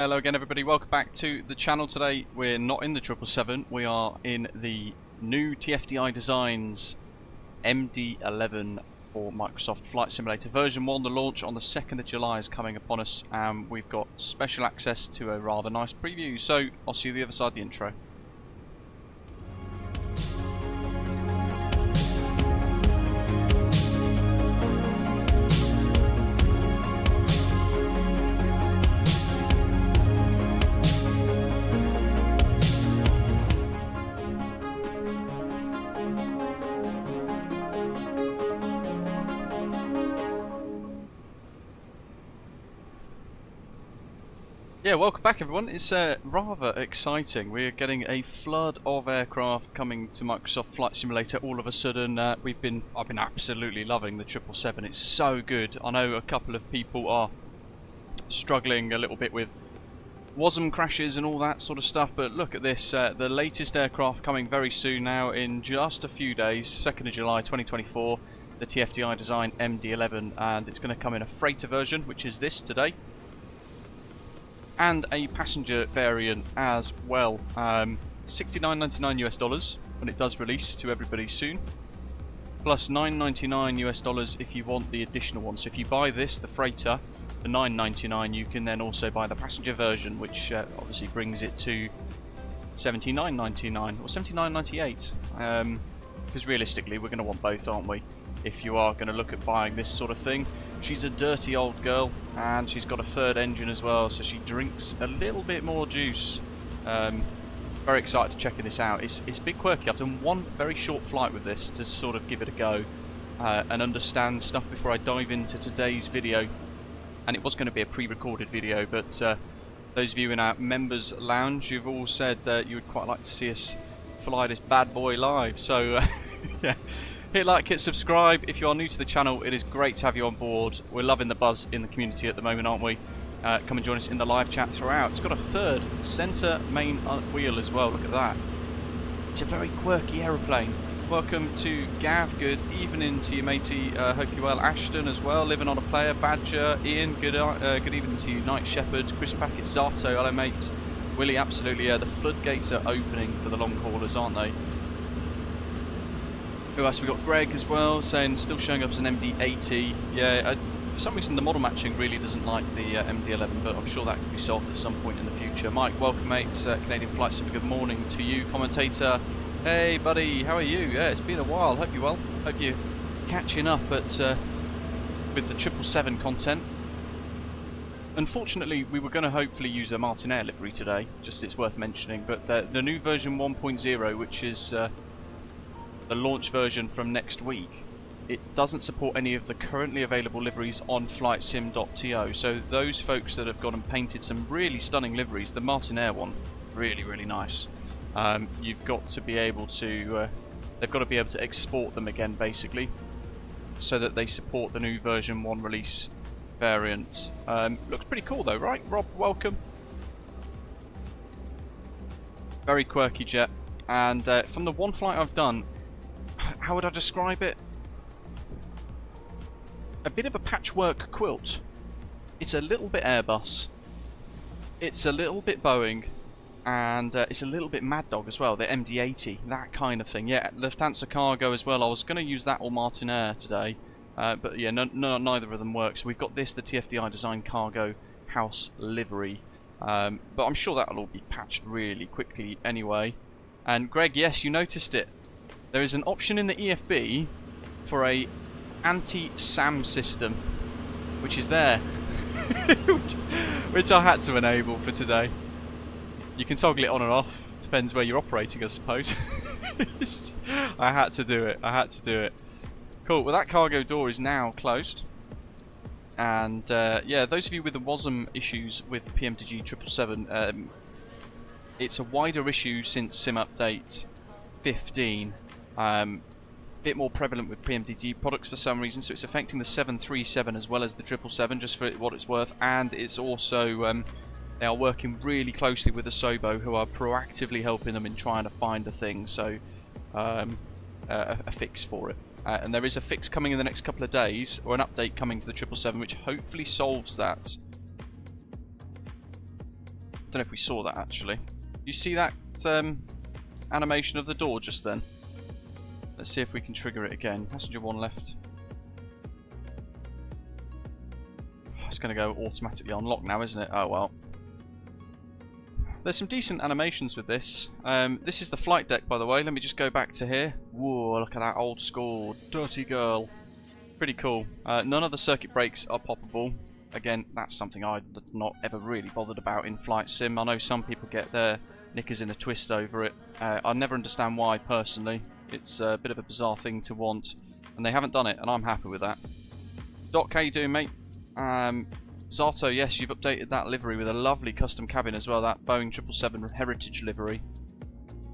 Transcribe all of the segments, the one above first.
Hello again everybody, welcome back to the channel. Today we're not in the 777, we are in the new TFDi Designs MD-11 for Microsoft Flight Simulator version 1. The launch on the 2nd of July is coming upon us and we've got special access to a rather nice preview, so I'll see you the other side of the intro. Yeah, welcome back everyone. It's rather exciting. We're getting a flood of aircraft coming to Microsoft Flight Simulator all of a sudden. I've been absolutely loving the 777. It's so good. I know a couple of people are struggling a little bit with WASM crashes and all that sort of stuff, but look at this. The latest aircraft coming very soon now in just a few days, 2nd of July 2024, the TFDi Design MD-11, and it's going to come in a freighter version, which is this today, and a passenger variant as well. $69.99 US when it does release to everybody soon, plus $9.99 US if you want the additional one. So if you buy this, the freighter, for $9.99, you can then also buy the passenger version, which obviously brings it to $79.99 or $79.98. Because realistically, we're going to want both, aren't we? If you are going to look at buying this sort of thing. She's a dirty old girl, and she's got a third engine as well, so she drinks a little bit more juice. Very excited to checking this out. It's a bit quirky. I've done one very short flight with this to sort of give it a go and understand stuff before I dive into today's video. And it was going to be a pre-recorded video, but those of you in our members lounge, you've all said that you would quite like to see us fly this bad boy live. So yeah. Hit like, hit subscribe. If you are new to the channel, it is great to have you on board. We're loving the buzz in the community at the moment, aren't we? Come and join us in the live chat throughout. It's got a third centre main wheel as well, look at that. It's a very quirky aeroplane. Welcome to Gav, good evening to you matey, hope you're well. Ashton as well, living on a player. Badger, Ian, good evening to you. Night Shepherd, Chris Packett, Zato, hello mate. Willie, absolutely, the floodgates are opening for the long haulers, aren't they? Who else? We got Greg as well, saying still showing up as an MD-80. Yeah, for some reason the model matching really doesn't like the MD-11, but I'm sure that can be solved at some point in the future. Mike, welcome mate, Canadian Flight Sim, good morning to you. Commentator, hey buddy, how are you? Yeah, it's been a while, hope you're well. Hope you're catching up at with the 777 content. Unfortunately, we were going to hopefully use a Martinair livery today, just it's worth mentioning, but the new version 1.0, which is the launch version from next week, it doesn't support any of the currently available liveries on flightsim.to. So those folks that have gone and painted some really stunning liveries, the Martinair one, really nice. You've got to be able to, they've got to be able to export them again basically, so that they support the new version 1 release variant. Looks pretty cool though, right? Rob, welcome. Very quirky jet, and from the one flight I've done, how would I describe it? A bit of a patchwork quilt. It's a little bit Airbus, it's a little bit Boeing, and it's a little bit Mad Dog as well, the MD-80, that kind of thing. Yeah, Lufthansa Cargo as well. I was going to use that or Martinair today, but yeah, neither of them work. So we've got this, the TFDi Design Cargo House livery, but I'm sure that'll all be patched really quickly anyway. And Greg, yes, you noticed it. There is an option in the EFB for a anti-SAM system, which is there, which I had to enable for today. You can toggle it on and off, depends where you're operating I suppose. I had to do it, Cool, well that cargo door is now closed. And yeah, those of you with the WASM issues with PMDG 777, it's a wider issue since Sim Update 15. Bit more prevalent with PMDG products for some reason, so it's affecting the 737 as well as the 777, just for what it's worth. And it's also they are working really closely with the SOBO, who are proactively helping them in trying to find a thing, so a fix for it. And there is a fix coming in the next couple of days, or an update coming to the 777, which hopefully solves that. Don't know if we saw that actually. You see that animation of the door just then? Let's see if we can trigger it again. Passenger 1 left. It's going to go automatically on lock now, isn't it? Oh well. There's some decent animations with this. This is the flight deck, by the way. Let me just go back to here. Whoa, look at that old school. Dirty girl. Pretty cool. None of the circuit breaks are poppable. Again, that's something I've not ever really bothered about in flight sim. I know some people get their knickers in a twist over it. I never understand why, personally. It's a bit of a bizarre thing to want. And they haven't done it, and I'm happy with that. Doc, how you doing, mate? Zato, yes, you've updated that livery with a lovely custom cabin as well, that Boeing 777 Heritage livery.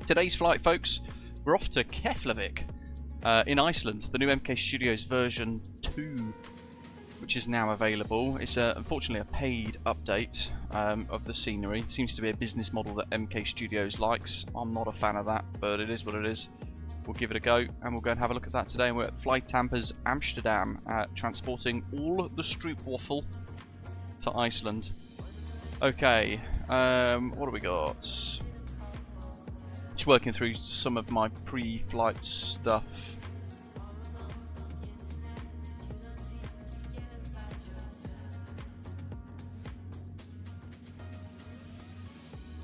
Today's flight, folks, we're off to Keflavik in Iceland, the new MK Studios version 2, which is now available. It's unfortunately a paid update of the scenery. It seems to be a business model that MK Studios likes. I'm not a fan of that, but it is what it is. We'll give it a go, and we'll go and have a look at that today. And we're at Flight Tampers Amsterdam, transporting all the Stroopwafel to Iceland. Okay, what do we got? Just working through some of my pre-flight stuff.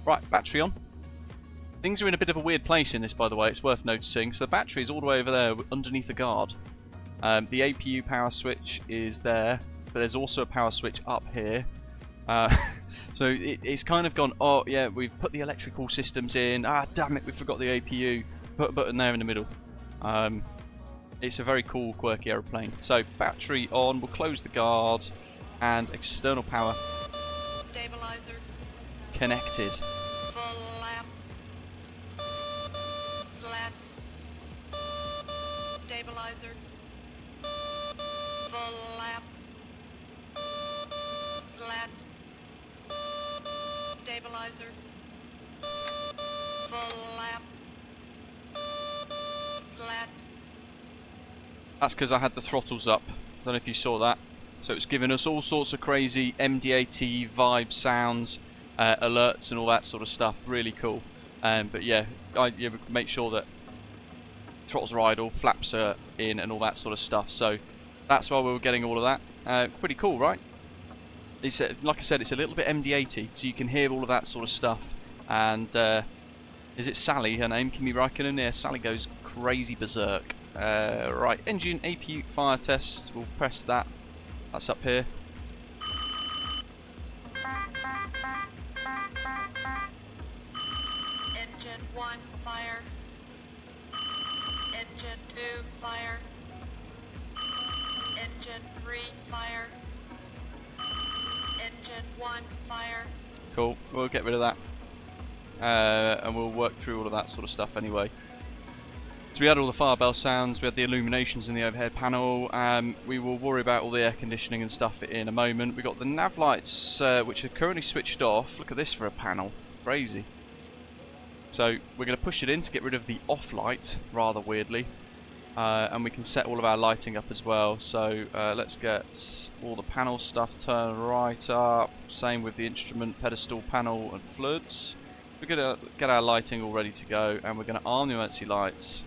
Right, battery on. Things are in a bit of a weird place in this, by the way, it's worth noticing. So the battery is all the way over there underneath the guard. The APU power switch is there, but there's also a power switch up here. So it's kind of gone, oh yeah, we've put the electrical systems in, ah damn it, we forgot the APU, put a button there in the middle. It's a very cool, quirky aeroplane. So battery on, we'll close the guard, and external power Stabilizer connected. full lap. Flat. Stabilizer full lap. Flat. Stabilizer full lap. Flat. That's because I had the throttles up. Don't know if you saw that. So it's giving us all sorts of crazy MD-80 vibe sounds, alerts and all that sort of stuff. Really cool. But yeah, you make sure that throttles are idle, flaps are in and all that sort of stuff. So that's why we were getting all of that. Pretty cool, right? It's, like I said, it's a little bit MD-80, so you can hear all of that sort of stuff. And is it Sally, her name? Kimi Räikkönen? Yeah, Sally goes crazy berserk. Right, engine APU fire test. We'll press that. That's up here. Engine 1 fire. Engine 2 fire. Engine 3 fire. Engine 1 fire. Cool, we'll get rid of that. And we'll work through all of that sort of stuff anyway. So we had all the fire bell sounds, we had the illuminations in the overhead panel. We will worry about all the air conditioning and stuff in a moment. We've got the nav lights, which are currently switched off. Look at this for a panel, crazy. So we're going to push it in to get rid of the off light, rather weirdly. And we can set all of our lighting up as well. So let's get all the panel stuff turned right up. Same with the instrument pedestal panel and floods. We're going to get our lighting all ready to go, and we're going to arm the emergency lights.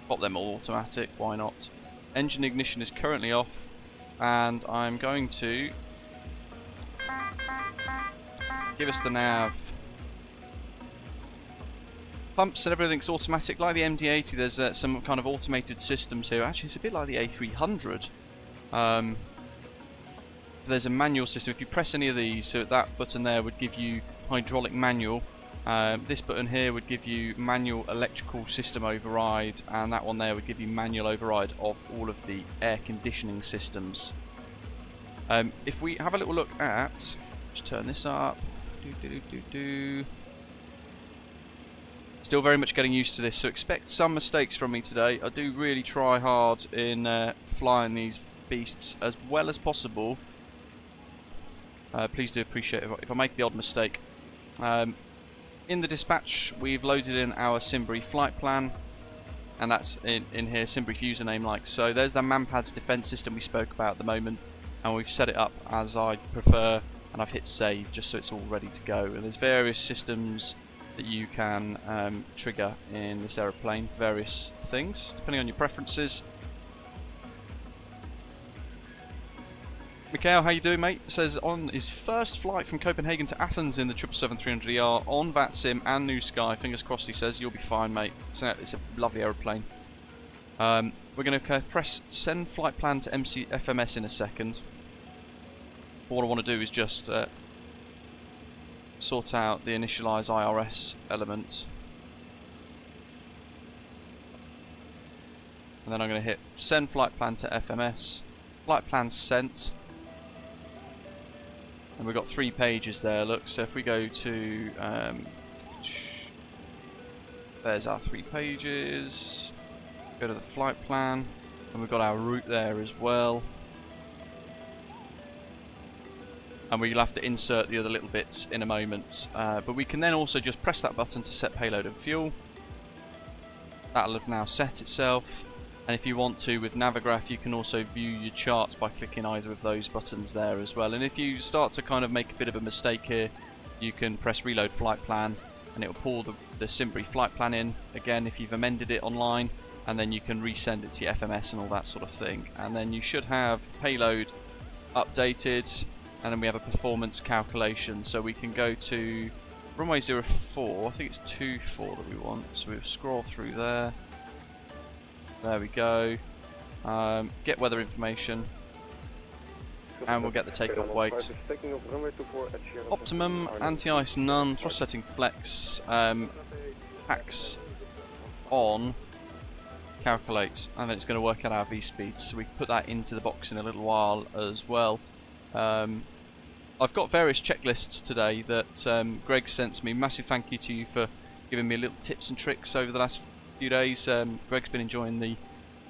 Pop them all automatic, why not? Engine ignition is currently off, and I'm going to give us the nav. Pumps and everything's automatic, like the MD-80. There's some kind of automated systems here. Actually, it's a bit like the A300. There's a manual system. If you press any of these, so that button there would give you hydraulic manual. This button here would give you manual electrical system override, and that one there would give you manual override of all of the air conditioning systems. If we have a little look at, just turn this up. Still very much getting used to this, so expect some mistakes from me today. I do really try hard in flying these beasts as well as possible. Please do appreciate it if I make the odd mistake. In the dispatch, we've loaded in our Simbury flight plan, and that's in here, Simbury username like so. There's the Manpads defense system we spoke about at the moment, and we've set it up as I prefer. and I've hit save just so it's all ready to go. And there's various systems that you can trigger in this aeroplane, various things depending on your preferences. Mikhail, how you doing, mate? Says on his first flight from Copenhagen to Athens in the 777-300ER on VATSIM and New Sky. Fingers crossed, he says. You'll be fine, mate. It's a lovely aeroplane. We're going to press send flight plan to FMS in a second. What I want to do is just sort out the initialize IRS element. And then I'm going to hit send flight plan to FMS. Flight plan sent. And we've got 3 pages there, look. So if we go to... there's our 3 pages. Go to the flight plan. And we've got our route there as well. And we'll have to insert the other little bits in a moment. But we can then also just press that button to set payload and fuel. That'll have now set itself. And if you want to, with Navigraph, you can also view your charts by clicking either of those buttons there as well. And if you start to kind of make a bit of a mistake here, you can press reload flight plan and it will pull the Simbury flight plan in again if you've amended it online, and then you can resend it to your FMS and all that sort of thing. And then you should have payload updated, and then we have a performance calculation. So we can go to runway 04, I think it's 24 that we want, so we'll scroll through there. There we go. Get weather information. And we'll get the takeoff weight. Optimum, anti-ice none, thrust setting flex, packs on, calculate. And then it's going to work out our V-speeds. So we can put that into the box in a little while as well. I've got various checklists today that Greg sent me. Massive thank you to you for giving me little tips and tricks over the last few days. Greg's been enjoying the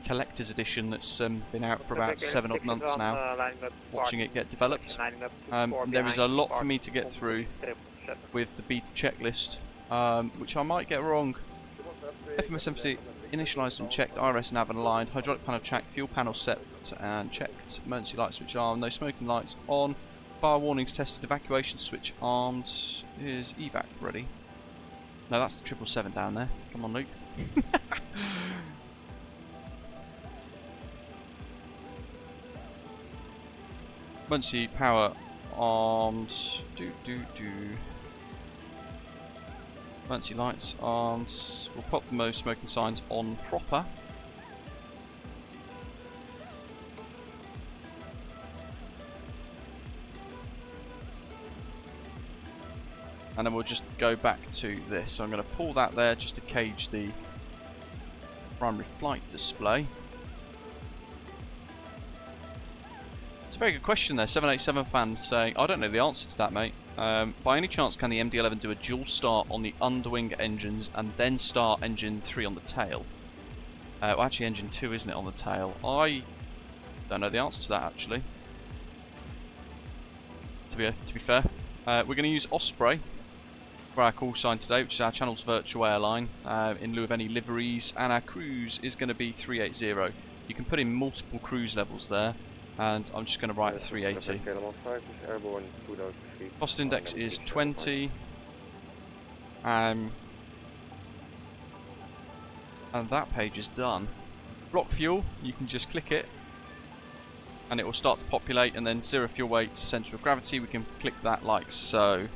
collector's edition that's been out for about 7 odd months now, watching it get developed. There is a lot for me to get through with the beta checklist, which I might get wrong. FMS empty, initialized and checked, IRS nav and aligned, hydraulic panel checked, fuel panel set and checked, emergency light switch armed, no smoking lights on, fire warnings tested, evacuation switch armed. Is evac ready? No, that's the 777 down there. Come on, Luke. Emergency power armed. Emergency lights armed. We'll pop the most smoking signs on proper. And then we'll just go back to this. So I'm going to pull that there just to cage the primary flight display. It's a very good question there. 787 fan saying, I don't know the answer to that, mate. By any chance, can the MD-11 do a dual start on the underwing engines and then start engine 3 on the tail? Well, actually, engine 2 isn't it on the tail? I don't know the answer to that, actually. To be fair, we're going to use Osprey for our call sign today, which is our channel's virtual airline, in lieu of any liveries, and our cruise is going to be 380. You can put in multiple cruise levels there, and I'm just going to write a 380. Cost index is 20, and that page is done. Block fuel, you can just click it, and it will start to populate, and then zero fuel weight, centre of gravity, we can click that like so.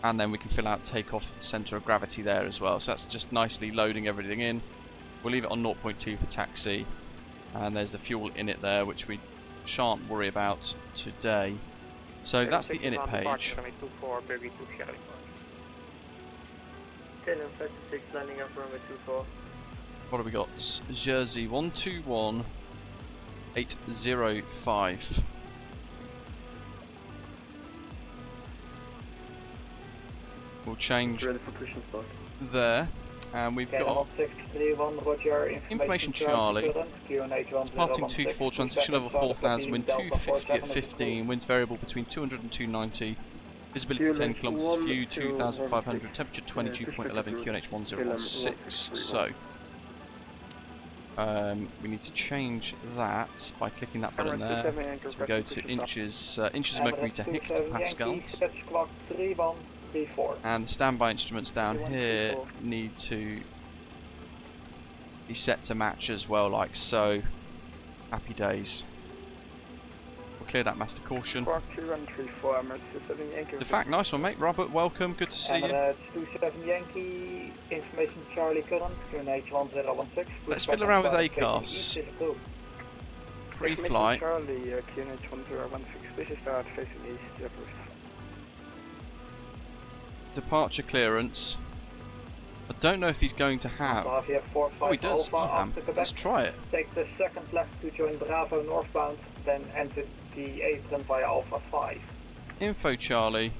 And then we can fill out takeoff centre of gravity there as well. So that's just nicely loading everything in. We'll leave it on 0.2 for taxi. And there's the fuel in it there, which we shan't worry about today. So that's the init page. What have we got? Jersey 121805. We'll change there, and we've got information Charlie, departing 24, transition level 4000, wind 250 at 15, winds variable between 200 and 290, visibility 10 kilometers, view 2500, temperature 22.11, QNH 1016. So We need to change that by clicking that button there. So we go to inches of mercury to hectopascals. And the standby instruments down here need to be set to match as well, like so. Happy days. We'll clear that master caution. The fact, nice one, mate. Robert, welcome. Good to see you. 27 Yankee, information Charlie current, QNH 1016. Let's fiddle around with ACARS. Pre-flight. Charlie, QNH 1016, this is start facing east, approved. Departure clearance. I don't know if he's going to have. Oh, he does. Let's try it. Take the second left to join Bravo northbound, then enter the apron via Alpha 5. Info Charlie.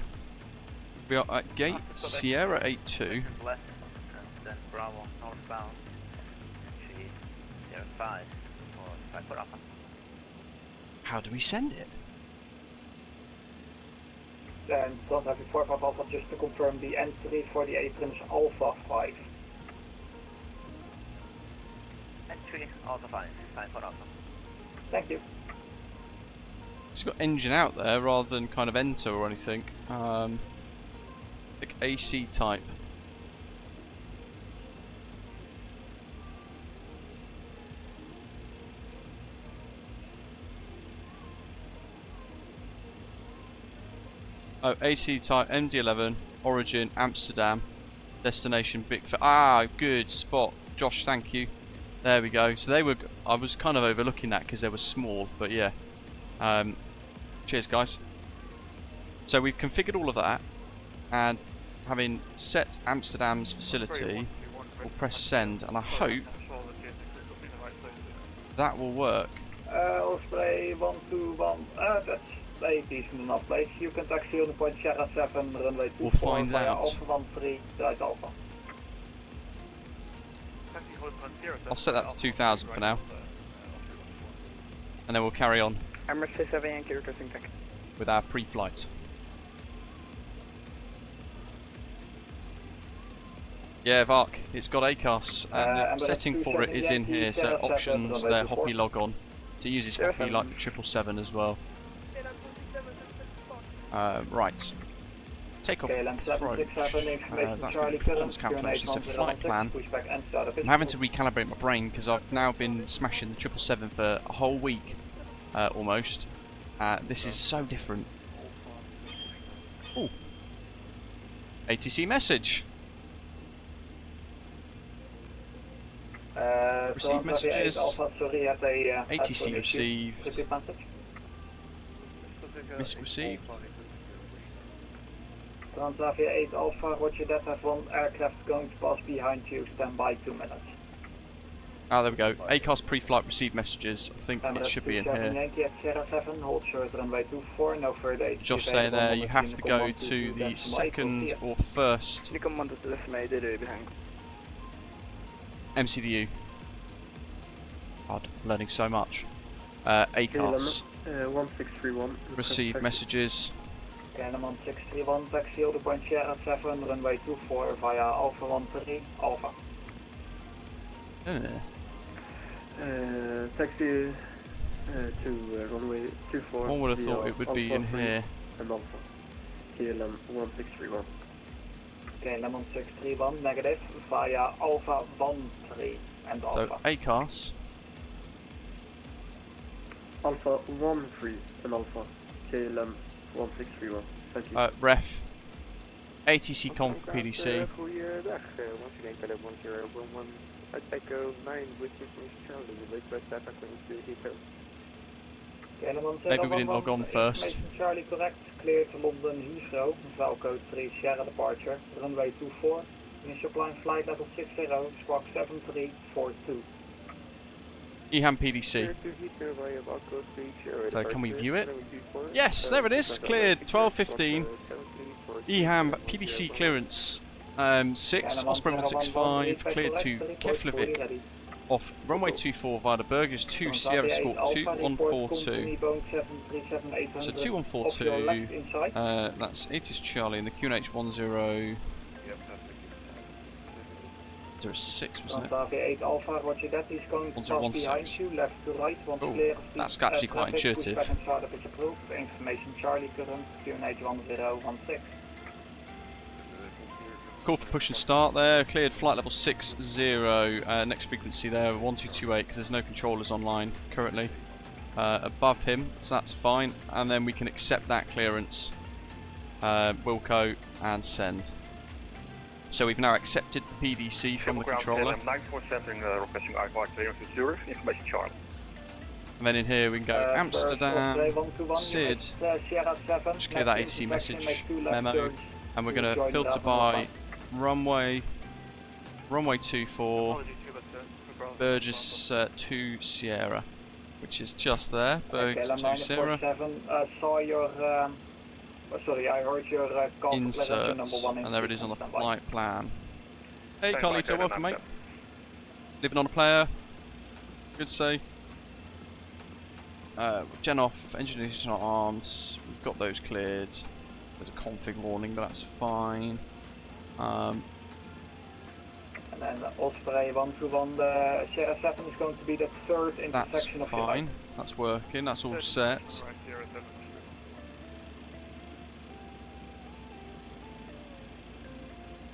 We are at gate Sierra 82. Left, and then Bravo northbound, entry 05 or 5 for Alpha. How do we send it? Then don't have 45 Alpha just to confirm the entry for the apron is Alpha 5. Entry Alpha 5, 5 for Alpha. Thank you. It's got engine out there rather than kind of enter or anything. Like AC type. Oh, AC type, MD-11, origin, Amsterdam, destination, BIKF. Ah, good spot. Josh, thank you. There we go. So they were, I was kind of overlooking that because they were small, but yeah. Cheers, guys. So we've configured all of that, and having set Amsterdam's facility, we'll press send, and I hope that will work. Osprey 121, that's a decent enough place. You can taxi on the point Sierra 7, runway 24 We'll find via out. Alpha 13, right Alpha. I'll set that to 2000 for now, and then we'll carry on MSFS Yankee requesting tech. with our pre-flight. Yeah, Vark, it's got ACARS, and the setting for it is in here, so options, there, Hoppy log on. So it uses Hoppy like the 777 as well. Right. Takeoff approach. That's good performance calculation, so flight plan. I'm having to recalibrate my brain because I've now been smashing the 777 for a whole week, almost. This is so different. Ooh. ATC message. Receive messages. ATC receive. Miss received. Transavia 8 Alpha, roger that, have one aircraft going to pass behind you, stand by 2 minutes. Ah, there we go. ACARS pre-flight received messages. I think it should be in here. Yankee at Sierra 7, hold short runway 24, no further ATC. Josh saying there, you have to go to the second or first MCDU. God, learning so much. ACARS. 1631. Receive messages. Canon 631, taxi the point Sierra 7, runway 24 via Alpha 13, Alpha. Taxi to runway 24. One would have thought it would be in here. And Alpha. KLM 1631. KLM 1631, negative, via Alpha 13 and Alpha. So ACARS. Alpha 13 and Alpha. KLM 1631. Thank you. Ref. ATC conf PDC. Goeiedag, once again, Caleb 1011. Echo 9 with information Charlie, would like West Africa to Heathrow. Maybe we didn't log on first. Charlie correct, clear to London Heathrow, Valcode 3 Sierra departure, runway 24, initial climb flight level 60, squawk 7342. EHAM PDC. So can we view it? Yes, there it is, cleared, 12:15. EHAM PDC clearance 6, Osprey 165, cleared to Keflavik off runway 24 via the Burgers 2 Sierra Squawk 2142. So 2142, that's 80's Charlie and the QNH 10. 106, wasn't it? Transavia 8 Alpha, roger that. He's going to pass 1016. behind you, left to right. Want to Oh, clear of the that's actually quite traffic. intuitive. Pushback and startup is approved. Information Charlie current, QNH 1016. Call for push and start there. Cleared flight level 60. Next frequency there, 1228, because there's no controllers online currently above him, so that's fine. And then we can accept that clearance, Wilco, and send. So we've now accepted the PDC from the controller. 947 requesting IFR clearance to Zurich. Information Charlie. And then in here we can go Amsterdam, Sid, Sierra 7, just clear that ATC message memo, and we're going to filter by runway 24, Burgess 2 Sierra, which is just there, Burgess 2 Sierra. Saw your, sorry, I heard your call for Insert, number 1 and there it is on the standby. flight plan. Hey Thanks, Carlito, Mike, welcome mate. Living on a player, good to say. Gen off, engine ignition arms, we've got those cleared. There's a config warning, but that's fine. And then Osprey 121, the Sierra 7 is going to be the third That's intersection of your fine, line. that's working, that's all set.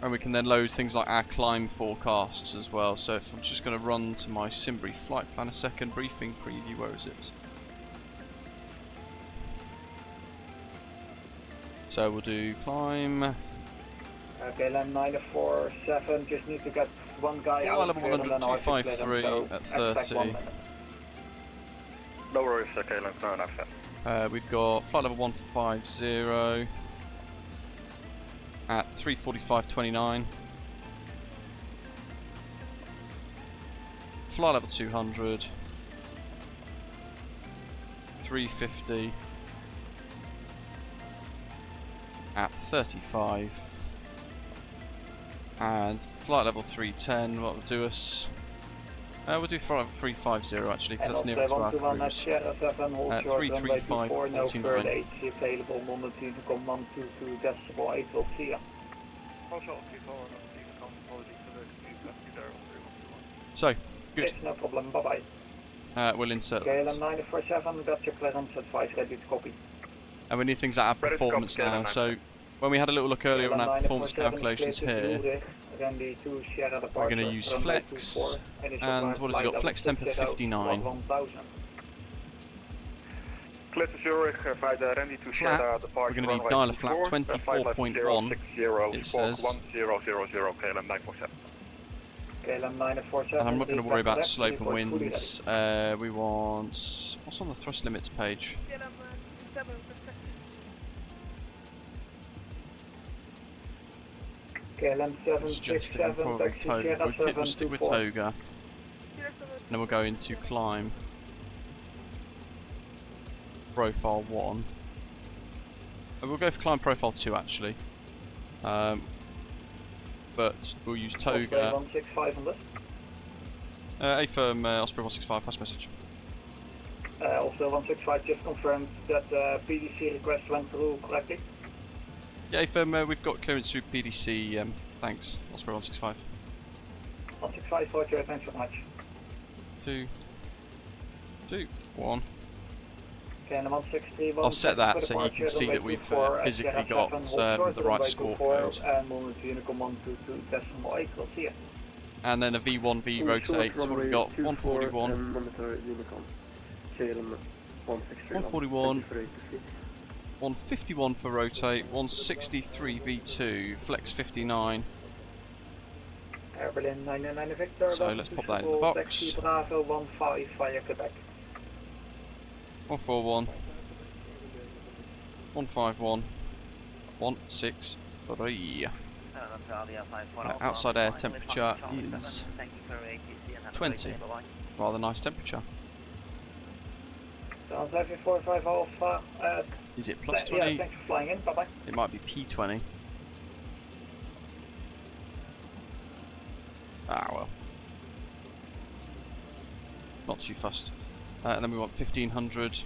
And we can then load things like our climb forecasts as well. So if I'm just going to run to my Simbury flight plan a second, briefing preview, where is it? So we'll do climb. KLM 947, just need to get one guy Flight out level clear and then I'll 253 clear them, at so expect 30. 1 minute. No worries, KLM 997. We've got flight level 150 at 3:45:29. Flight level 200, 350 at 35. And flight level 310, what will do us? We'll do flight level 350 actually, because that's nearer to our cruise. Sierra 7, hold short, runway 24, no 335.49. further HC available, moment to come 122.8, we'll see ya. So, good. Yes, no problem, bye bye. We'll insert KLM that. 947, got your clearance advice ready to copy. And we need things that have Ready to copy, performance now. KLM. So, when we had a little look earlier on our KLM performance 947 calculations cleared to here, Zurich, to Sierra we're departure, going to use runway flex, 24, initial and climb what has it flight got? Flex temp level at 59. 1000. Clear to Zurich via the Randy to Flat. Sierra departure. We're going to need dialer flat 24.1, it says. 1000 KLM 947. KLM 947. And I'm not going to worry about left, slope and report fully winds. We want... What's on the thrust limits page? KLM Suggesting 767, probably taxi Toga. Sierra We'll stick with 724. Toga. And then we'll go into climb. Profile 1. We'll go for climb profile 2 actually. But we'll use Osprey Toga. 165 on this. A firm Osprey 165, pass message. Osprey 165 just confirmed that PDC request went through correctly. Yeah, A firm, we've got clearance through PDC. Thanks, Osprey 165. 165, roger, thanks so much. 2, 1. KLM 163, I'll set that so you can see that we've physically got the right score code. And moment to Unicom 122.8, we'll see you. And then a V1V rotate, so we've got 141, 141, 151 for rotate, 163 V2, flex 59. Air Berlin 999 Victor. So let's pop that in the box. Taxi Bravo 15 via Quebec. 141, 151, 163. Outside air temperature is 20. Rather nice temperature. Sounds like 45 Alpha. Is it plus Yeah, 20? thanks for flying in. Bye bye. It might be P20. Ah well. Not too fussed. And then we want 1500.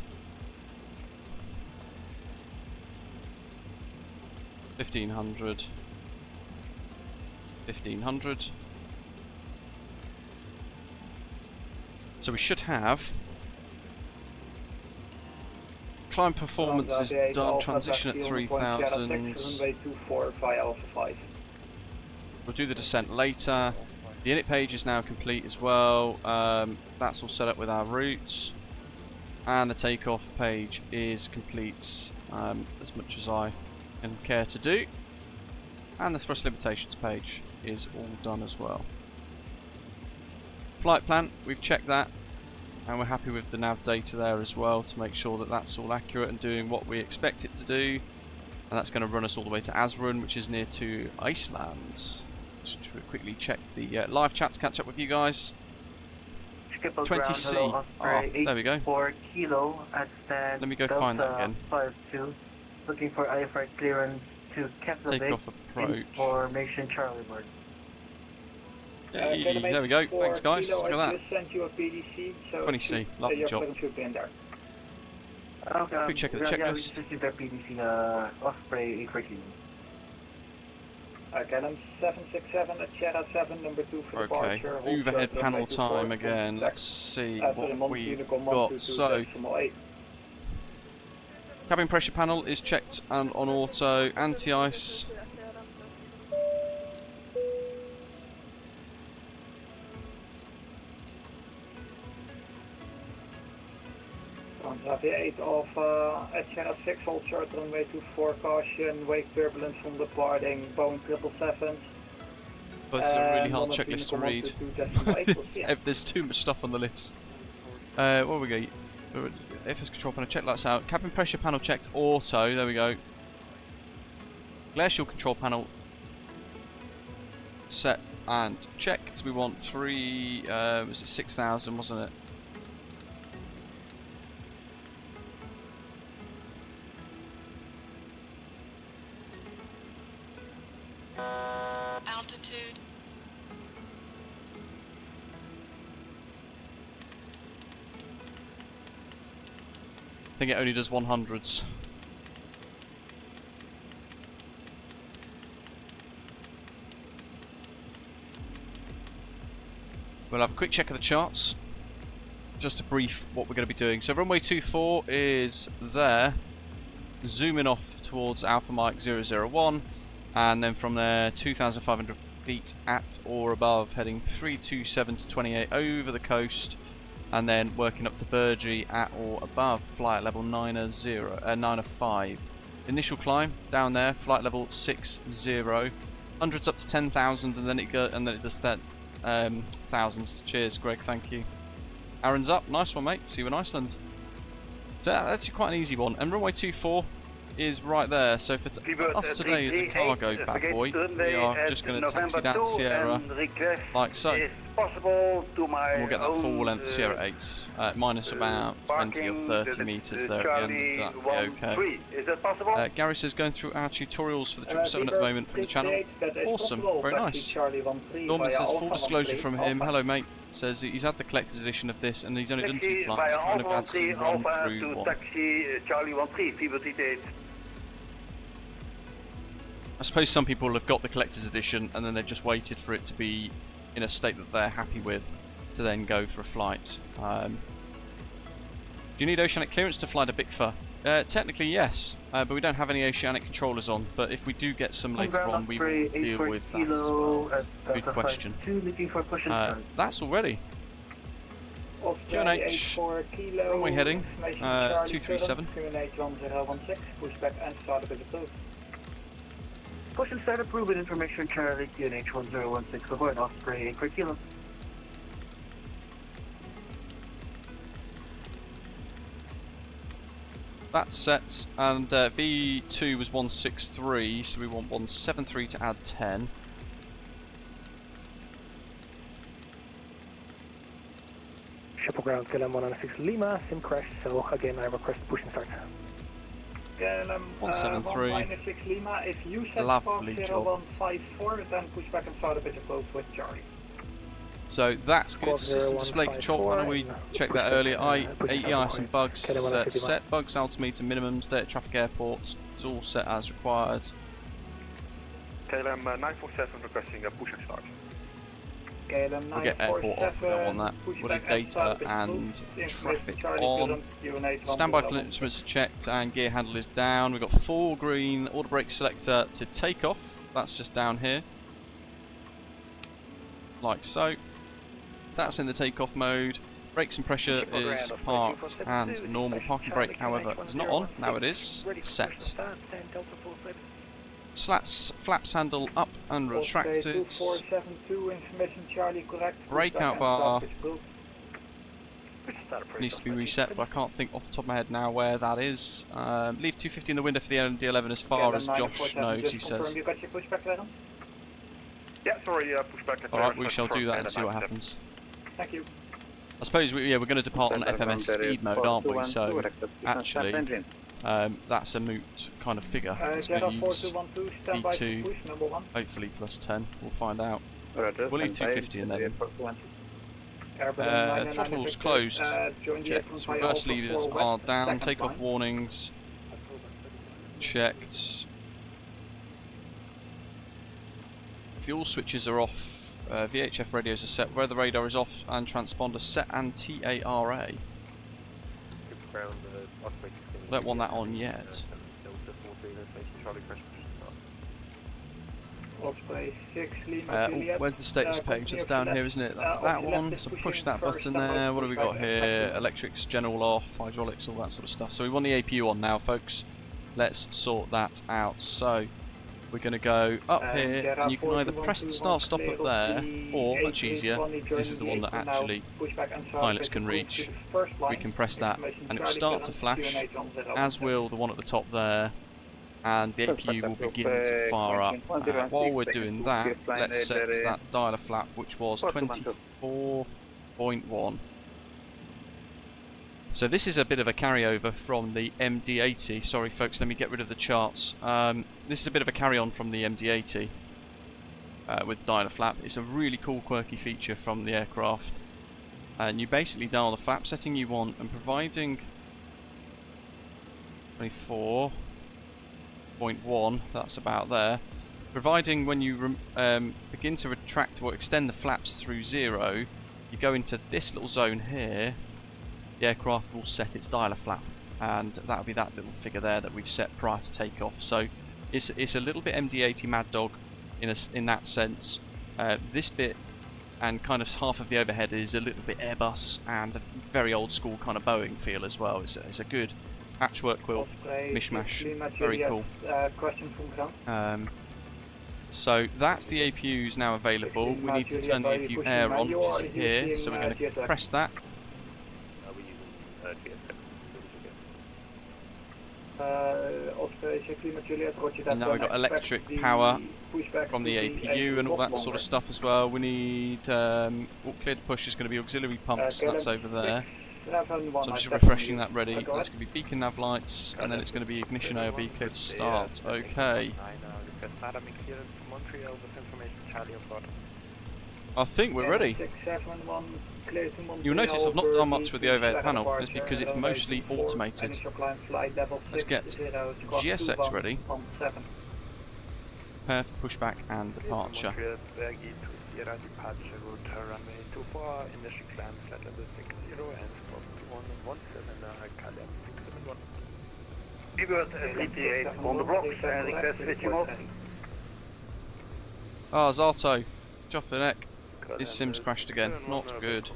1500. 1500. So we should have climb performance is done, transition at 3000. Runway 24 via Alpha 5. We'll do the descent later. The init page is now complete as well. That's all set up with our routes. And the takeoff page is complete, as much as I can care to do. And the thrust limitations page is all done as well. Flight plan, we've checked that. And we're happy with the nav data there as well to make sure that that's all accurate and doing what we expect it to do. And that's going to run us all the way to Asrun, which is near to Iceland. Just to quickly check the live chat to catch up with you guys. 20C. Oh, there we go. Let me go find that again. 52, looking for IFR clearance to Keflavik. Takeoff approach. Information Charlie Bird. Hey, there we go. Thanks, guys. Look at that. I just sent you a PDC, so 20C. Lovely job. should be in there. Okay, Quick check of the yeah, we checklist. just received our PDC, Osprey 814. Canon 767 at Sierra 7, number 2 for Okay, departure. overhead panel time again. Let's see what we've got. So, cabin pressure panel is checked and on auto. Anti-ice. Runway 8 off at Sierra 6, hold short runway 24, caution, wake turbulence from departing, Boeing 777. But it's a really hard checklist to read. There's too much stuff on the list. What we got? FS control panel, check lights out. Cabin pressure panel checked auto, there we go. Glare shield control panel set and checked. We want 6,000, wasn't it? Altitude. I think it only does 100s. We'll have a quick check of the charts. Just to brief what we're going to be doing. So runway 24 is there. Zooming off towards Alpha Mike 001. And then from there 2,500 feet at or above, heading 327 to 28 over the coast. And then working up to Burgee at or above flight level 905. Initial climb down there, flight level 60. Hundreds up to 10,000, and then it does that thousands. Cheers, Greg. Thank you. Aaron's up. Nice one, mate. See you in Iceland. So that's actually quite an easy one. And runway 24 is right there. So for us today as a cargo bad boy, we are just going to taxi down Sierra like so. And we'll get that full length Sierra 8, minus about 20 or 30 metres there at the end. Okay. Gary says going through our tutorials for the 777 at the moment from the channel. Awesome, very nice. Norman says full disclosure from him. Hello, mate. Says he's had the collector's edition of this and he's only done 2 flights. Kind of had some run through one. I suppose some people have got the collector's edition and then they've just waited for it to be in a state that they're happy with to then go for a flight. Do you need oceanic clearance to fly to BIKF? Technically yes, but we don't have any oceanic controllers on, but if we do get some later on we will deal with that as well. Good question. That's already. QNH, runway heading, 237. Pushback and startup is approved. Push and start approved with information Charlie QNH 1016 aboard Osprey 8 per kilo. That's set, and V2 was 163, so we want 173 to add 10. Triple ground, KLM 196 Lima, sim crash, so again I request push and start. KLM 173. 196 Lima, if you set Lovely job. 0154, then pushback and startup is approved with Charlie. So that's good. System display control panel, we checked that earlier. AEIS and bugs set. Bugs, altimeter, minimums, data traffic airport. It's all set as required. KLM 947 requesting a push and start. KLM We'll get airport off, we don't want that. We'll leave data and traffic on. Standby for instruments are checked and gear handle is down. We've got full green auto brake selector to take off. That's just down here. Like so. That's in the takeoff mode. Brakes and pressure is parked and normal. Parking brake, however, is not on. Now it is set. Flaps handle up and retracted. Breakout bar needs to be reset, but I can't think off the top of my head now where that is. Leave 250 in the window for the MD-11 as far as Josh knows, he says. Yeah, sorry, pushback. Alright, we shall do that and see what happens. Thank you. I suppose we're going to depart on FMS speed mode, aren't we? So, actually, that's a moot kind of figure. It's going to use V2, hopefully plus 10. We'll find out. We'll leave 250 in there. Throttle's closed. Checked. Reverse levers are down. Takeoff warnings. Checked. Fuel switches are off. VHF radios are set. Weather radar is off and transponder set and TARA. Don't want that on yet. Where's the status page? It's down here, isn't it? That's that one. So push that button there. What have we got here? Electrics, general off, hydraulics, all that sort of stuff. So we want the APU on now, folks. Let's sort that out. So we're going to go up here, and you can either press the start stop up there, or much easier, because this is the one that actually pilots can reach. We can press that, and it will start to flash, as will the one at the top there, and the APU will begin to fire up. While we're doing that, let's set that dialer flap, which was 24.1. So this is a bit of a carryover from the MD-80. Sorry folks, let me get rid of the charts. This is a bit of a carry-on from the MD-80 with dialer flap. It's a really cool quirky feature from the aircraft. And you basically dial the flap setting you want, and providing 24.1, that's about there. Providing when you begin to retract or extend the flaps through 0, you go into this little zone here. The aircraft will set its dialer flap, and that'll be that little figure there that we've set prior to takeoff. So it's a little bit MD-80 Mad Dog in that sense. This bit and kind of half of the overhead is a little bit Airbus and a very old school kind of Boeing feel as well. It's a good patchwork quilt mishmash, very cool. So that's the APUs now available. We need to turn the APU air on, which is here, so we're going to press that. And now we've got electric power from the APU and all that sort of stuff as well. We need all clear to push is going to be auxiliary pumps, that's over there. So I'm just refreshing that ready. That's going to be beacon nav lights, and then it's going to be ignition AOB clear to start. Okay. I think we're ready. You'll notice I've not done much with the overhead panel. It's because it's mostly automated. Let's get GSX ready. Prepare for pushback and departure. On the blocks and request switching off. Ah, Zato, off the neck. His sim's crashed again. Not good.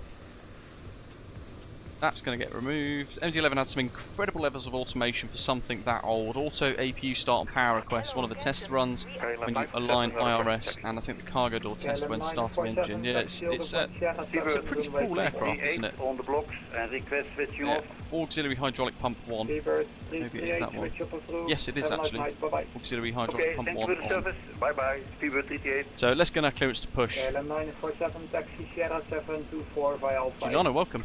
That's going to get removed. MD-11 had some incredible levels of automation for something that old. Auto APU start and power request, one of the test runs when you align IRS, and I think the cargo door test when starting engine. Yeah, it's a pretty cool aircraft, isn't it? On the blocks and request switching Yeah. off. Auxiliary hydraulic pump 1. Maybe it is that one. Yes, it is actually. Auxiliary hydraulic pump 1 on. Bye bye. Speedbird 38. So let's get our clearance to push. Giuliano, welcome.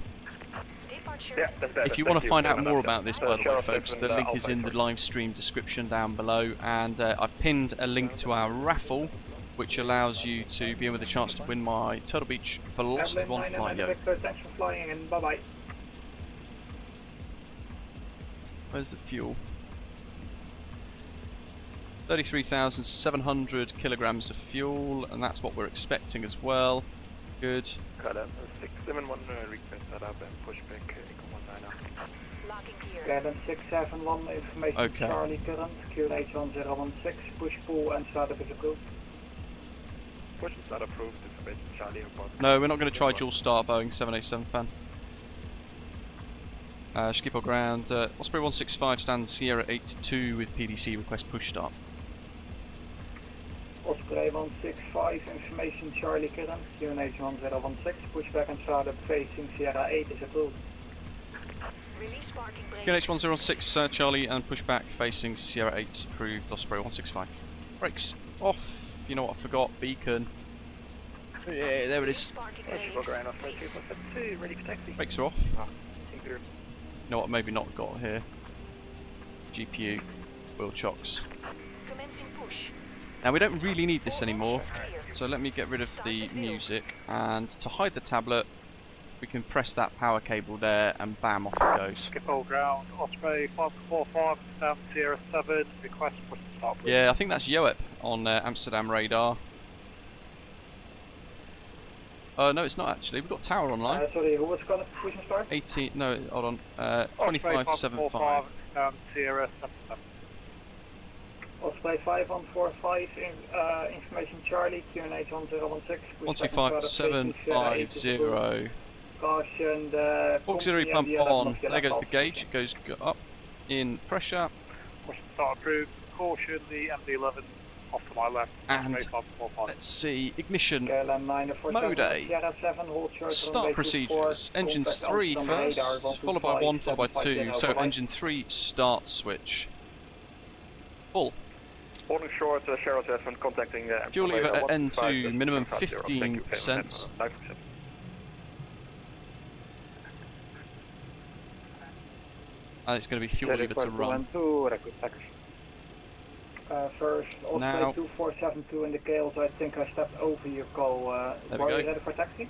Yeah, that's better. If you want to find out more about this, by the way, folks, the link is in the live stream description down below, and I've pinned a link to our raffle, which allows you to be in with a chance to win my Turtle Beach Velocity 1 flight yoke. Thanks for flying in. Bye bye. Where's the fuel? 33,700 kilograms of fuel, and that's what we're expecting as well. Good. KLM 671 request that up and pushback Echo 19. Locking gear. KLM 671, information Okay. Charlie current, QNH 1016, push pull and startup is approved. Push is not approved, information Charlie report. No, we're not going to try dual start Boeing 787 fan. Skip or ground. Osprey 165 stands Sierra 82 with PDC request push start. Osprey 165, information Charlie current, QNH 1016, pushback and startup facing Sierra 8 is approved. Release parking brake. QNH 106 Charlie and pushback facing Sierra 8 approved. Osprey 165. Brakes off. You know what I forgot? Beacon. Yeah, there it is. Release parking Triple brake. ground, Osprey 272, ready for taxi. Brakes are off. You know what? Maybe not got here. GPU. Wheel chocks. Commencing push. Now we don't really need this anymore, so let me get rid of the music, and to hide the tablet we can press that power cable there and bam, off it goes. Skip all ground, Osprey 545, Sierra 7, request push to start. Yeah, I think that's Yoep on Amsterdam radar. No, it's not actually. We've got tower online. Sorry, who was going to push and start? 18. No, hold on. 2575. Sierra 77. Osprey 5145, information Charlie, QNH 1016, pushback and startup facing Sierra 8 is approved. 12570. Caution, the Auxiliary pump MD-11 on. must get There goes off. the gauge. It goes up in pressure. Push to start approved. Caution, the MD-11 off to my left. And Osprey 545. let's see. Ignition. KLM 947, Mode A. Sierra 7, hold short, Start runway procedures. 24, Engines contact 3 Amsterdam first, radar, followed by 1, followed by 2. 750, So bye-bye. engine 3 start switch. Full. Holding short, Sierra 7 contacting Fuel lever at N2, 125, minimum 50. Thank you, 15%. 5%. And it's going to be fuel lever to run. First, Osprey Now. 2472 in the gales, I think I stepped over your call. There we Are go. you ready for taxi?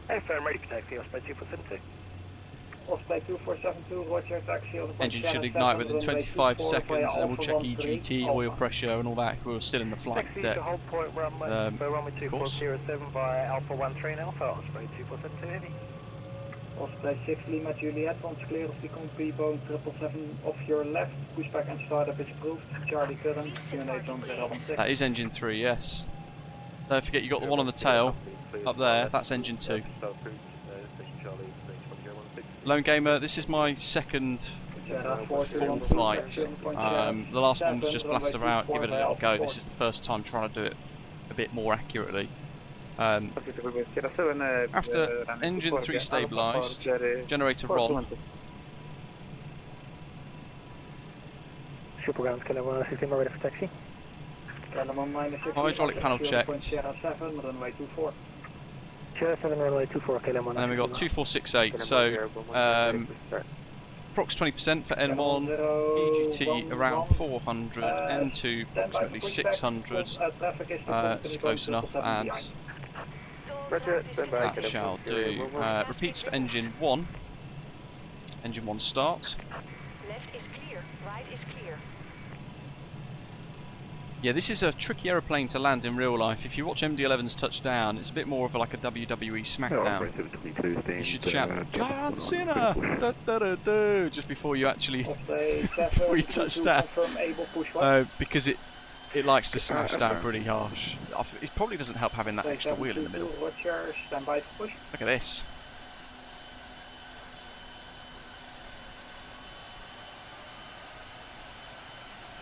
FM ready for taxi, Osprey 2472. Osprey 2472, roger, taxi on the Engine should Sierra ignite 7, within runway 25 24 seconds, via and then we'll Alpha check 13, EGT, Alpha. oil pressure and all that if we were still in the flight Taxi deck. to hold point runway, runway course. 2407 by Alpha 13 Alpha, Osprey 2472 heavy. Osprey 6 Lima Juliet, once clear of the complete Boeing 777 off your left, pushback and startup is approved, Charlie current, QNH 1016. That is engine 3, yes. Don't forget you got the one on the tail up there, that's engine 2. Lone Gamer, this is my second full flight. The last one was just blaster out, give it a little go. This is the first time trying to do it a bit more accurately. After engine 3 stabilised, generator RON. Triple ground, KLM 116, ready for taxi. Hydraulic panel checked. Sierra 7, runway 24. Sierra 7, runway 24, KLM 116. And then we've got 2468, so prox 20% for N1, EGT around 400, N2 approximately 600, it's close enough, and that shall do. Repeats for engine 1, engine 1 starts. Left is clear. Right is clear. Yeah, this is a tricky aeroplane to land in real life. If you watch MD-11's touchdown, it's a bit more of like a WWE SmackDown. You should shout, John Cena! Da, da, da, da, just before you actually before you touch down. Because it likes to smash down pretty harsh. It probably doesn't help having that extra wheel in the middle. Look at this.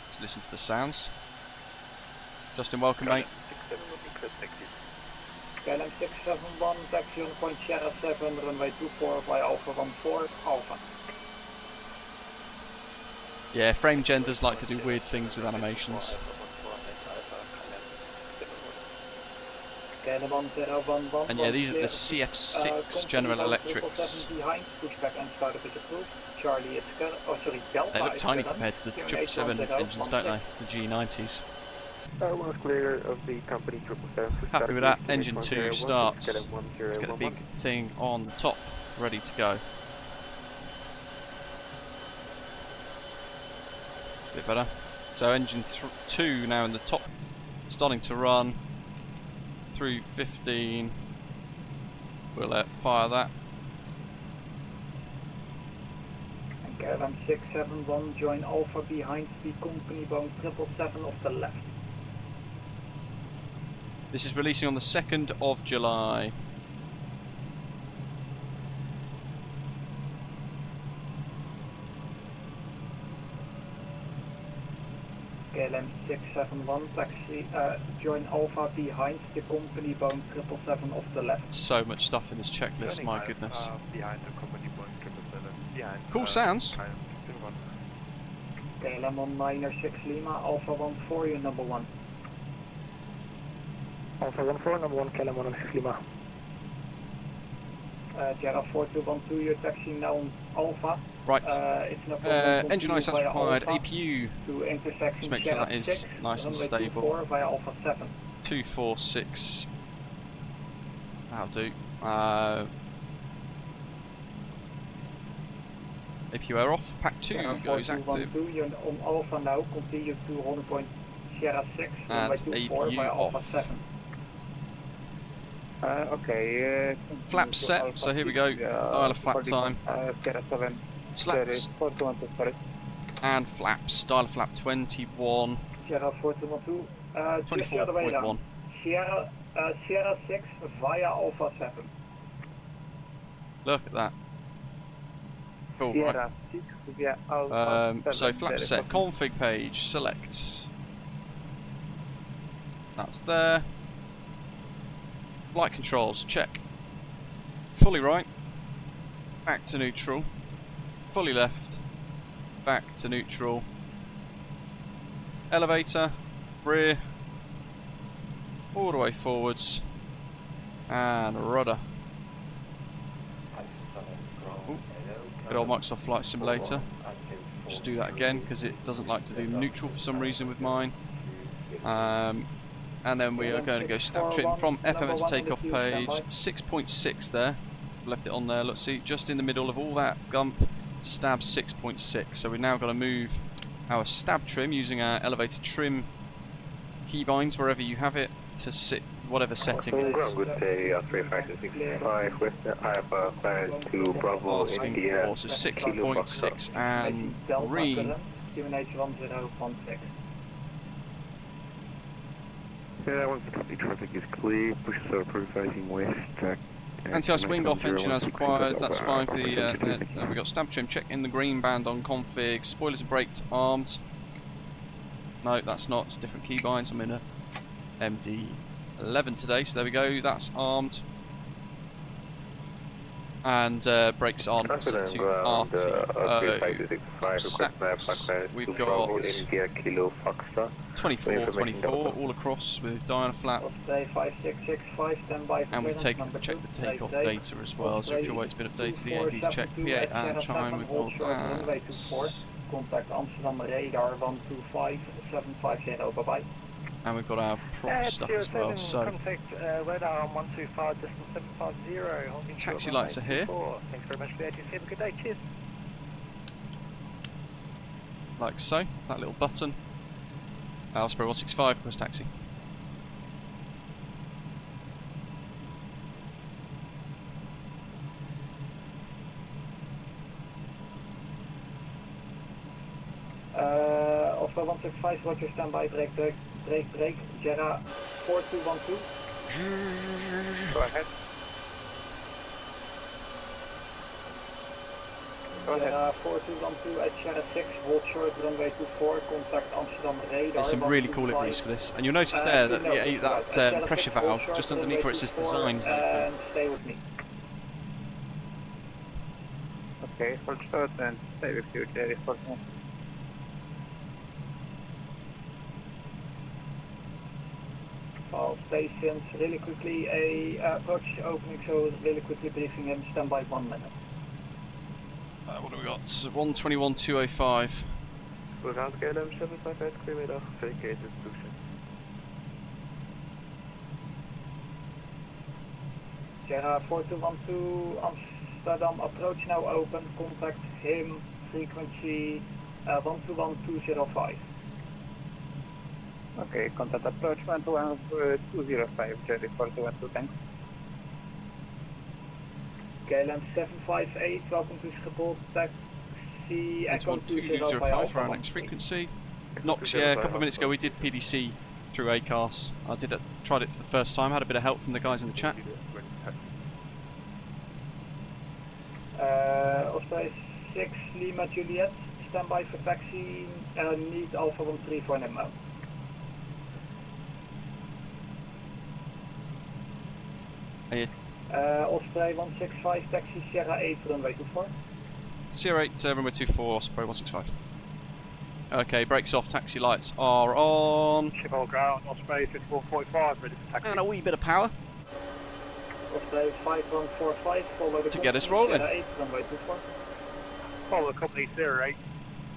Let's listen to the sounds. Justin, welcome, mate. KLM 671, taxi on point Sierra 7, runway 24 by Alpha 14, Alpha. Yeah, frame genders like to do weird things with animations. KLM 1011. And yeah, these are the CF6 General Electrics. Behind, pushback and startup is approved. Charlie is Delta. They look tiny compared to the 777 engines, don't they? The G90s. One's clear of the company 777. Happy with that. Engine 2 starts. Let's get the big thing on the top, ready to go. A bit better. So engine 2 now in the top, starting to run through 15. We'll fire that. And KLM 671, join Alpha behind the company bound 777 off the left. This is releasing on the 2nd of July. KLM 671, taxi, join Alpha behind the company bound 777 off the left. So much stuff in this checklist, my goodness. Behind the company board 777. Behind. Cool sounds. KLM 196 Lima, Alpha 14, you number 1. Alpha 14, number 1, KLM 196 Lima. Jera 4212, you're taxiing now on Alpha. Right. It's no problem. Engine ice as required. Alpha APU. to intersection Just make sure that is 6, nice and runway stable. 24 via Alpha 7. 246. That'll do. APU air off. Pack 2 goes active. 4212, you're on Alpha now, continue to 100 point Sierra 6, runway And 24 APU via Alpha off. 7. Okay. Flaps set, so here we go. Dial a flap time. Sierra 7. Slats 4212, and flaps. Dial a flap 21. Sierra 4212, just the other way 24.1. around. Sierra 6 via Alpha 7. Look at that. Cool, right. Sierra 6 via Alpha 7. So flap set, config page, select. That's there. Flight controls, check. Fully right. Back to neutral. Fully left. Back to neutral. Elevator, rear. All the way forwards. And rudder. Ooh, good old Microsoft Flight Simulator. Just do that again because it doesn't like to do neutral for some reason with mine. And then we are going to go stab trim from FMS takeoff page 6.6 there. Left it on there. Let's see, just in the middle of all that gumph, stab 6.6. So we're now going to move our stab trim using our elevator trim keybinds wherever you have it to sit whatever setting it is. Good day, 3565 with the Alpha clearance to Bravo Asking India. for so 6.6 and green. QNH 1016. Yeah, once the copy traffic is clear, push so approved facing west. Anti-ice wing off engine as required, that's fine for the, we've got stab trim, check in the green band on config, spoilers are braked, armed. No, that's not, it's different keybinds, I'm in a MD-11 today, so there we go, that's armed. And brakes on, set to RTO. Saps, we've got 24, 24 all across with dial flap. Day 5665, standby. And we check the takeoff data as well, so if your weight's been updated, the AD's check P8 and chime with all that. Contact Amsterdam radar 125750, bye bye. And we've got our prop stuff as well, so Contact radar on 125, decimal 750. taxi lights are here, Thanks very much for the agency. Have a good day. Cheers. like so, that little button. Osprey 165, request taxi. Osprey 165, roger, standby, brake, Jera 4212. Go ahead. Jera 4212 at Jera 6, hold short, runway 24, contact Amsterdam radar. There's some really cool liveries for this, and you'll notice there that that pressure valve just underneath where it says design is open. And stay with me. Okay, hold short and stay with you, Jerry, for me. All stations, really quickly, a approach opening, so really quickly briefing him, standby 1 minute. What do we got? 121.205. Vooraan KLM 758, goedemiddag. Vacated instruction. Sierra 4212, Amsterdam approach now open, contact him, frequency 121.205. Okay, contact approach 11205, Jerry 4212, thanks. KLM 758, welcome to Schiphol, taxi Echo 20 by 205 Alpha for our 13. next frequency. Knox, yeah, a couple of minutes ago we did PDC through ACARS. I did it, tried it for the first time, had a bit of help from the guys in the chat. Osprey 6 Lima Juliet, standby for taxi, need Alpha 13 for an MO. Osprey 165, taxi Sierra 8, runway 24. Sierra 8, runway 24, Osprey 165. Okay, brakes off, taxi lights are on. Schiphol ground, Osprey 5445, ready for taxi. And a wee bit of power Osprey 5145, follow the to get us company, rolling. Sierra 8, runway 24. Follow the company Sierra 8,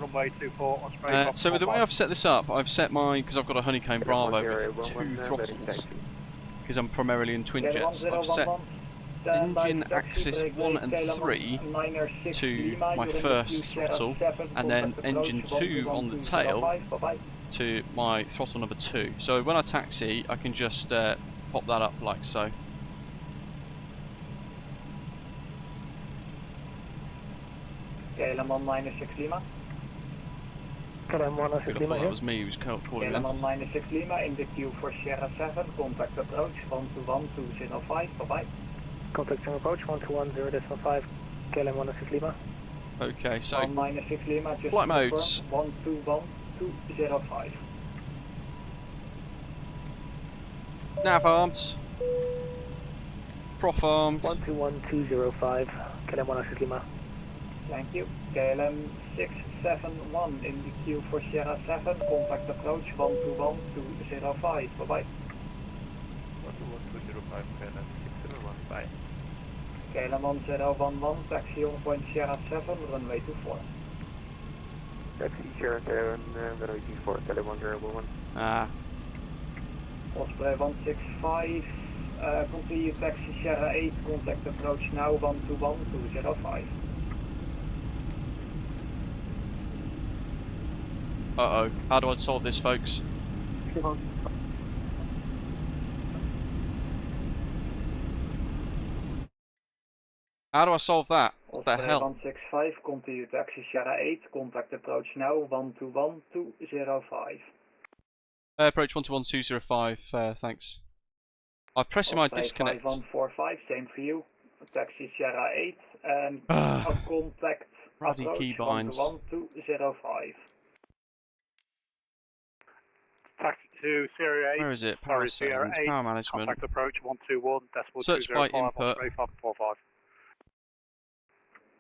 runway 24, Osprey So the way I've set this up, I've set mine, because I've got a Honeycomb Bravo with 2 throttles, because I'm primarily in twin jets. I've set engine axis 1 and 3 to my first throttle, and then engine 2 on the tail to my throttle number 2. So when I taxi, I can just pop that up like so. KLM 196 Lima. KLM I 196 thought Lima that here. was me who was calling KLM them. 196 Lima in the queue for Sierra 7, contact approach 121-205, bye bye. Contacting approach 121.0.5, KLM 196 Lima. Okay, so 196 Lima, just flight modes. 121-205. Nav armed, prof armed. 121.205, KLM 196 Lima. Thank you. KLM 671 in the queue for Sierra 7, contact approach 121-205, bye bye. 121-205, KLM 671, bye. KLM 1011, taxi on point Sierra 7, runway 24. Taxi Sierra 7, runway 24, KLM 1011. Ah, Osprey 165, continue taxi Sierra 8, contact approach now 121-205. uh-oh. How do I solve this, folks? How do I solve that? What the Osprey hell? 165, continue taxi Sierra 8, contact approach now 121-205. Approach 121-205, thanks. I'm pressing my Osprey disconnect. 5145, same for you. Taxi Sierra 8 and contact Bloody approach keybinds. 121-205. Taxi to Sierra 8. Where is it? Power Sorry, Sierra settings, 8, power management. Contact approach 121.205, Search by input. Osprey 545.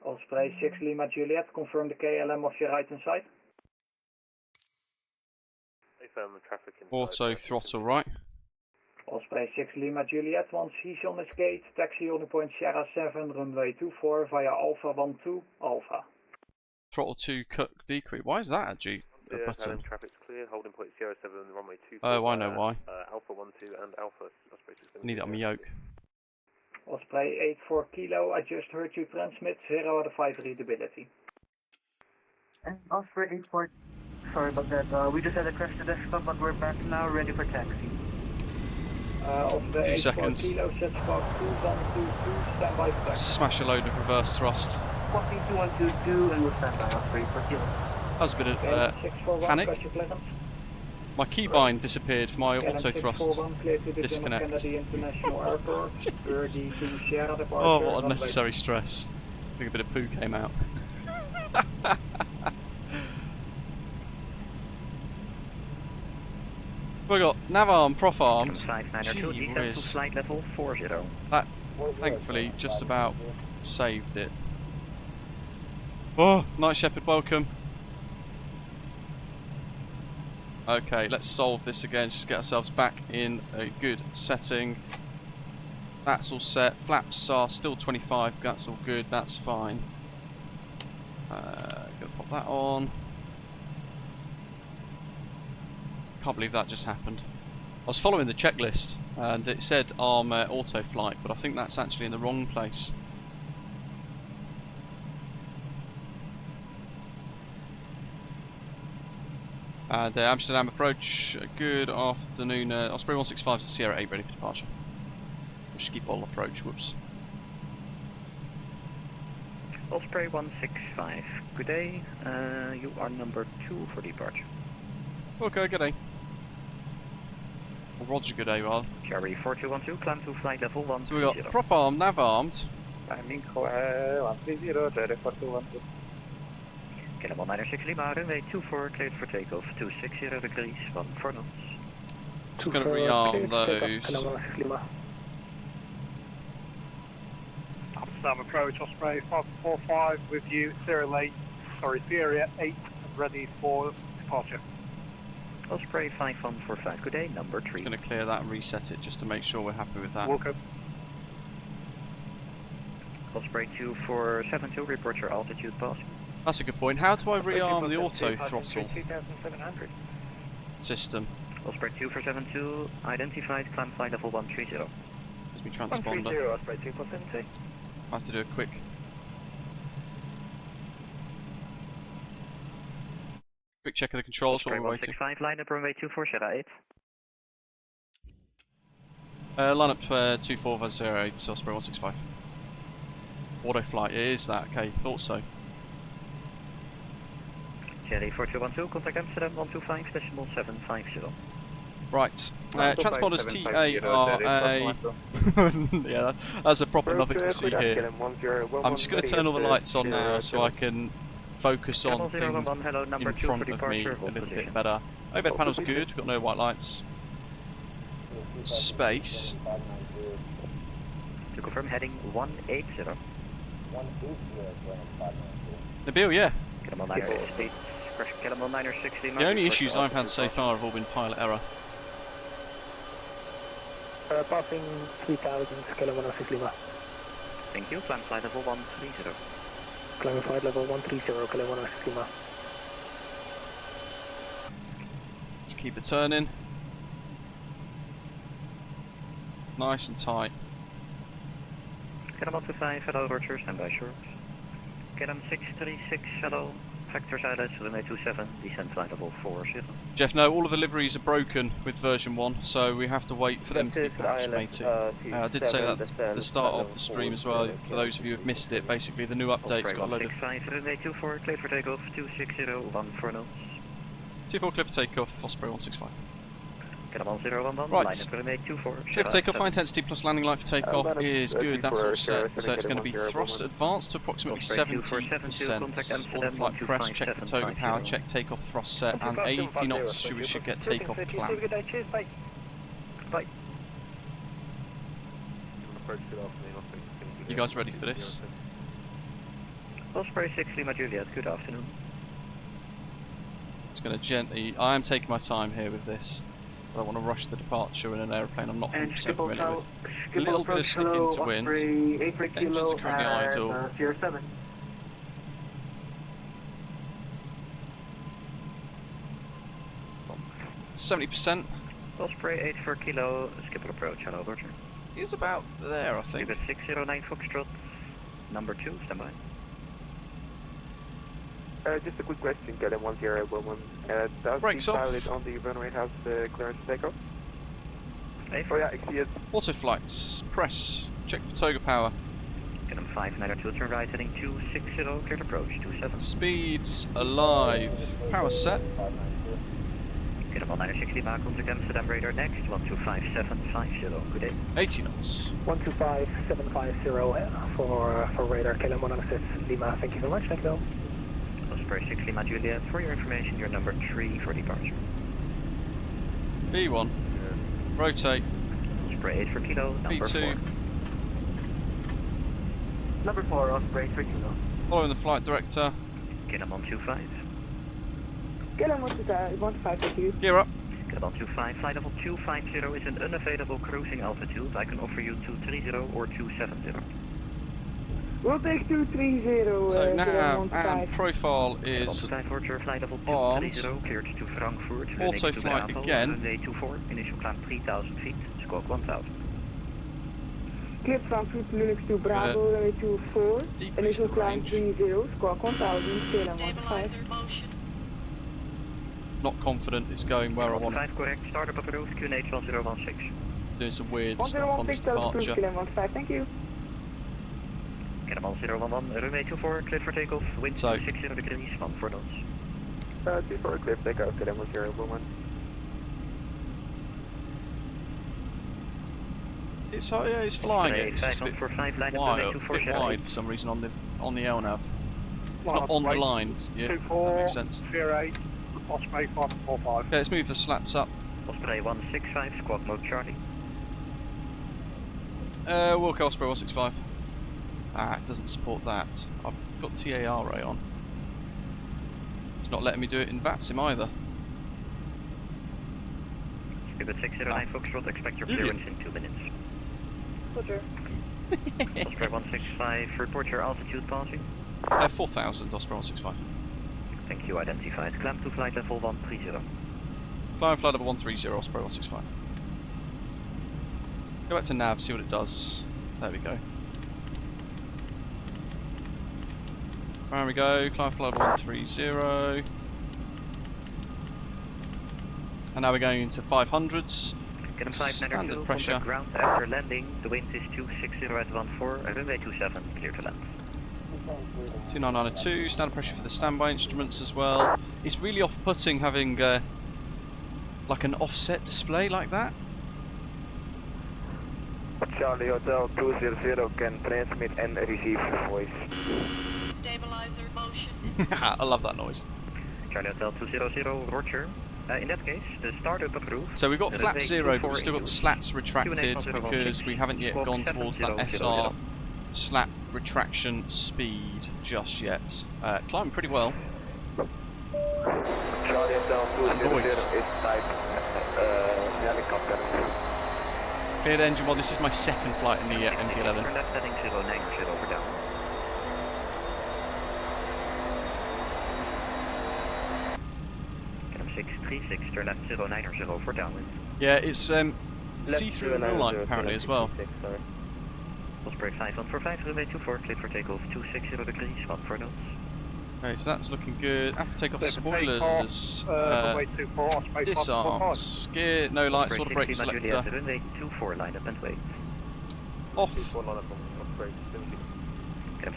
Osprey 6 Lima Juliet, confirm the KLM of your right hand side. Traffic Auto throttle right. Osprey 6 Lima Juliet, once he's on his gate, taxi on the point Sierra 7, runway 24 via Alpha 12 Alpha. Throttle 2 cut decrease. Why is that a button? Traffic's clear, holding point Sierra 7, runway 24. Oh, I know why. Alpha 12 and Alpha Osprey 6. Need it on my yoke. Osprey 84 Kilo, I just heard you transmit 0 out of 5 readability. And Osprey 84, sorry about that, we just had a crash to desktop, but we're back now, ready for taxi. Osprey 2 84 seconds. Kilo, set spark 2122, standby for taxi. Smash a load of reverse thrust. Crossing 2122 and we'll stand by Osprey 84 Kilo. That was a bit of KLM 641, panic. pressure clearance. My keybind disappeared for my auto thrust. 641, clear to the John F. Disconnect. Kennedy International Airport, 30 to Sierra departure. Oh, what runway unnecessary stress. I think a bit of poo came out. We got nav arm, prof armed. Gee whiz. flight level 40. That thankfully just about saved it. Oh, Night Shepherd, welcome. Okay, let's solve this again. Just get ourselves back in a good setting. That's all set. Flaps are still 25. That's all good. That's fine. Gonna pop that on. Can't believe that just happened. I was following the checklist and it said ARM auto flight, but I think that's actually in the wrong place. And Amsterdam approach, good afternoon. Osprey 165 to Sierra 8 ready for departure. Schiphol approach, whoops. Osprey 165, good day. You are number 2 for departure. Okay, good day. Or Roger, good day, rather. Cherry 4212, climb to flight level 130. So we got prop armed, nav armed. Timing 130, Cherry 4212. Kilo 196 Lima, runway 24, cleared for takeoff, 260 degrees, 14 knots. Just going to rearm those. Kilo 196 Lima. Amsterdam approach, Osprey 545 with you, Sierra 8, ready for departure. Osprey 5145, good day, number 3. Going to clear that and reset it just to make sure we're happy with that. Welcome. Osprey 2472, report your altitude pass. That's a good point. How do I rearm the auto throttle 2700. system? Osprey 2472, identified, climb flight level 130. Gives me transponder. 130, Osprey 2472. I have to do a quick check of the controls while Osprey we're waiting. 165, line up runway 24, Sierra 8. Line up 2408, Osprey 165. Auto flight, it is that, okay, thought so. Cherry 4212, contact Amsterdam 125.750. Right, transponders TARA. Yeah, that's a proper nothing to see here. I'm just going to turn all the lights on now so I can focus on things in front of me a little bit better. Overhead panel's good, we've got no white lights. Space. To confirm, heading 180. Nabil, yeah. The The only issues I've had so far have all been pilot error. Passing 3000, Kilo 196 Lima. Thank you, climb flight level 130. Climbing flight level 130, Kilo 196 Lima. Let's keep it turning. Nice and tight. Get 125, hello, Roger, standby short. Get 636, hello, factor silence, runway 27, descent flight level 40. Jeff, no, all of the liveries are broken with version 1, so we have to wait for them to be patched, matey. I did say that at the start of the stream as well, for those of you who have missed it. Basically, the new update's got a load of... 165, runway 24, clear for takeoff, 260, 14 knots. 24 clear for takeoff, Osprey 165. Get 1011, Right. line up runway 24. Clear for takeoff, high intensity plus landing light for takeoff is good, that's all set. So it's going to be thrust advanced to approximately 70%. All flight press, check for toga power, check takeoff thrust set, and 80 knots we should get takeoff clamp. Bye. You guys ready for this? Osprey 6 Lima Juliet, good afternoon. Just going to gently... I am taking my time here with this. I don't want to rush the departure in an aeroplane I'm not 100% familiar with. A little bit of stick into wind. Engines are currently idle. 70%. Osprey 8 for kilo, skipper approach, hello Roger. He's about there, I think. 609 Foxtrot, number 2, standby. Just a quick question, Kilo 1011. Does Brakes the off. pilot on the runway have the clearance to take off? Hey, Oh yeah, I see it. Auto flights. Press. Check for toga power. get him 592, turn right, heading 260, cleared approach, 27. Speeds alive. Power set. Get him on 960 back, contact Amsterdam radar next, 125750, good day. 80 knots. 125750 for radar, Kilo 196 Lima. Thank you very much, thank you. Osprey 6 Lima Juliet, for your information, you're number 3 for departure. V1. Rotate. Osprey 8 for kilo, number V2. 4. Number 4, Osprey 3 kilo. Following the flight director. Get him on 25. Kilo 125, thank you. Gear up. Get him on 25, flight level 250 is an unavailable cruising altitude. I can offer you 230 or 270. We'll take 230. So nav and profile is 125 flight level armed. 230, cleared to Frankfurt. Auto flight again. Runway 24, initial climb 3000 feet, squawk 1000. Clear Frankfurt, Linux to Bravo, runway 24. Decrease Initial the climb range. 30, squawk 1000, Kilo 15. Not confident it's going where I want it. 5 correct, startup approved, QNH 1016. Doing some weird stuff on this 1016, departure. Kilo 15, thank you. Cannonball 011, runway 24, clear for takeoff, wind So- 60 degrees, 14 knots. 24, clear for takeoff, Kennedy 011. It's yeah, it's flying it. It's just a bit 5 line up, wide, runway a 24, bit shadow. wide for some reason on the LNAV. Line Not up on the right, lines. Yeah, if that makes sense. 28, Osprey 545. Okay, let's move the slats up. Osprey 165, squawk mode Charlie. Walk Osprey 165. Ah, it doesn't support that. I've got TARA on. It's not letting me do it in VATSIM either. Skipper 609 Foxtrot, expect your clearance in 2 minutes. Roger. Osprey 165, report your altitude passing. 4,000 Osprey 165. Thank you, identified. Climb to flight level 130. Climb flight level 130 Osprey 165. Go back to nav, see what it does. There we go. There we go, climb flight level 130. And now we're going into 500s. Get 592, Standard pressure. contact ground after landing. The wind is 260 at 14, runway 27, clear to land. 29902, standard pressure for the standby instruments as well. It's really off-putting having like an offset display like that. Charlie Hotel 200 can transmit and receive voice. Stabilizer motion. I love that noise. Charlie Hotel 200, roger. In that case, the startup approved. So we've got flap Runway 0, but 24 we've still got the slats retracted because we haven't yet gone towards that SR slat retraction speed just yet. Climbing pretty well. Charlie Hotel 200 is type helicopter. Cleared engine 1, this is my second flight in the MD-11. Turn left heading 09 over down. Get 636, turn left 09 for downwind. Yeah, it's see-through in real life apparently as well. Osprey 5145, runway 24, clear for takeoff 260 degrees, 14 knots. Okay, so that's looking good. Have to take off Clear for spoilers. Runway 24, Osprey 545. Disarms. Gear, no lights, Osprey auto brake 60 Juliet, selector. runway 24, line up and wait. Off. Get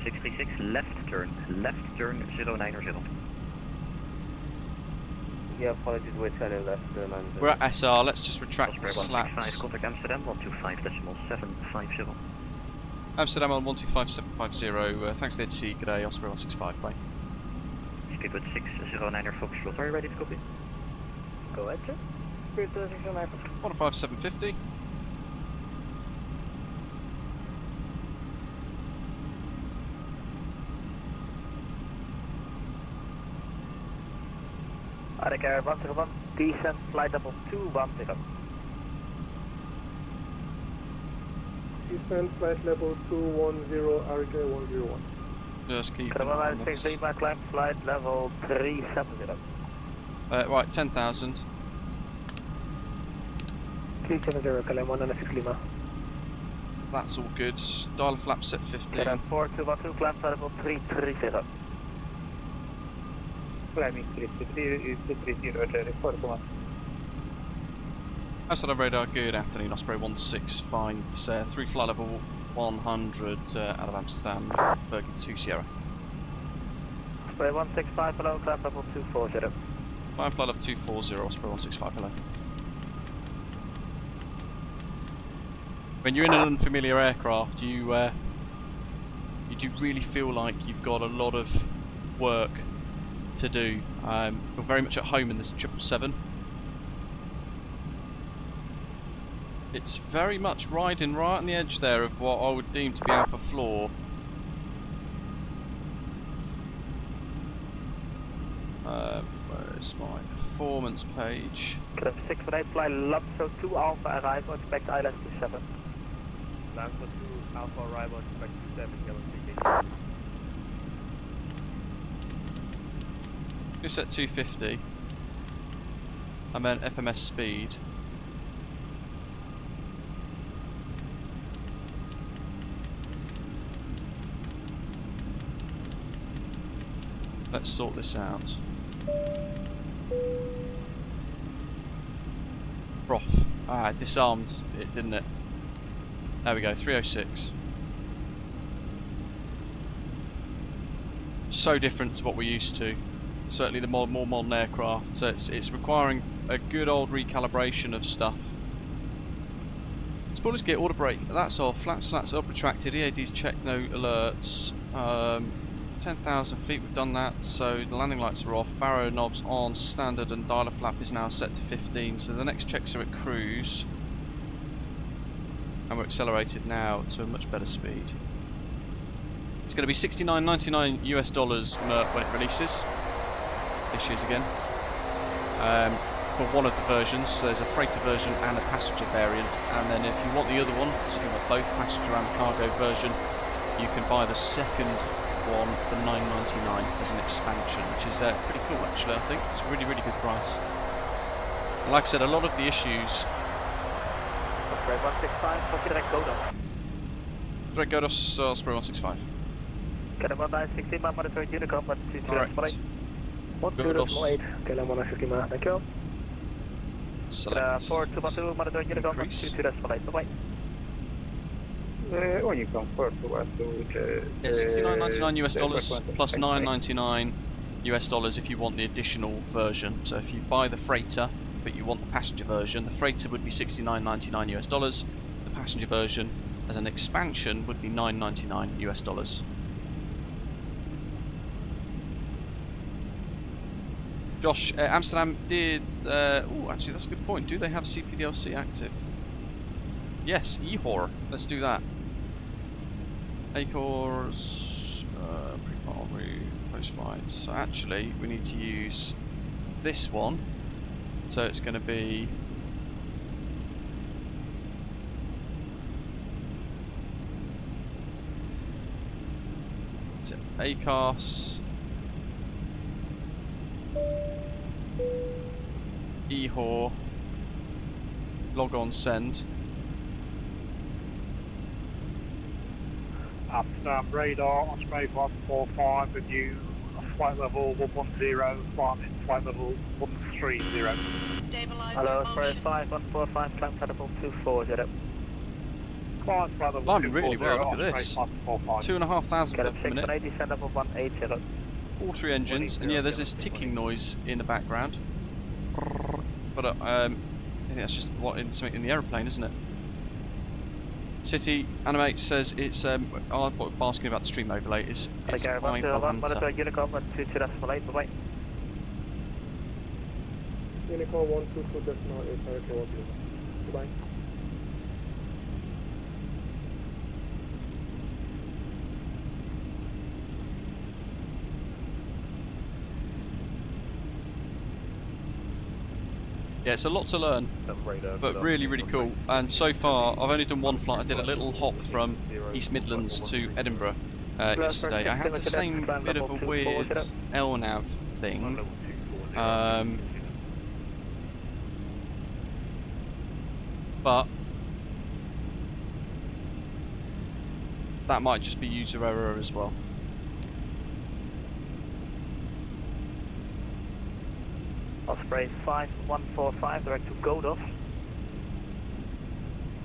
636, left turn 09 Yeah, apologies, we're turning left. We're at SR, let's just retract the Osprey 165, slats. contact Amsterdam 125.750. Amsterdam on 125.750. Thanks to the HC, good day, Osprey 165, bye. Skip with 609er Foxtrot, are you ready to copy? Go ahead, sir. 15750. RK 101, descent flight level 210. Descent flight level 210, RK101. Just keep an Cannonball eye on this. 96 Lima, climb flight level 370. Right, 10,000. 370, Calais 196 Lima. That's all good. Dial flap set 50. Get 4212, climb flight level 330. Climbing 330 is 230 report command. Amsterdam radar, good afternoon, Osprey 165, through flight level 100 out of Amsterdam, Bergen 2 Sierra. Osprey 165, hello, climb level 240. Climb flight level 240, Osprey 165, hello. When you're in an unfamiliar aircraft, you do really feel like you've got a lot of work to do. Feel very much at home in this 777. It's very much riding right on the edge there of what I would deem to be alpha floor. Where's my performance page? Clip 618, fly Lapso 2 Alpha arrival, expect ILS 27. Lapso 2 Alpha arrival, expect 27, yellow CK. Just set 250. And then FMS speed. Let's sort this out. Broth. Ah, it disarmed it, didn't it? There we go, 306. so different to what we're used to. Certainly the more modern aircraft. So it's requiring a good old recalibration of stuff. Spoilers gear, auto brake, that's off. Flap slats up, retracted. EAD's checked, no alerts. 10,000 feet, we've done that. So the landing lights are off. Barrow knobs on standard, and dialer flap is now set to 15. So the next checks are at cruise. And we're accelerated now to a much better speed. It's going to be $69.99 US dollars when it releases. Issues again. For one of the versions, so there's a freighter version and a passenger variant. And then if you want the other one, so if you want both passenger and cargo version, you can buy the second one for $9.99 as an expansion, which is pretty cool actually. I think it's a really good price. And like I said, a lot of the issues. Osprey 165, what's your direct Godos? Direct Godos, Osprey 165. Get him on 960, man, monitor Unicom, but 22 Alright. 1.8, KLM 160 ma, dankjewel. Select. 4212, monitor Unicom, 22.8, bye-bye. Unicom 4212. Yeah, $69.99 US dollars plus $9.99 US dollars if you want the additional version. So if you buy the freighter but you want the passenger version, the freighter would be $69.99 US dollars. The passenger version as an expansion would be $9.99 US dollars. Josh, Amsterdam did. Oh, actually, that's a good point. Do they have CPDLC active? Yes, EHOR. Let's do that. ACORS, pre-file route, post-flight. So actually, we need to use this one. So it's going to be. Is it ACARS? EHOR, log on, send. Amsterdam radar, Osprey 145 with you, flight level 110, flight level 130. Stabilizer Hello, Osprey motion. 5145, climb catapult 240. Flight level Climbing really well, look at this. 145. 2,500 Get per him 6 minute. 180, send up 180. All three engines, and yeah, there's this ticking noise in the background. But I think that's just what something in the aeroplane, isn't it? City Animate says it's asking about the stream overlay. It's by Unicom, monitor Atlanta. Unicom, 22.8, bye-bye. Unicom 122.8, goodbye. Yeah, it's a lot to learn, but really cool. And so far, I've only done one flight. I did a little hop from East Midlands to Edinburgh yesterday. I had the same bit of a weird LNAV thing. But that might just be user error as well. Osprey 5145, direct to Godos.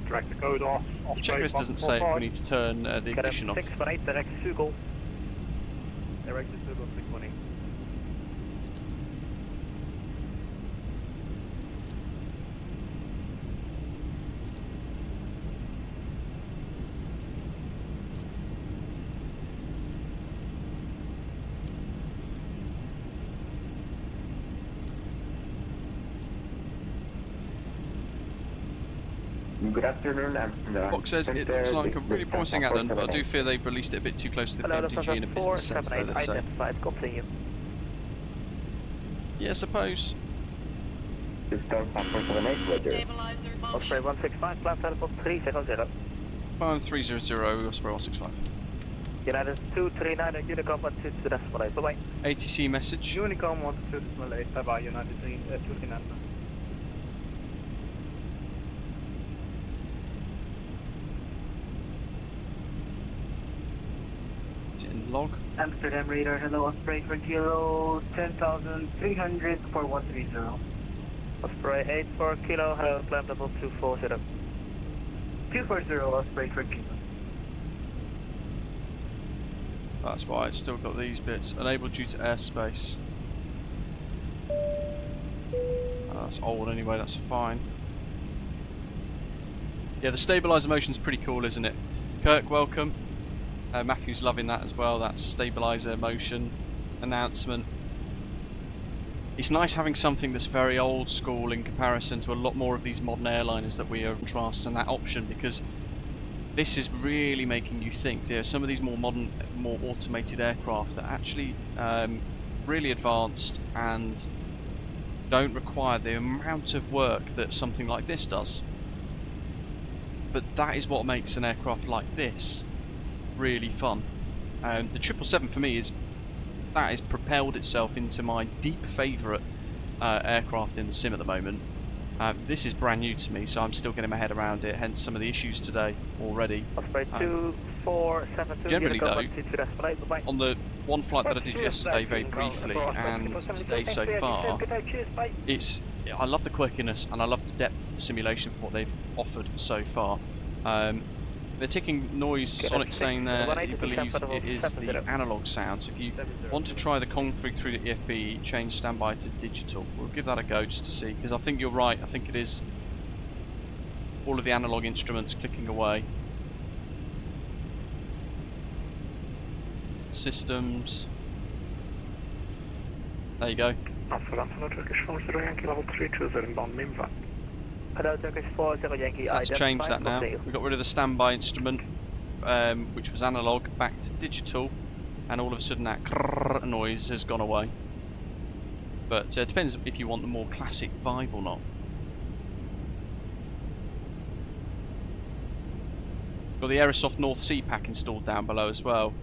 Direct to Godos. The checklist doesn't say if we need to turn the Get ignition him off. 618, direct to Sugol. Direct to Google 618. Good afternoon, Amsterdam. Fox says it looks like a really promising add-on, but I do fear they've released it a bit too close to the PMDG in a business sense, though, they say. Identified, continue. Yeah, I suppose. System 478, Roger. Stabilizer Osprey motion. 165, climb catapult 300. Climb 300, Osprey 165. United 239, Unicom 122.8, bye-bye. ATC message. Unicom 122.8, bye-bye, United 239. Is it in log? Amsterdam radar, hello, Osprey for kilo 10,300 for 130. Osprey 84 kilo, hello, climb level 240. 240, Osprey for kilo. That's why it's still got these bits. Enabled due to airspace. That's old anyway, that's fine. Yeah, the stabiliser motion's pretty cool, isn't it? Kirk, welcome. Matthew's loving that as well, that stabiliser motion announcement. It's nice having something that's very old school in comparison to a lot more of these modern airliners that we are contrasting that option, because this is really making you think. There are some of these more modern, more automated aircraft that are actually really advanced and don't require the amount of work that something like this does. But that is what makes an aircraft like this really fun. The 777 for me has propelled itself into my deep favourite aircraft in the sim at the moment. This is brand new to me, so I'm still getting my head around it, hence some of the issues today already. Generally though, on the one flight that I did yesterday very briefly and today so far, I love the quirkiness and I love the depth of the simulation for what they've offered so far. They're ticking noise, Sonic saying there he believes it is the analog sound. So if you want to try the config through the EFB, change standby to digital. We'll give that a go just to see, because I think you're right, I think it is all of the analog instruments clicking away. Systems. There you go. So let's change that now. We got rid of the standby instrument, which was analog, back to digital, and all of a sudden that crrrr noise has gone away. But it depends if you want the more classic vibe or not. Got the Aerosoft North Sea pack installed down below as well,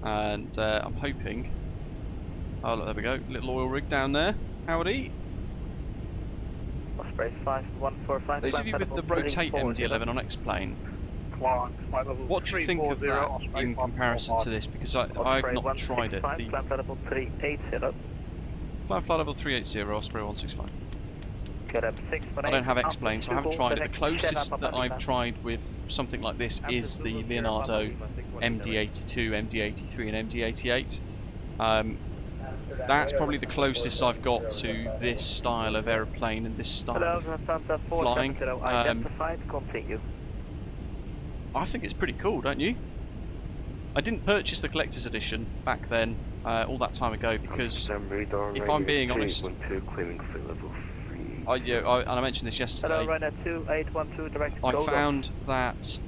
and I'm hoping. Oh look, there we go, little oil rig down there. Howdy. Those of you with the rotate MD-11 on X-plane, what do you think of that in comparison to this? Because I've not tried it. Climb flight level 380, Osprey 165. I don't have X-plane, so I haven't tried it. The closest that I've tried with something like this is the Leonardo MD-82, MD-83 and MD-88. That's probably the closest I've got to this style of aeroplane and this style of flying. I think it's pretty cool, don't you? I ddidn't purchase the collector's edition back then, all that time ago, because if I'm being honest, and I mentioned this yesterday, I found that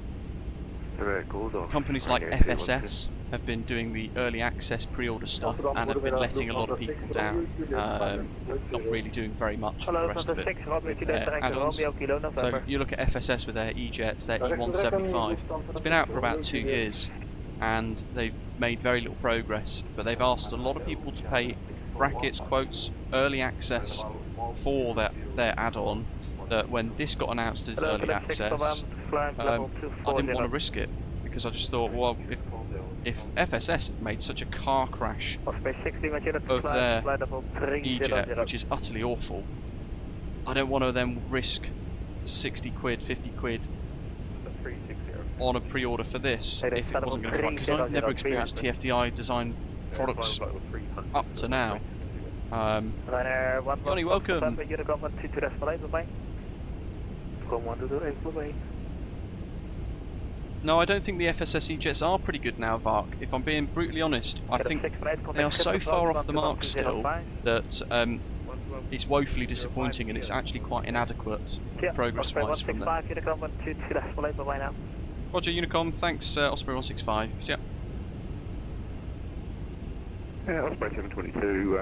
companies like FSS have been doing the early access pre-order stuff and have been letting a lot of people down, not really doing very much of the rest of it with their add-ons. So you look at FSS with their E-Jets, their E175, it's been out for about 2 years and they've made very little progress, but they've asked a lot of people to pay brackets, quotes, early access for their add-on, that when this got announced as early access, I didn't want to risk it, because I just thought, well, if FSS had made such a car crash of their E-Jet, which is utterly awful, I don't want to then risk 60 quid, 50 quid on a pre-order for this if it wasn't going to be right, because I've never experienced TFDi Design products up to now. Johnny, welcome. No, I don't think the FSS E-Jets are pretty good now, Vark. If I'm being brutally honest, I think they are so far off the mark still that it's woefully disappointing, and it's actually quite inadequate progress-wise from them. Roger, Unicom. Thanks, Osprey 165. See ya. Yeah, Osprey 722,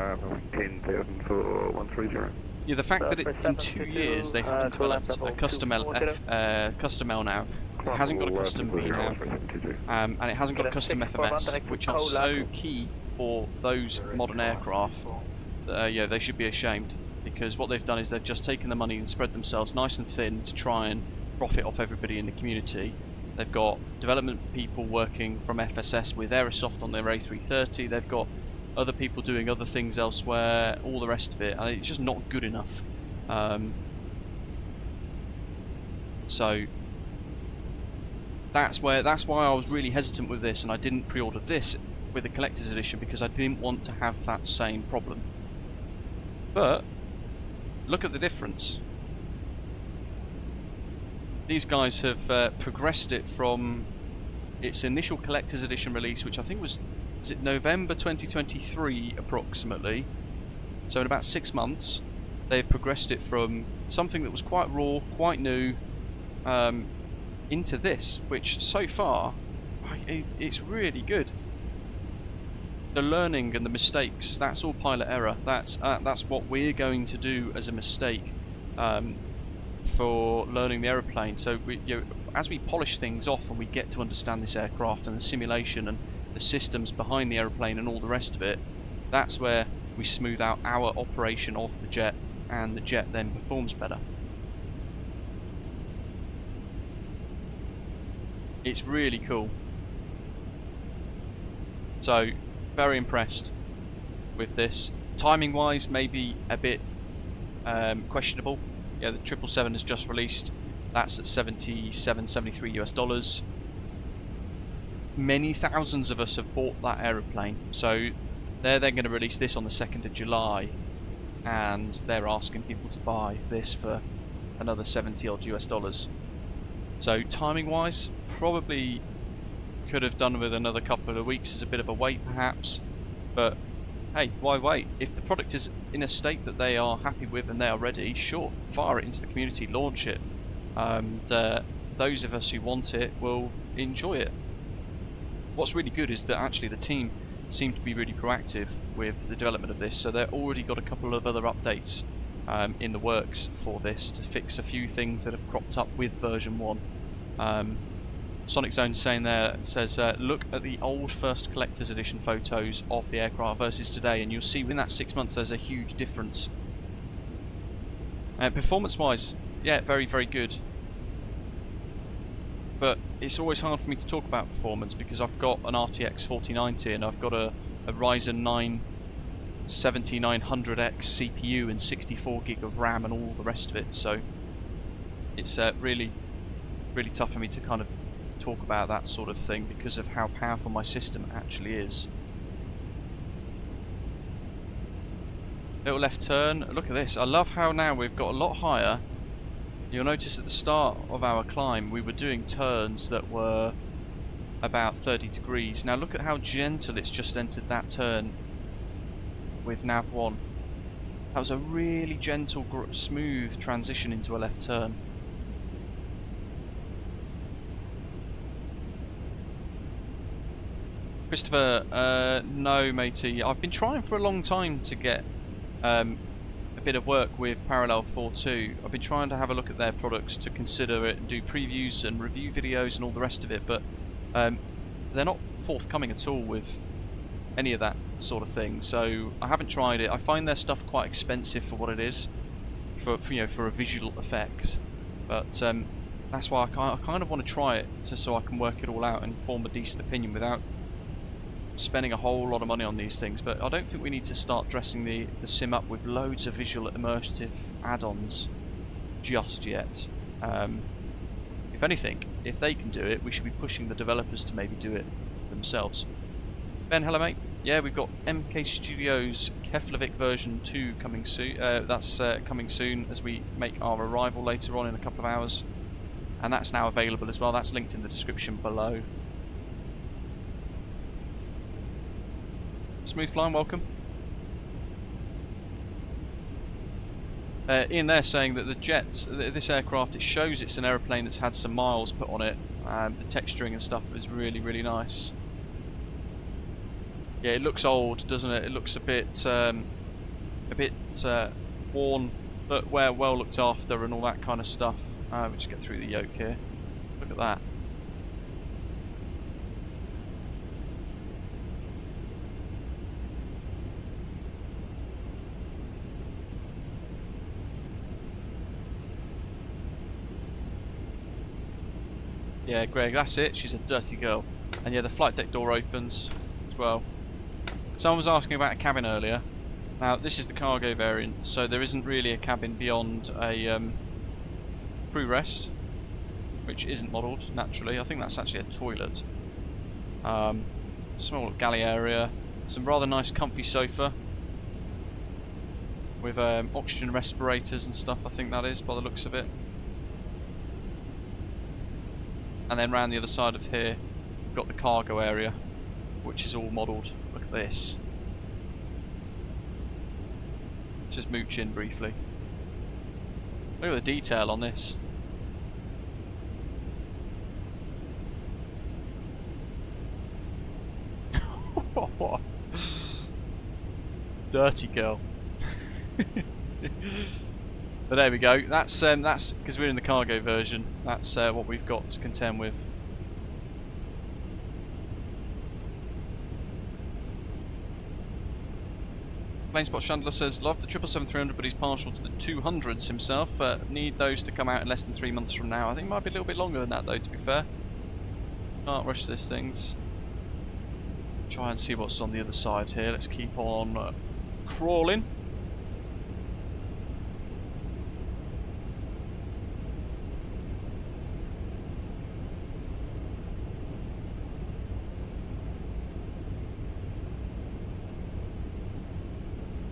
10,000 for 130. Yeah, the fact that in 2 years they haven't developed a custom custom LNAV, it hasn't got a custom VNAV, and it hasn't got a custom FMS, which are so key for those modern aircraft, yeah, they should be ashamed, because what they've done is they've just taken the money and spread themselves nice and thin to try and profit off everybody in the community. They've got development people working from FSS with Aerosoft on their A330, they've got other people doing other things elsewhere, all the rest of it, and it's just not good enough. So that's why I was really hesitant with this, and I didn't pre-order this with the collector's edition because I didn't want to have that same problem. But look at the difference. These guys have progressed it from its initial collector's edition release, which I think was it November 2023 approximately. So in about 6 months, they've progressed it from something that was quite raw, quite new, into this, which so far, it's really good. The learning and the mistakes, that's all pilot error. That's what we're going to do as a mistake for learning the aeroplane. So as we polish things off and we get to understand this aircraft and the simulation and the systems behind the aeroplane and all the rest of it, that's where we smooth out our operation of the jet, and the jet then performs better. It's really cool. So, very impressed with this. Timing wise, maybe a bit questionable. Yeah, the 777 has just released. That's at 77, 73 US dollars. Many thousands of us have bought that aeroplane. So they're then going to release this on the 2nd of July. And they're asking people to buy this for another 70 odd US dollars. So timing wise, probably could have done with another couple of weeks as a bit of a wait perhaps. But hey, why wait? If the product is in a state that they are happy with and they are ready, sure, fire it into the community, launch it. And those of us who want it will enjoy it. What's really good is that actually the team seem to be really proactive with the development of this, so they've already got a couple of other updates in the works for this to fix a few things that have cropped up with version 1. Sonic Zone saying there, says look at the old first collector's edition photos of the aircraft versus today, and you'll see within that 6 months there's a huge difference. Performance wise, yeah, very very good, but it's always hard for me to talk about performance because I've got an RTX 4090 and I've got a Ryzen 9 7900X CPU and 64 gig of RAM and all the rest of it, so it's really tough for me to kind of talk about that sort of thing because of how powerful my system actually is. Little left turn, look at this. I love how now we've got a lot higher. You'll notice at the start of our climb we were doing turns that were about 30 degrees. Now look at how gentle it's just entered that turn with nav 1. That was a really gentle, smooth transition into a left turn. Christopher, no matey. I've been trying for a long time to get a bit of work with Parallel 4.2. I've been trying to have a look at their products to consider it and do previews and review videos and all the rest of it, but they're not forthcoming at all with any of that sort of thing, so I haven't tried it. I find their stuff quite expensive for what it is, for a visual effect, but that's why I kind of want to try it so I can work it all out and form a decent opinion without spending a whole lot of money on these things. But I don't think we need to start dressing the sim up with loads of visual immersive add-ons just yet. If anything, if they can do it, we should be pushing the developers to maybe do it themselves. Ben, hello mate. Yeah, we've got MK Studios Keflavik version 2 coming soon. That's coming soon as we make our arrival later on in a couple of hours, and that's now available as well. That's linked in the description below. Smooth Flying, welcome. Ian there saying that the jet, this aircraft, it shows it's an aeroplane that's had some miles put on it. The texturing and stuff is really, really nice. Yeah, it looks old, doesn't it? It looks a bit worn, but well looked after and all that kind of stuff. We'll just get through the yoke here. Look at that. Yeah, Greg, that's it. She's a dirty girl. And yeah, the flight deck door opens as well. Someone was asking about a cabin earlier. Now, this is the cargo variant, so there isn't really a cabin beyond a crew rest, which isn't modelled, naturally. I think that's actually a toilet. Small galley area. Some rather nice comfy sofa. With oxygen respirators and stuff, I think that is, by the looks of it. And then round the other side of here, we've got the cargo area, which is all modelled. Look at this. Just mooch in briefly. Look at the detail on this. Dirty girl. But there we go. That's because we're in the cargo version. That's what we've got to contend with. Planespot Chandler says, love the 777-300, but he's partial to the 200s himself. Need those to come out in less than 3 months from now. I think it might be a little bit longer than that, though, to be fair. Can't rush these things. Try and see what's on the other side here. Let's keep on crawling.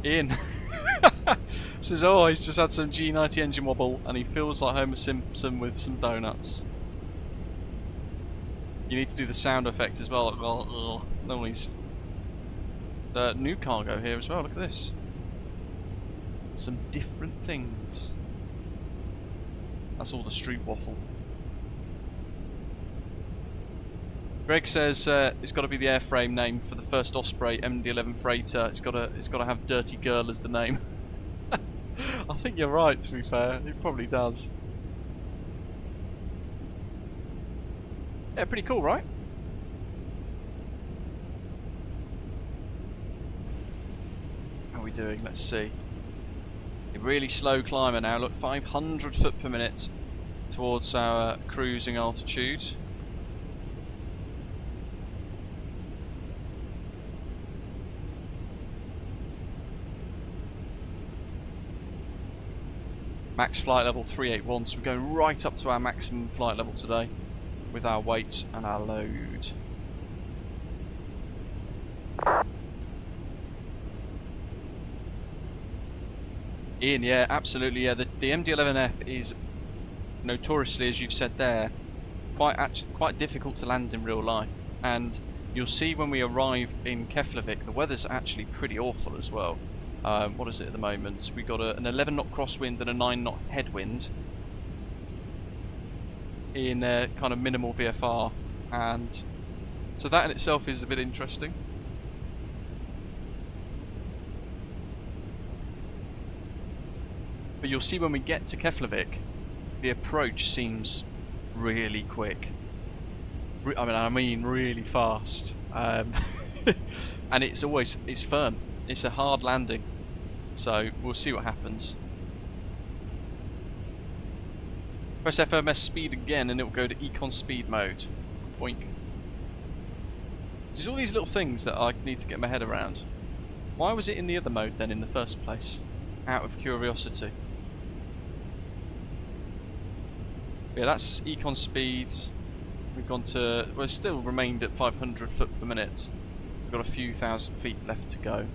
Ian says, oh, he's just had some G90 engine wobble and he feels like Homer Simpson with some donuts. You need to do the sound effect as well, like noise. The new cargo here as well, look at this. Some different things. That's all the street waffle. Greg says it's got to be the airframe name for the first Osprey MD-11 freighter. It's got to have Dirty Girl as the name. I think you're right. To be fair, it probably does. Yeah, pretty cool, right? How are we doing? Let's see. A really slow climber now. Look, 500 foot per minute towards our cruising altitude. Max flight level 381, so we're going right up to our maximum flight level today with our weight and our load. Ian, yeah, absolutely, yeah. The MD-11F is notoriously, as you've said there, quite difficult to land in real life, and you'll see when we arrive in Keflavik, the weather's actually pretty awful as well. What is it at the moment? We've got an 11 knot crosswind and a 9 knot headwind in kind of minimal VFR, and so that in itself is a bit interesting. But you'll see when we get to Keflavik, the approach seems really quick. I mean really fast, and it's firm. It's a hard landing, so we'll see what happens. Press FMS speed again and it will go to econ speed mode. Boink. There's all these little things that I need to get my head around. Why was it in the other mode then in the first place? Out of curiosity. Yeah, that's econ speeds. We've gone to, we're still remained at 500 foot per minute. We've got a few thousand feet left to go.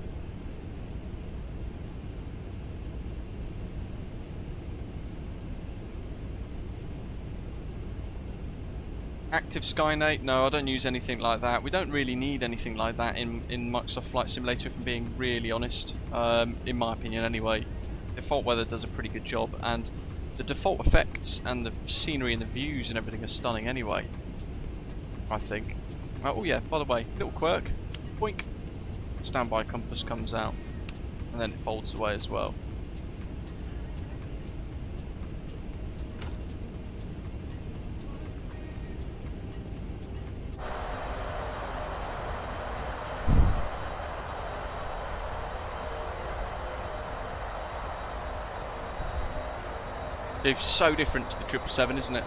Active Skynate? No, I don't use anything like that. We don't really need anything like that in Microsoft Flight Simulator, if I'm being really honest. In my opinion anyway. Default weather does a pretty good job, and the default effects and the scenery and the views and everything are stunning anyway, I think. Oh yeah, by the way, little quirk. Boink. Standby compass comes out, and then it folds away as well. It's so different to the 777, isn't it?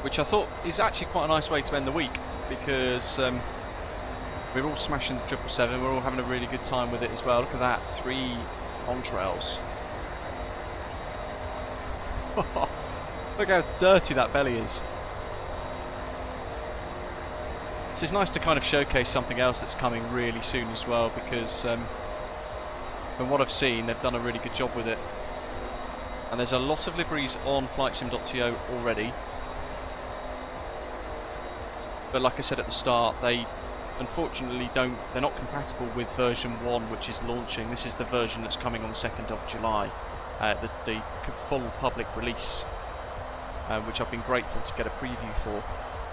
Which I thought is actually quite a nice way to end the week, because we're all smashing the 777, we're all having a really good time with it as well. Look at that, 3 contrails. Look how dirty that belly is. So it's nice to kind of showcase something else that's coming really soon as well, because from what I've seen, they've done a really good job with it. And there's a lot of liveries on flightsim.to already. But like I said at the start, they unfortunately they're not compatible with version 1, which is launching. This is the version that's coming on the 2nd of July, the full public release, which I've been grateful to get a preview for.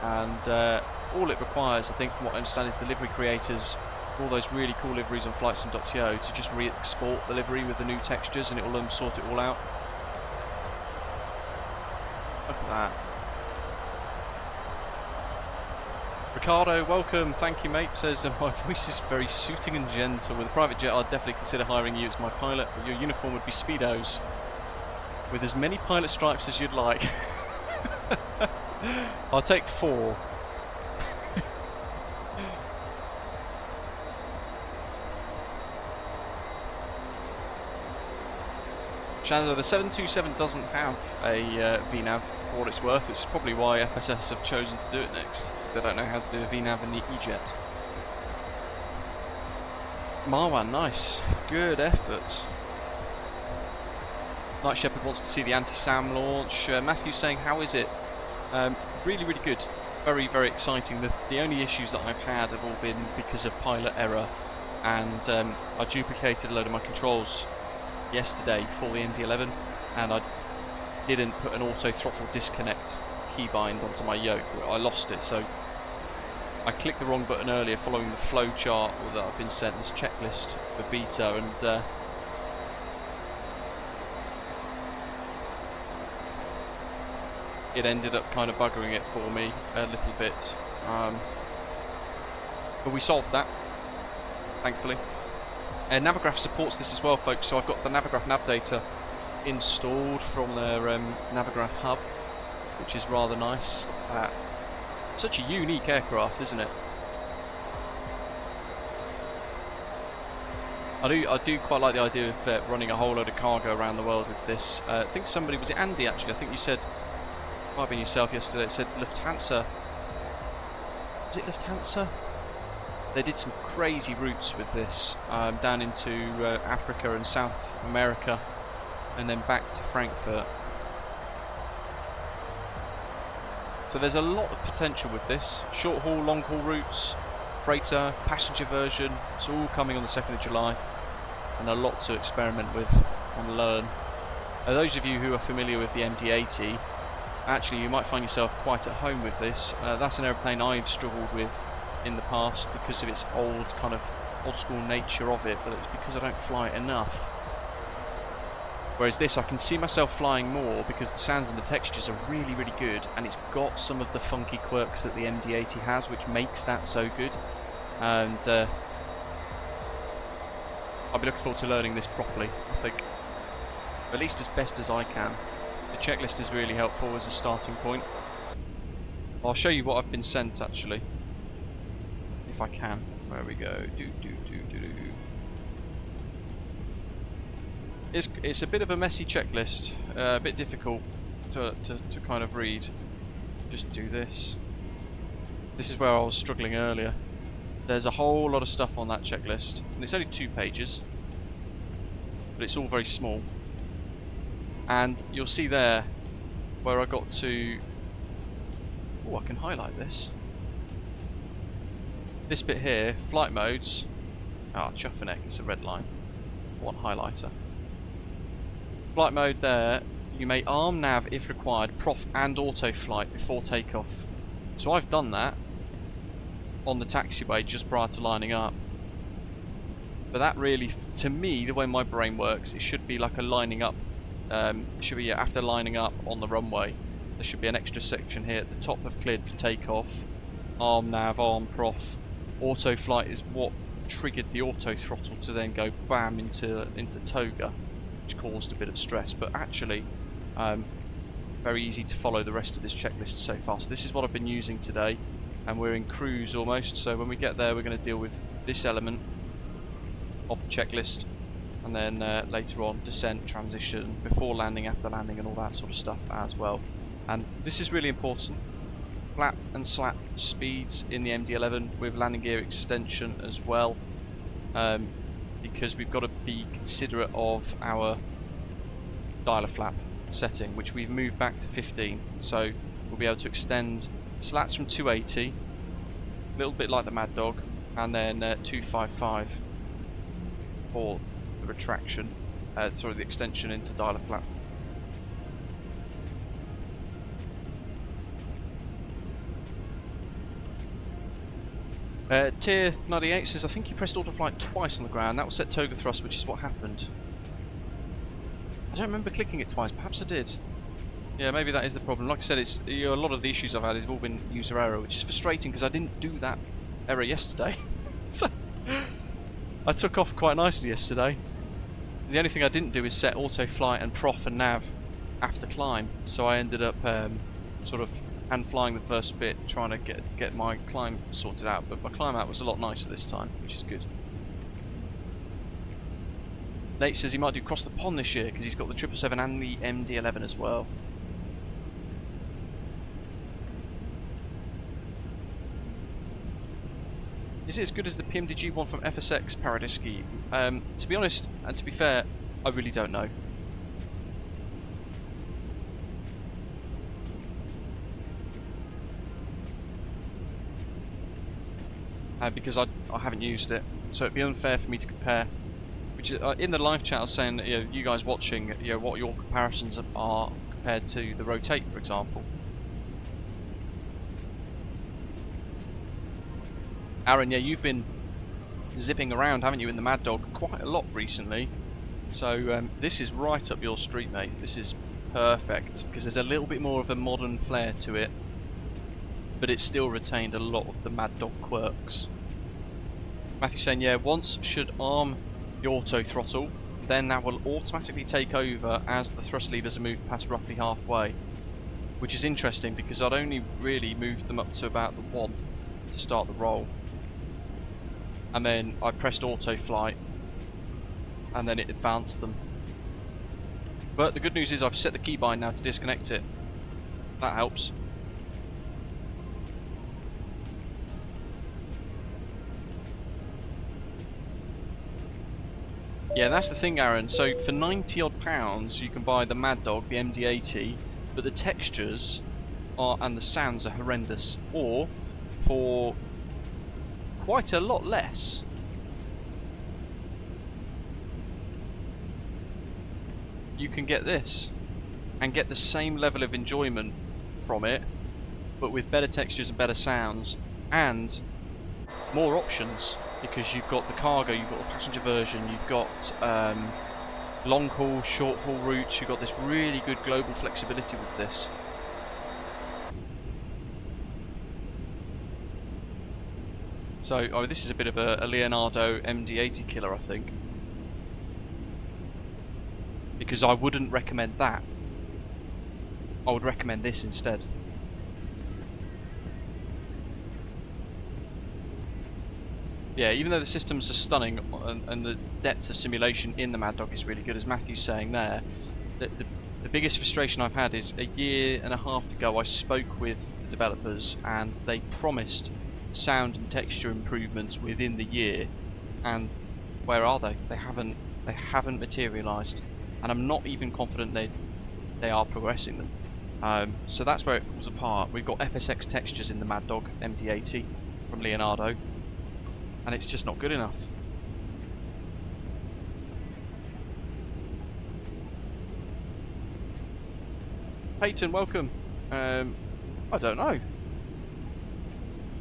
And all it requires, I think, from what I understand, is the livery creators, all those really cool liveries on flightsim.to, to just re-export the livery with the new textures, and it will sort it all out. Look at that. Ricardo, welcome, thank you mate, says my voice is very soothing and gentle. With a private jet I'd definitely consider hiring you as my pilot, but your uniform would be Speedos with as many pilot stripes as you'd like. I'll take 4. Chandler, the 727 doesn't have a VNAV for what it's worth. It's probably why FSS have chosen to do it next, because they don't know how to do a VNAV in the E-Jet. Marwan, nice. Good effort. Night Shepherd wants to see the anti-SAM launch. Matthew's saying, how is it? Really, really good. Very, very exciting. The only issues that I've had have all been because of pilot error, and I duplicated a load of my controls yesterday for the MD-11, and I didn't put an auto throttle disconnect keybind onto my yoke. I lost it, so I clicked the wrong button earlier following the flow chart that I've been sent, this checklist for beta, and it ended up kind of buggering it for me a little bit, but we solved that, thankfully. And Navigraph supports this as well, folks, so I've got the Navigraph nav data installed from their Navigraph hub, which is rather nice. Such a unique aircraft, isn't it? I do quite like the idea of running a whole load of cargo around the world with this. I think somebody, was it Andy actually? I think you said, might have been yourself yesterday, it said Lufthansa. Was it Lufthansa? They did some crazy routes with this, down into Africa and South America, and then back to Frankfurt. So there's a lot of potential with this. Short haul, long haul routes, freighter, passenger version, it's all coming on the 2nd of July, and a lot to experiment with and learn. Those of you who are familiar with the MD-80, actually you might find yourself quite at home with this. That's an airplane I've struggled with in the past because of its old school nature of it, but it's because I don't fly it enough. Whereas this, I can see myself flying more because the sounds and the textures are really, really good, and it's got some of the funky quirks that the MD-80 has, which makes that so good. And I'll be looking forward to learning this properly, I think, at least as best as I can. The checklist is really helpful as a starting point. I'll show you what I've been sent actually, if I can. There we go. It's a bit of a messy checklist, a bit difficult to kind of read. Just do this. This is where I was struggling earlier. There's a whole lot of stuff on that checklist, and it's only 2 pages, but it's all very small. And you'll see there where I got to. Oh, I can highlight this. This bit here, flight modes. Ah, chuffing neck, it's a red line. One highlighter. Flight mode there, you may arm nav if required, prof and auto flight before takeoff. So I've done that on the taxiway just prior to lining up. But that really, to me, the way my brain works, it should be like a lining up. It should be after lining up on the runway. There should be an extra section here at the top of cleared for takeoff. Arm nav, arm prof. Auto flight is what triggered the auto throttle to then go bam into toga, which caused a bit of stress. But actually, very easy to follow the rest of this checklist so far. So this is what I've been using today, and we're in cruise almost. So when we get there, we're going to deal with this element of the checklist, and then later on descent, transition, before landing, after landing, and all that sort of stuff as well. And this is really important. flap and slap speeds in the MD-11 with landing gear extension as well, because we've got to be considerate of our dialer flap setting, which we've moved back to 15. So we'll be able to extend slats from 280, a little bit like the Mad Dog, and then 255 for the retraction, sorry, the extension into dialer flap. Tier 98 says, I think you pressed autoflight twice on the ground. That will set toga thrust, which is what happened. I don't remember clicking it twice. Perhaps I did. Yeah, maybe that is the problem. Like I said, it's a lot of the issues I've had have all been user error, which is frustrating because I didn't do that error yesterday. So I took off quite nicely yesterday. The only thing I didn't do is set auto flight and prof and nav after climb. So I ended up sort of hand flying the first bit, trying to get my climb sorted out, but my climb out was a lot nicer this time, which is good. Nate says he might do cross the pond this year because he's got the 777 and the MD-11 as well. Is it as good as the PMDG one from FSX Paradiski? To be honest, and to be fair, I really don't know. Because I haven't used it, so it'd be unfair for me to compare. Which is, in the live chat I was saying, you guys watching, what your comparisons are compared to the Rotate, for example. Aaron, yeah, you've been zipping around, haven't you, in the Mad Dog quite a lot recently. So this is right up your street, mate. This is perfect because there's a little bit more of a modern flair to it, but it still retained a lot of the Mad Dog quirks. Matthew saying, yeah, once should arm the auto throttle, then that will automatically take over as the thrust levers are moved past roughly halfway. Which is interesting because I'd only really moved them up to about the 1 to start the roll. And then I pressed auto flight, and then it advanced them. But the good news is I've set the keybind now to disconnect it. That helps. Yeah, that's the thing, Aaron. So for 90 odd pounds, you can buy the Mad Dog, the MD-80, but the textures and the sounds are horrendous. Or for quite a lot less, you can get this and get the same level of enjoyment from it, but with better textures and better sounds and more options. Because you've got the cargo, you've got the passenger version, you've got long haul, short haul routes, you've got this really good global flexibility with this. So, this is a bit of a Leonardo MD-80 killer, I think. Because I wouldn't recommend that. I would recommend this instead. Yeah, even though the systems are stunning and the depth of simulation in the Mad Dog is really good, as Matthew's saying there, the biggest frustration I've had is a year and a half ago I spoke with the developers and they promised sound and texture improvements within the year, and where are they? They haven't materialised, and I'm not even confident they are progressing them. So that's where it falls apart. We've got FSX textures in the Mad Dog MD-80 from Leonardo, and it's just not good enough. Peyton, welcome. I don't know.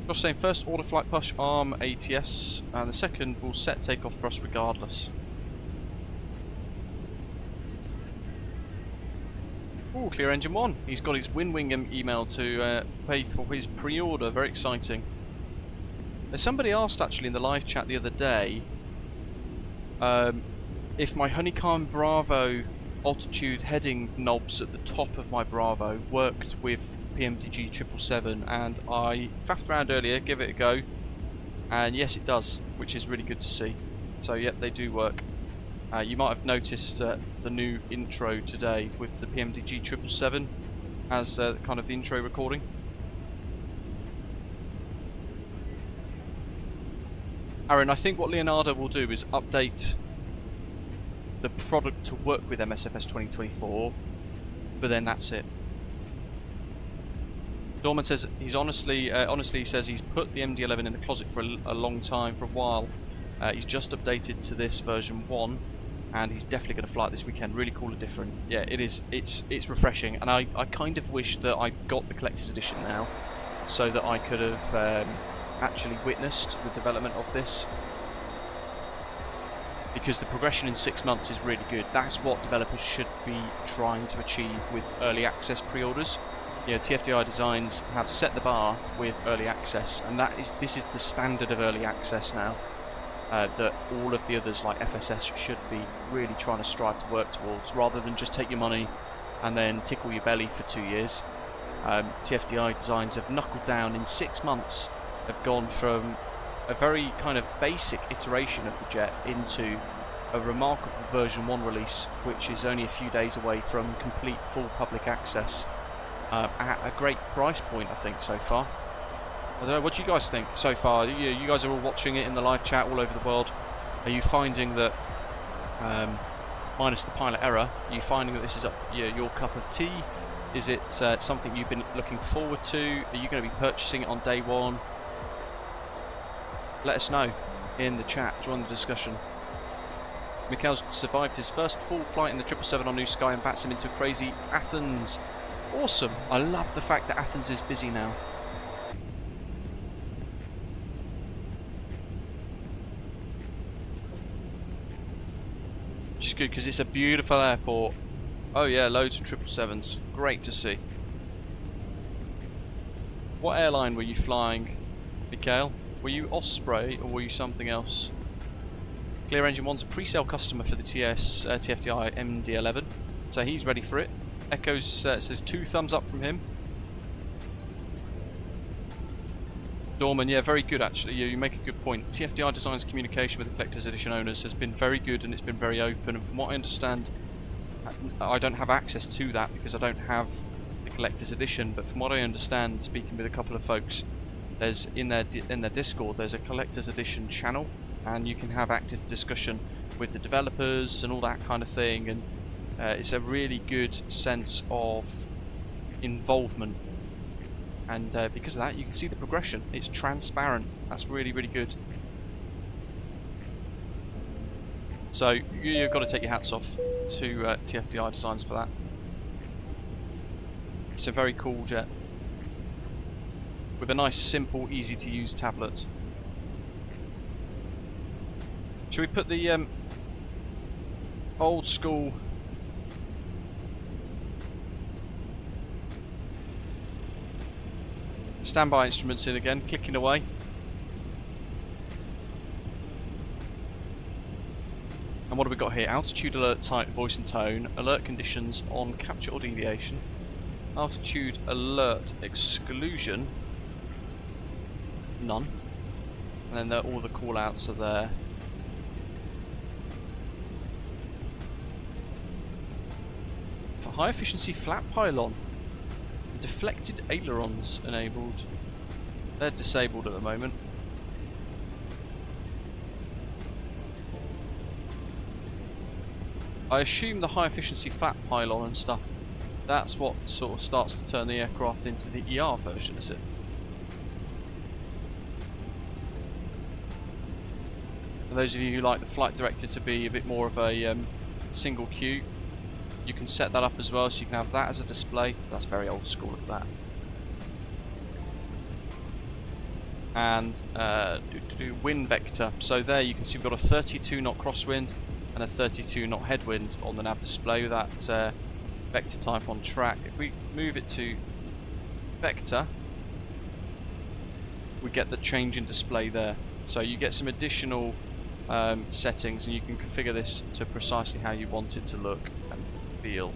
Josh saying first order flight push arm ATS, and the second will set takeoff thrust regardless. Oh, clear engine 1. He's got his WinWing email to pay for his pre-order. Very exciting. Somebody asked actually in the live chat the other day if my Honeycomb Bravo altitude heading knobs at the top of my Bravo worked with PMDG 777, and I faffed around earlier, give it a go, and yes it does, which is really good to see. So yep, they do work. You might have noticed the new intro today with the PMDG 777 as kind of the intro recording. Aaron, I think what Leonardo will do is update the product to work with MSFS 2024, but then that's it. Dorman says he's honestly says he's put the MD-11 in the closet for a long time, for a while. He's just updated to this version 1, and he's definitely going to fly it this weekend. Really cool and different. Yeah, it is. It's refreshing, and I kind of wish that I got the collector's edition now, so that I could have actually witnessed the development of this. Because the progression in 6 months is really good. That's what developers should be trying to achieve with early access pre-orders. You know, TFDi Designs have set the bar with early access, and this is the standard of early access now. That all of the others like FSS should be really trying to strive to work towards, rather than just take your money and then tickle your belly for 2 years. TFDi Designs have knuckled down in 6 months, have gone from a very kind of basic iteration of the jet into a remarkable version 1 release, which is only a few days away from complete full public access at a great price point, I think, so far. I don't know, what do you guys think so far? You guys are all watching it in the live chat all over the world. Are you finding that, minus the pilot error, are you finding that this is your cup of tea? Is it something you've been looking forward to? Are you going to be purchasing it on day 1? Let us know in the chat, join the discussion. Mikhail's survived his first full flight in the 777 on New Sky and VATSIM into crazy Athens. Awesome. I love the fact that Athens is busy now. Which is good because it's a beautiful airport. Oh yeah, loads of 777s. Great to see. What airline were you flying, Mikhail? Were you Osprey or were you something else? Clear Engine 1's a pre-sale customer for the TFDi MD-11, so he's ready for it. Echoes says 2 thumbs up from him. Dorman, yeah, very good actually. You make a good point. TFDi Design's communication with the collector's edition owners has been very good, and it's been very open. And from what I understand, I don't have access to that because I don't have the collector's edition. But from what I understand, speaking with a couple of folks, there's in their Discord, there's a collector's edition channel, and you can have active discussion with the developers and all that kind of thing. And it's a really good sense of involvement. And because of that, you can see the progression. It's transparent. That's really, really good. So you've got to take your hats off to TFDi Designs for that. It's a very cool jet with a nice, simple, easy to use tablet. Should we put the old school standby instruments in again, clicking away? And what have we got here? Altitude alert type, voice and tone, alert conditions on capture or deviation, altitude alert exclusion, none, and then all the call outs are there. For high efficiency flap pylon, deflected ailerons enabled. They're disabled at the moment. I assume the high efficiency flap pylon and stuff, that's what sort of starts to turn the aircraft into the ER version, is it? For those of you who like the flight director to be a bit more of a single queue, you can set that up as well, so you can have that as a display. That's very old school at that. And wind vector. So there you can see we've got a 32 knot crosswind and a 32 knot headwind on the nav display with that vector type on track. If we move it to vector, we get the change in display there. So you get some additional settings, and you can configure this to precisely how you want it to look and feel.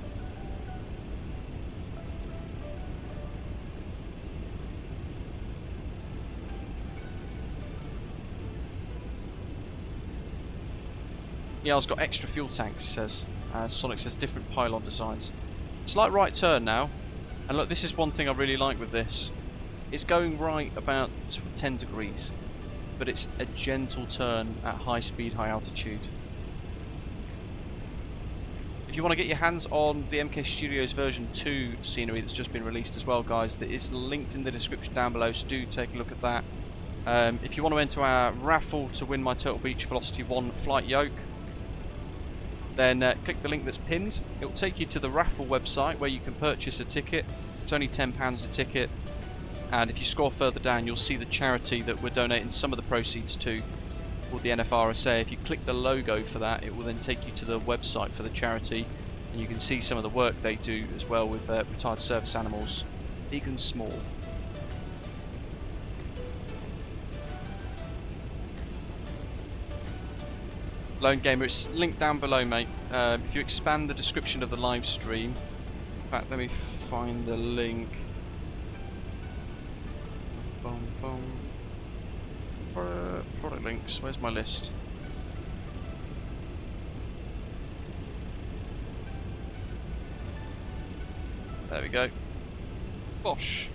Yeah, I've got extra fuel tanks, he says. Sonic says different pylon designs. Slight right turn now, and look, this is one thing I really like with this. It's going right about 10 degrees. but it's a gentle turn at high speed, high altitude. If you want to get your hands on the MK Studios version 2 scenery that's just been released as well, guys, that is linked in the description down below, so do take a look at that. If you want to enter our raffle to win my Turtle Beach Velocity 1 flight yoke, then click the link that's pinned. It will take you to the raffle website where you can purchase a ticket. It's only £10 a ticket, and if you scroll further down you'll see the charity that we're donating some of the proceeds to, called the NFRSA. If you click the logo for that, it will then take you to the website for the charity, and you can see some of the work they do as well with retired service animals, big and small. Lone Gamer, it's linked down below, mate. If you expand the description of the live stream, in fact, let me find the link. Boom, boom. Product links, where's my list? There we go. Bosh.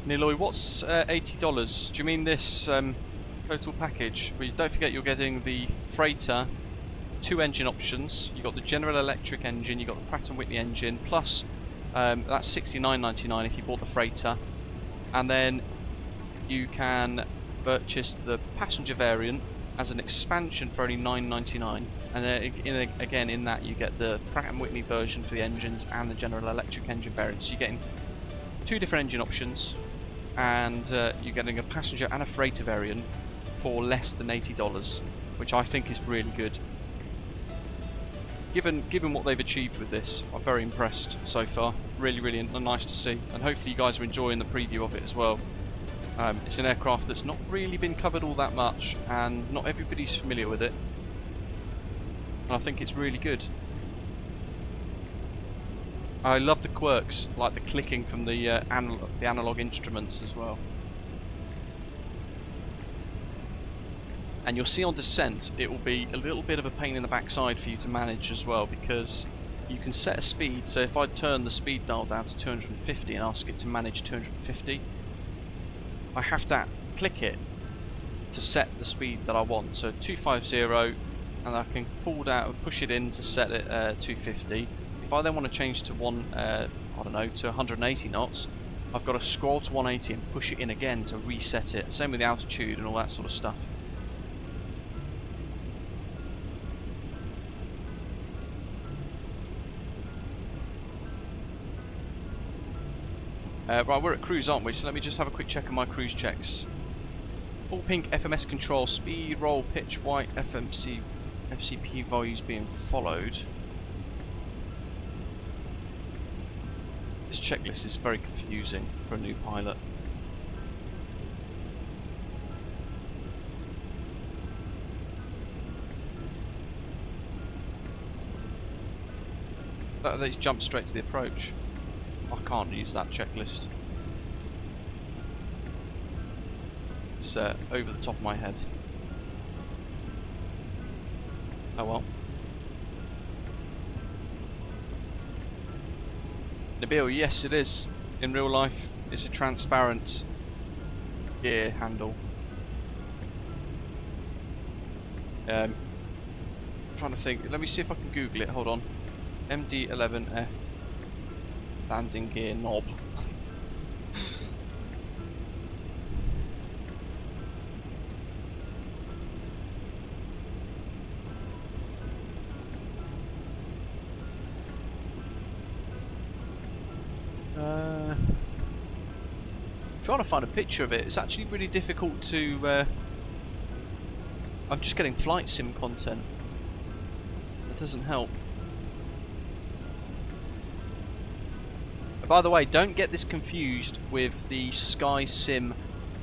Niloy, what's $80? Do you mean this total package? Well, don't forget you're getting the freighter, 2 engine options. You've got the General Electric engine, you've got the Pratt & Whitney engine, plus that's $69.99 if you bought the freighter. And then you can purchase the passenger variant as an expansion for only $9.99. And then again in that you get the Pratt & Whitney version for the engines and the General Electric engine variant. So you're getting 2 different engine options, and you're getting a passenger and a freighter variant for less than $80, which I think is really good. Given what they've achieved with this, I'm very impressed so far. Really nice to see, and hopefully you guys are enjoying the preview of it as well. It's an aircraft that's not really been covered all that much, and not everybody's familiar with it, and I think it's really good. I love the quirks, like the clicking from the analog instruments as well. And you'll see on descent it will be a little bit of a pain in the backside for you to manage as well, because you can set a speed. So if I turn the speed dial down to 250 and ask it to manage 250, I have to click it to set the speed that I want. So 250, and I can pull down and push it in to set it 250. If I then want to change to I don't know, to 180 knots, I've got to scroll to 180 and push it in again to reset it. Same with the altitude and all that sort of stuff. Right, we're at cruise, aren't we? So let me just have a quick check of my cruise checks. All pink FMS control, speed, roll, pitch, white, FCP values being followed. This checklist is very confusing for a new pilot. They jump straight to the approach. I can't use that checklist. It's over the top of my head. Oh well. Nabil, yes it is. In real life, it's a transparent gear handle. I'm trying to think. Let me see if I can Google it. Hold on. MD-11F landing gear knob. Trying to find a picture of it. It's actually really difficult to. I'm just getting flight sim content. That doesn't help. By the way, don't get this confused with the Sky Sim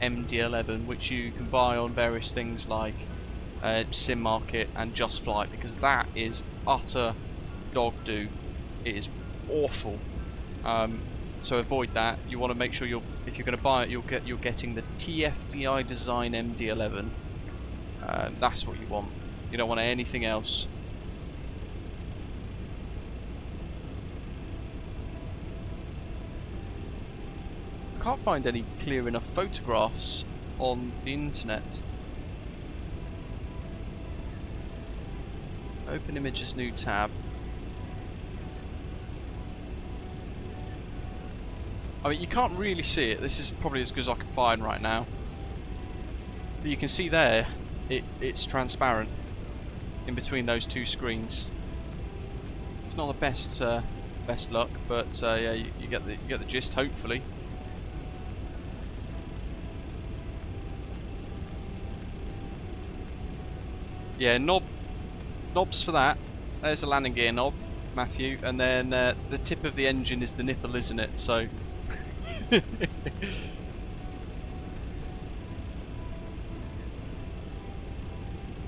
MD-11, which you can buy on various things like Sim Market and Just Flight, because that is utter dog do. It is awful. So avoid that. You want to make sure if you're going to buy it, you're getting the TFDi Design MD-11. That's what you want. You don't want anything else. can't find any clear enough photographs on the internet. Open images, new tab. I mean, you can't really see it. This is probably as good as I can find right now. But you can see there, it's transparent in between those two screens. It's not the best best luck, but yeah, you get the gist. Hopefully. Yeah, knobs for that. There's a landing gear knob, Matthew, and then the tip of the engine is the nipple, isn't it? So.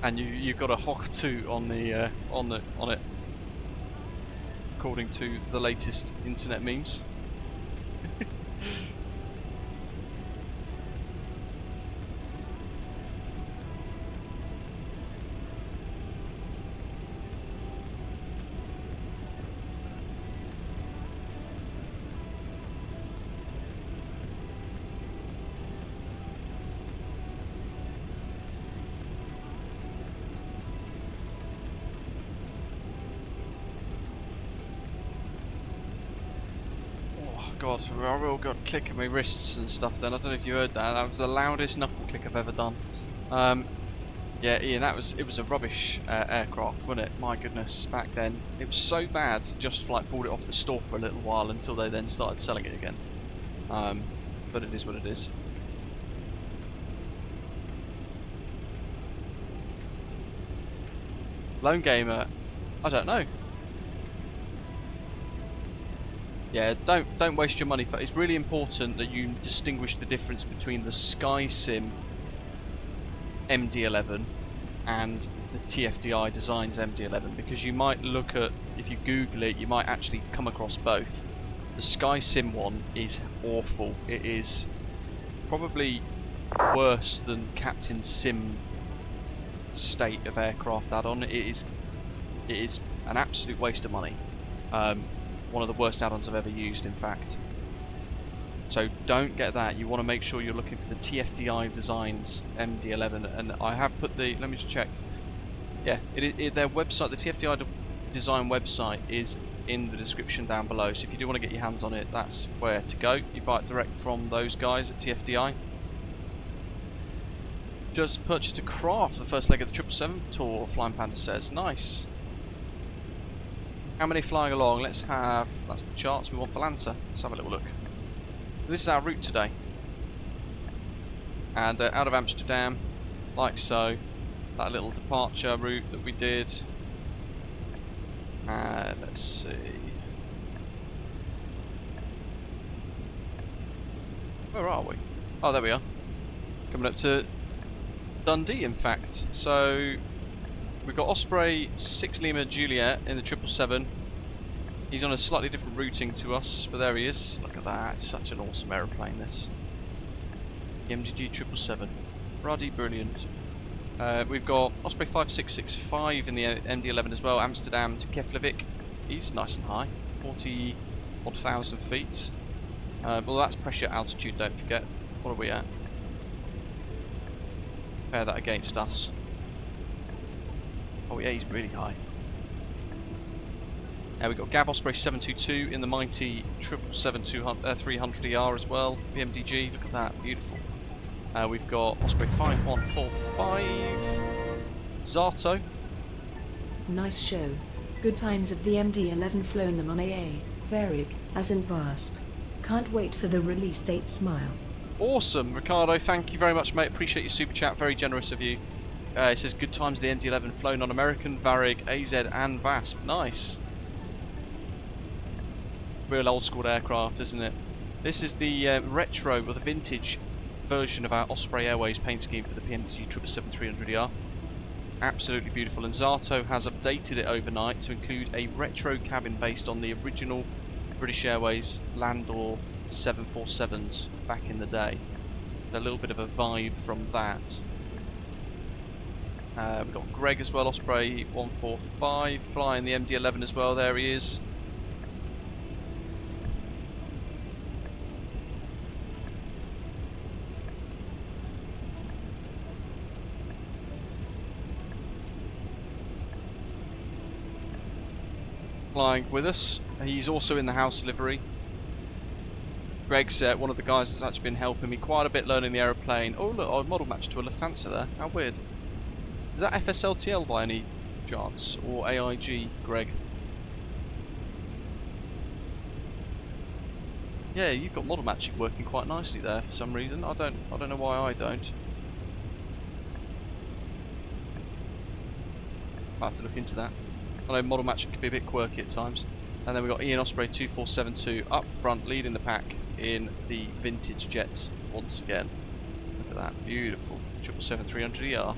And you've got a Hock 2 on it, according to the latest internet memes. God, I really got a click at my wrists and stuff then. I don't know if you heard that. That was the loudest knuckle click I've ever done. Yeah, Ian, it was a rubbish aircraft, wasn't it? My goodness, back then. It was so bad, Just like pulled it off the store for a little while until they then started selling it again. But it is what it is. Lone Gamer, I don't know. Yeah, don't waste your money. It's really important that you distinguish the difference between the SkySim MD-11 and the TFDi Design's MD-11, because you might look at, if you Google it, you might actually come across both. The SkySim one is awful. It is probably worse than Captain Sim state of aircraft add-on. It is an absolute waste of money. One of the worst add-ons I've ever used, in fact. So don't get that. You want to make sure you're looking for the TFDi Designs MD-11, and I have put the. Let me just check. Yeah, their website, the TFDi Design website, is in the description down below. So if you do want to get your hands on it, that's where to go. You buy it direct from those guys at TFDi. Just purchased a craft for the first leg of the 777 tour. Flying Panda says, nice. How many flying along? Let's have, that's the charts we want for Lancer. Let's have a little look. So this is our route today. And out of Amsterdam, like so, that little departure route that we did. And let's see. Where are we? Oh, there we are. Coming up to Dundee, in fact. So we've got Osprey 6 Lima Juliet in the 777. He's on a slightly different routing to us, but there he is. Look at that, it's such an awesome aeroplane, this. The MDG 777. Bloody brilliant. We've got Osprey 5665 in the MD-11 as well, Amsterdam to Keflavik. He's nice and high, 40,000 feet. Well, that's pressure altitude, don't forget. What are we at? Compare that against us. Oh yeah, he's really high. We've got Gab Osprey 722 in the mighty 777-300ER as well. PMDG, look at that, beautiful. We've got Osprey 5145. Zato. Nice show. Good times of the MD-11, flown them on AA, Varig, as in VASP. Can't wait for the release date, smile. Awesome, Ricardo, thank you very much, mate. Appreciate your super chat, very generous of you. It says good times the MD-11 flown on American, Varig, AZ and VASP. Nice. Real old school aircraft, isn't it? This is the retro, or the vintage version of our Osprey Airways paint scheme for the PMDG 777-300ER. Absolutely beautiful, and Zato has updated it overnight to include a retro cabin based on the original British Airways Landor 747s back in the day. A little bit of a vibe from that. We've got Greg as well, Osprey 145, flying the MD-11 as well, there he is. flying with us. He's also in the house livery. Greg's one of the guys that's actually been helping me quite a bit learning the aeroplane. Oh look, I model matched to a Lufthansa there. How weird. Is that FSLTL by any chance? Or AIG, Greg? Yeah, you've got model matching working quite nicely there for some reason. I don't know why I don't. I'll have to look into that. I know model matching can be a bit quirky at times. And then we've got Ian Osprey 2472 up front, leading the pack in the vintage jets once again. Look at that, beautiful 777-300ER.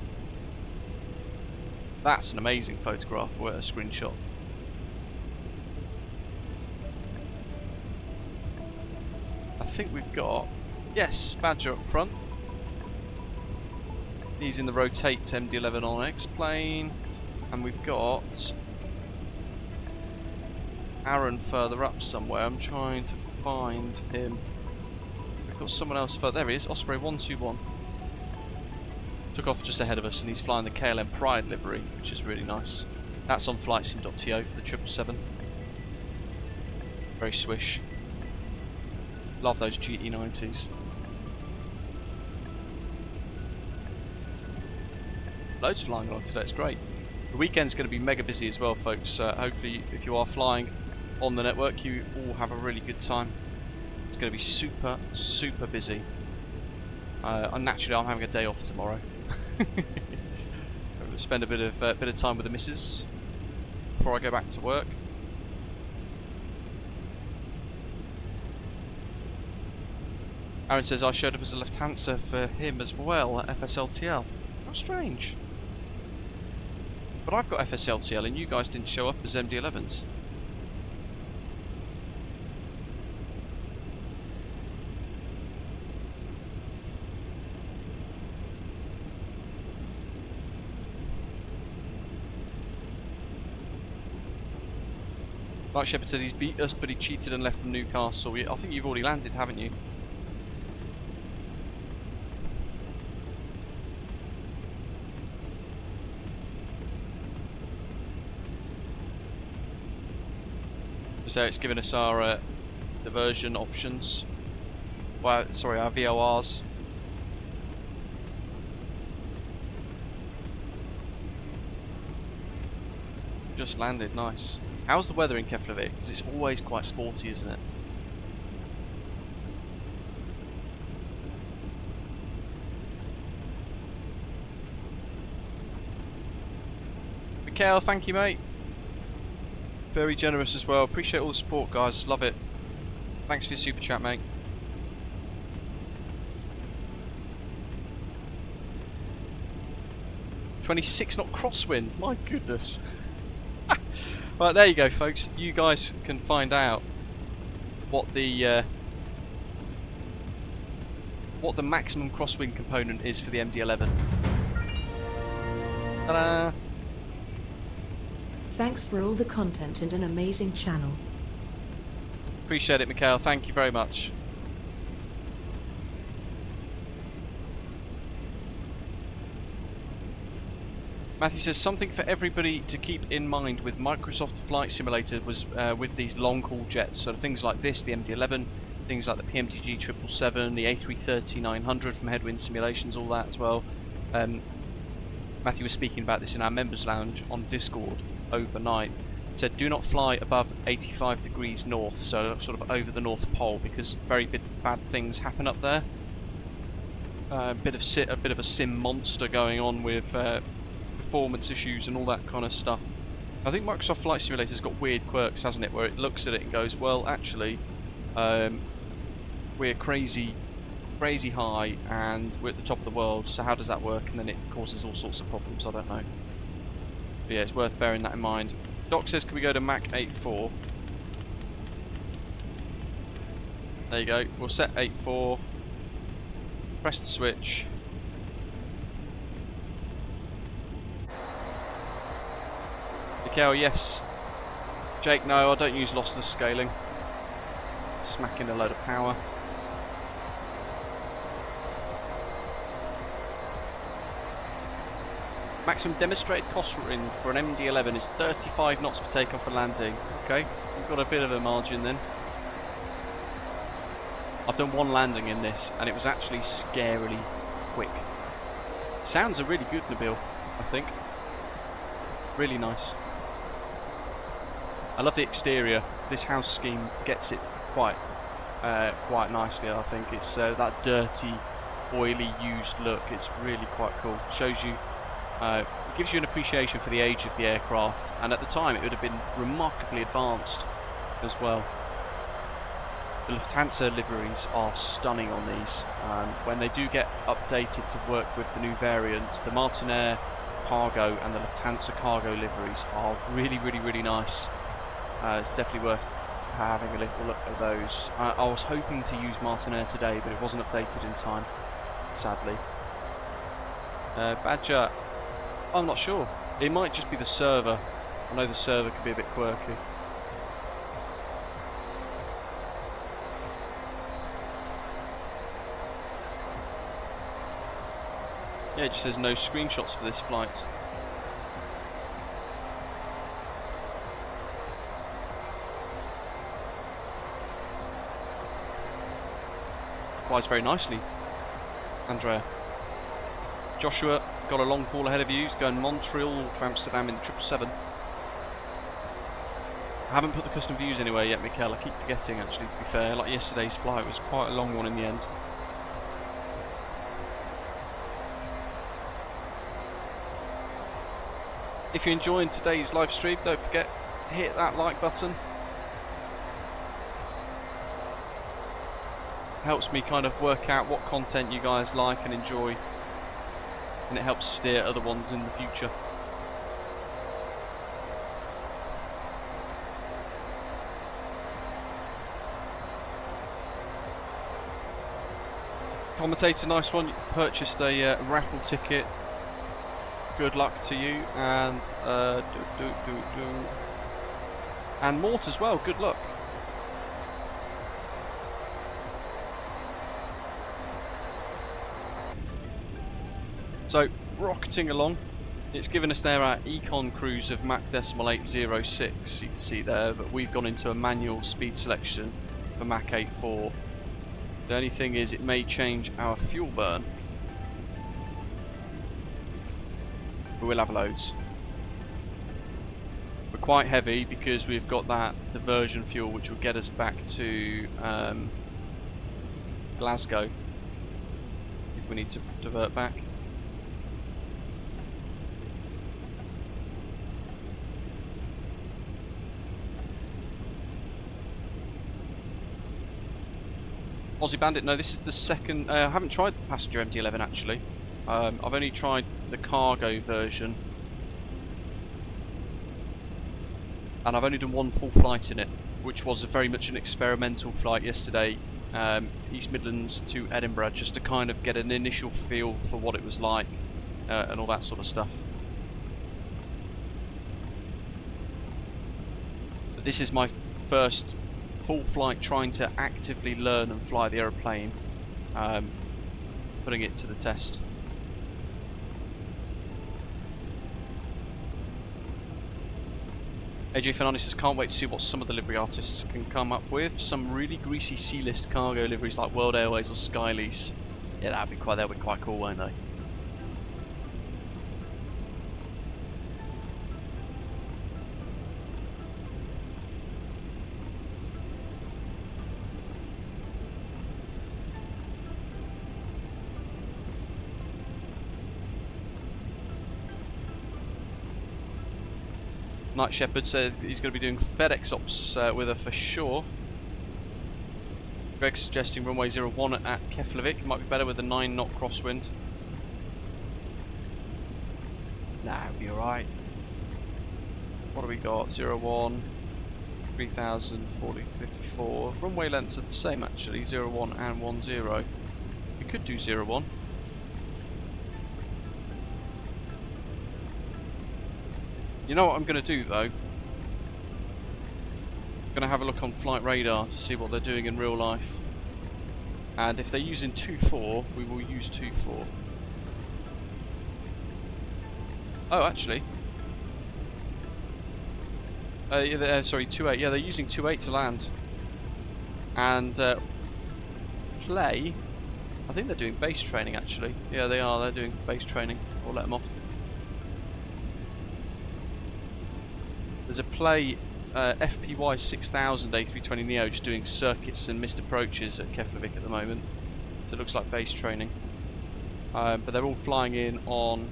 That's an amazing photograph, or a screenshot. I think we've got, yes, Badger up front. He's in the rotate MD-11 on X plane, and we've got Aaron further up somewhere. I'm trying to find him. We've got someone else further. There he is, Osprey 121. Took off just ahead of us, and he's flying the KLM Pride livery, which is really nice. That's on flightsim.to for the 777. Very swish. Love those GE90s. Loads flying along today, it's great. The weekend's going to be mega busy as well, folks. Hopefully, if you are flying on the network, you all have a really good time. It's going to be super, super busy. And naturally, I'm having a day off tomorrow. I'm going to spend a bit of time with the missus before I go back to work. Aaron says I showed up as a Lufthansa for him as well at FSLTL. How strange. But I've got FSLTL and you guys didn't show up as MD-11s. Like Shepard said, he's beat us, but he cheated and left from Newcastle. I think you've already landed, haven't you? So it's given us our diversion options. Well, sorry, our VORs. Just landed, nice. How's the weather in Keflavik? Because it's always quite sporty, isn't it? Mikhail, thank you, mate. Very generous as well. Appreciate all the support, guys. Love it. Thanks for your super chat, mate. .26 knot crosswind. My goodness. Right, there you go, folks. You guys can find out what the maximum crosswind component is for the MD-11. Ta-da! Thanks for all the content and an amazing channel. Appreciate it, Mikhail. Thank you very much. Matthew says something for everybody to keep in mind with Microsoft Flight Simulator was with these long-haul jets. So things like this, the MD-11, things like the PMDG 777, the A330-900 from Headwind Simulations, all that as well. Matthew was speaking about this in our members lounge on Discord overnight. Said do not fly above 85 degrees north, so sort of over the North Pole, because very bad things happen up there. A bit of a sim monster going on with performance issues and all that kind of stuff. I think Microsoft Flight Simulator's got weird quirks, hasn't it, where it looks at it and goes, well, actually, we're crazy high and we're at the top of the world, so how does that work? And then it causes all sorts of problems. I don't know. But yeah, it's worth bearing that in mind. Doc says, can we go to Mach 84? There you go. We'll set 84. Press the switch. Mikhail, yes. Jake, no, I don't use lossless scaling. Smacking a load of power. Maximum demonstrated cost ring for an MD-11 is 35 knots for takeoff and landing. Okay, we've got a bit of a margin then. I've done one landing in this, and it was actually scarily quick. Sounds are really good, Nabil, I think. Really nice. I love the exterior. This house scheme gets it quite nicely, I think. It's that dirty, oily, used look. It's really quite cool. Shows you, it gives you an appreciation for the age of the aircraft, and at the time it would have been remarkably advanced as well. The Lufthansa liveries are stunning on these. When they do get updated to work with the new variants, the Martinair Cargo and the Lufthansa Cargo liveries are really nice. It's definitely worth having a little look at those. I was hoping to use Martinair today, but it wasn't updated in time, sadly. Badger, I'm not sure. It might just be the server. I know the server can be a bit quirky. Yeah, it just says no screenshots for this flight. Flies very nicely, Andrea. Joshua got a long haul ahead of you. He's going Montreal to Amsterdam in 777. I haven't put the custom views anywhere yet, Mikkel. I keep forgetting, actually, to be fair. Like yesterday's flight was quite a long one in the end. If you're enjoying today's live stream, don't forget, hit that like button. Helps me kind of work out what content you guys like and enjoy, and it helps steer other ones in the future. Commentator, nice one. You purchased a raffle ticket. Good luck to you, and and Mort as well. Good luck. So, rocketing along, it's given us there our econ cruise of Mach 806, you can see there, but we've gone into a manual speed selection for Mach 8.4. The only thing is it may change our fuel burn. But we'll have loads. We're quite heavy because we've got that diversion fuel which will get us back to Glasgow if we need to divert back. Aussie Bandit, no, this is the second. I haven't tried the passenger MD-11 actually. I've only tried the cargo version, and I've only done one full flight in it, which was very much an experimental flight yesterday, East Midlands to Edinburgh, just to kind of get an initial feel for what it was like, and all that sort of stuff. But this is my first full flight trying to actively learn and fly the aeroplane, putting it to the test. AJ Fernandez says, can't wait to see what some of the livery artists can come up with. Some really greasy C-list cargo liveries like World Airways or Skylease. Yeah, they'll be quite cool, won't they? Night Shepherd said he's going to be doing FedEx ops with her for sure. Greg's suggesting runway 01 at Keflavik. Might be better with a 9 knot crosswind. Nah, it'll be alright. What do we got? 01, 3000, 40, 54. Runway lengths are the same actually, 01 and 10. We could do 01. You know what I'm going to do though? I'm going to have a look on flight radar to see what they're doing in real life. And if they're using 2.4, we will use 2.4. Oh, actually. Sorry, 2.8. Yeah, they're using 2.8 to land. And play. I think they're doing base training actually. Yeah, they are. They're doing base training. We'll let them off. There's a play FPY 6000 A320neo just doing circuits and missed approaches at Keflavik at the moment. So it looks like base training. But they're all flying in on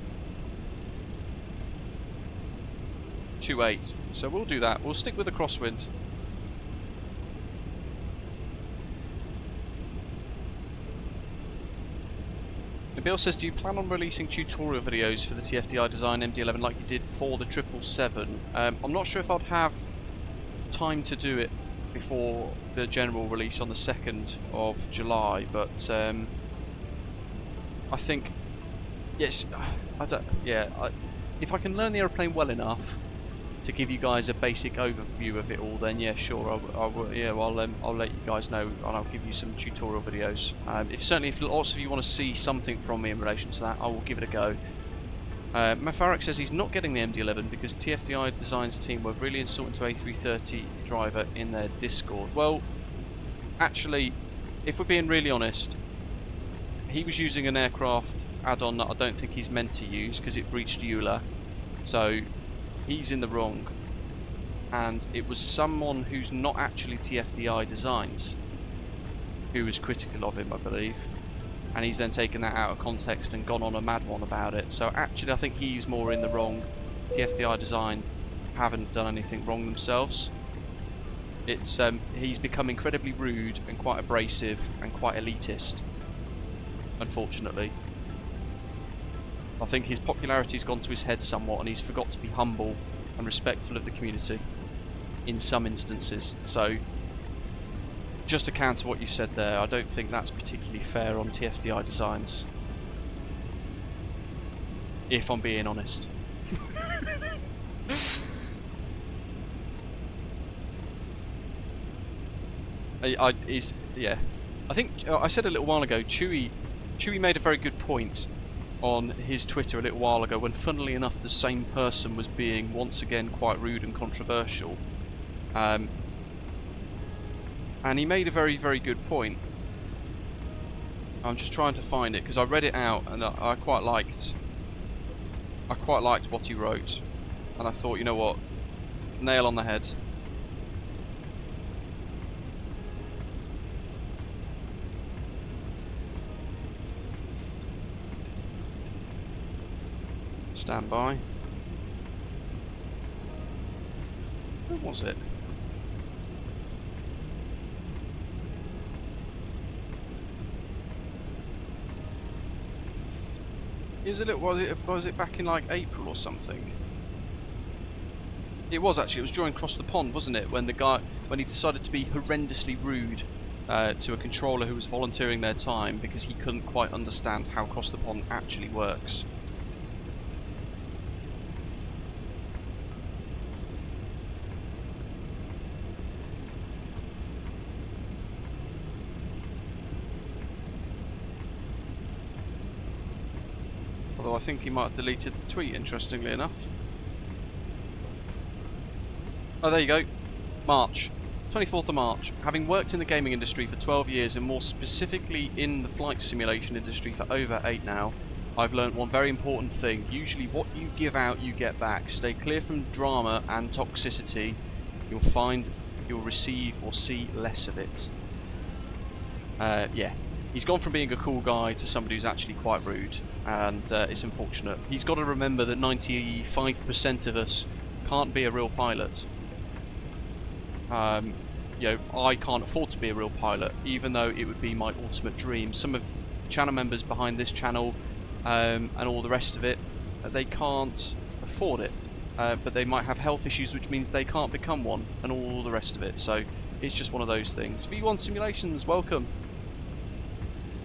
2.8. So we'll do that. We'll stick with the crosswind. Bill says, do you plan on releasing tutorial videos for the TFDi Design MD-11 like you did for the 777? I'm not sure if I'd have time to do it before the general release on the 2nd of July, but I think, yes, if I can learn the aeroplane well enough to give you guys a basic overview of it all, then yeah, sure, I'll let you guys know, and I'll give you some tutorial videos. If lots of you want to see something from me in relation to that, I will give it a go. Mafarik says he's not getting the MD-11 because TFDi Design's team were really insulting to A330 driver in their Discord. Well, actually, if we're being really honest, he was using an aircraft add-on that I don't think he's meant to use because it breached EULA, so he's in the wrong. And it was someone who's not actually TFDi Designs who was critical of him, I believe. And he's then taken that out of context and gone on a mad one about it. So actually I think he's more in the wrong. TFDi Design haven't done anything wrong themselves. It's he's become incredibly rude and quite abrasive and quite elitist, unfortunately. I think his popularity's gone to his head somewhat and he's forgot to be humble and respectful of the community in some instances. So just to counter what you said there, I don't think that's particularly fair on TFDi Designs, if I'm being honest. I think I said a little while ago, Chewy made a very good point on his Twitter a little while ago when, funnily enough, the same person was being once again quite rude and controversial. And he made a very, very good point. I'm just trying to find it because I read it out and I quite liked what he wrote, and I thought, you know what, nail on the head. Stand by. Where was it? Was it back in like April or something? It was actually. It was during Cross the Pond, wasn't it? When he decided to be horrendously rude to a controller who was volunteering their time because he couldn't quite understand how Cross the Pond actually works. Although I think he might have deleted the tweet, interestingly enough. Oh, there you go. March. 24th of March. Having worked in the gaming industry for 12 years and more specifically in the flight simulation industry for over 8 now, I've learnt one very important thing. Usually what you give out, you get back. Stay clear from drama and toxicity. You'll find you'll receive or see less of it. Yeah. He's gone from being a cool guy to somebody who's actually quite rude, and it's unfortunate. He's got to remember that 95% of us can't be a real pilot. You know, I can't afford to be a real pilot, even though it would be my ultimate dream. Some of the channel members behind this channel and all the rest of it, they can't afford it, but they might have health issues, which means they can't become one, and all the rest of it. So it's just one of those things. V1 Simulations, welcome.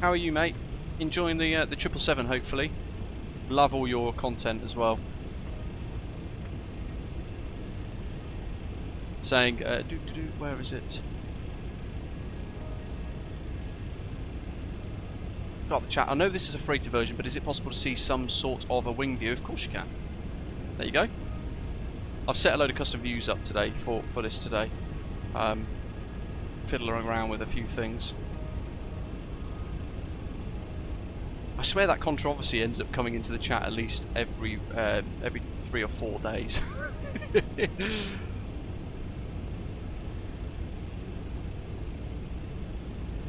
How are you, mate? Enjoying the 777, hopefully. Love all your content as well. Saying, where is it? Got the chat. I know this is a freighter version, but is it possible to see some sort of a wing view? Of course you can. there you go. I've set a load of custom views up today for this today. Fiddling around with a few things. I swear that controversy ends up coming into the chat at least every 3 or 4 days.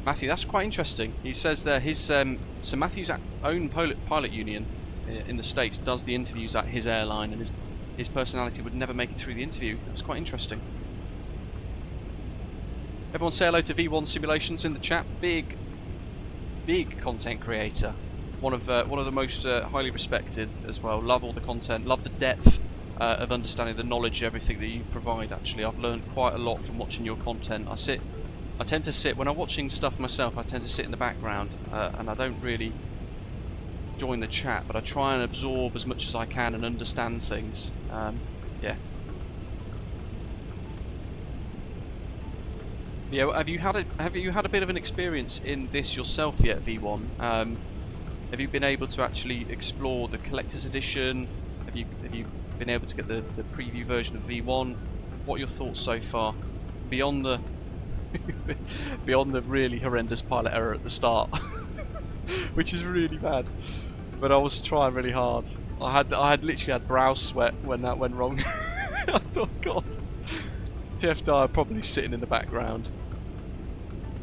Matthew, that's quite interesting. He says there his so Matthew's own pilot union in the States does the interviews at his airline, and his personality would never make it through the interview. That's quite interesting. Everyone say hello to V1 Simulations in the chat. Big content creator. One of the most highly respected as well. Love all the content. Love the depth of understanding, the knowledge, everything that you provide. Actually, I've learned quite a lot from watching your content. I tend to sit when I'm watching stuff myself. I tend to sit in the background and I don't really join the chat, but I try and absorb as much as I can and understand things. Yeah. Yeah, have you had a bit of an experience in this yourself yet, V1? Have you been able to actually explore the collector's edition? Have you been able to get the preview version of V1? What are your thoughts so far? Beyond the really horrendous pilot error at the start, which is really bad. But I was trying really hard. I had literally had brow sweat when that went wrong. I thought, God, TFDi are probably sitting in the background.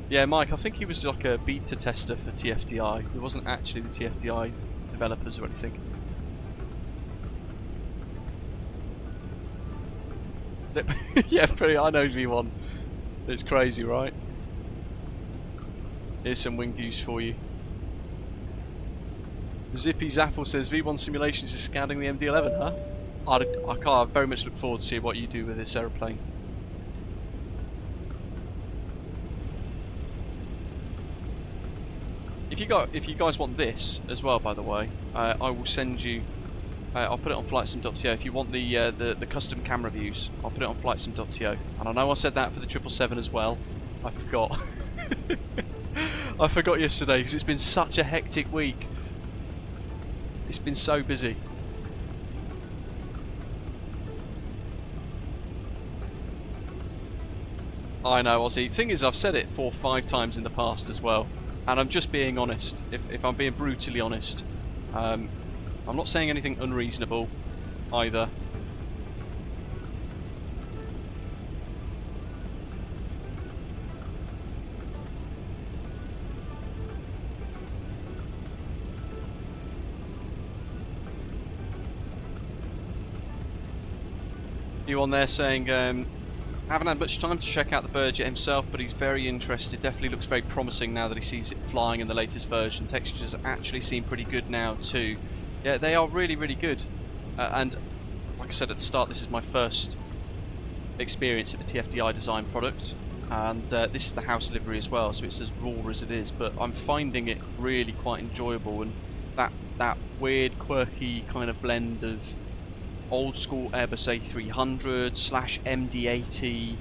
Yeah, Mike, I think he was like a beta tester for TFDi. He wasn't actually the TFDi developers or anything. Yeah, pretty. I know V1. It's crazy, right? Here's some wing views for you. Zippy Zapple says V1 Simulations is scouting the MD-11, huh? I very much look forward to see what you do with this aeroplane. If you guys want this as well, by the way, I will send you. I'll put it on flightsim.to. If you want the custom camera views, I'll put it on flightsim.to. And I know I said that for the 777 as well. I forgot. I forgot yesterday because it's been such a hectic week. It's been so busy. I know, Ozzy. Thing is, I've said it 4 or 5 times in the past as well, and I'm just being honest. If I'm being brutally honest, I'm not saying anything unreasonable either. You on there saying, haven't had much time to check out the bird yet himself, but he's very interested. Definitely looks very promising now that he sees it flying in the latest version. Textures actually seem pretty good now too. Yeah, they are really, really good. And like I said at the start, this is my first experience of a TFDi Design product, and this is the house livery as well, so it's as raw as it is. But I'm finding it really quite enjoyable, and that weird, quirky kind of blend of old school Airbus A300 / MD-80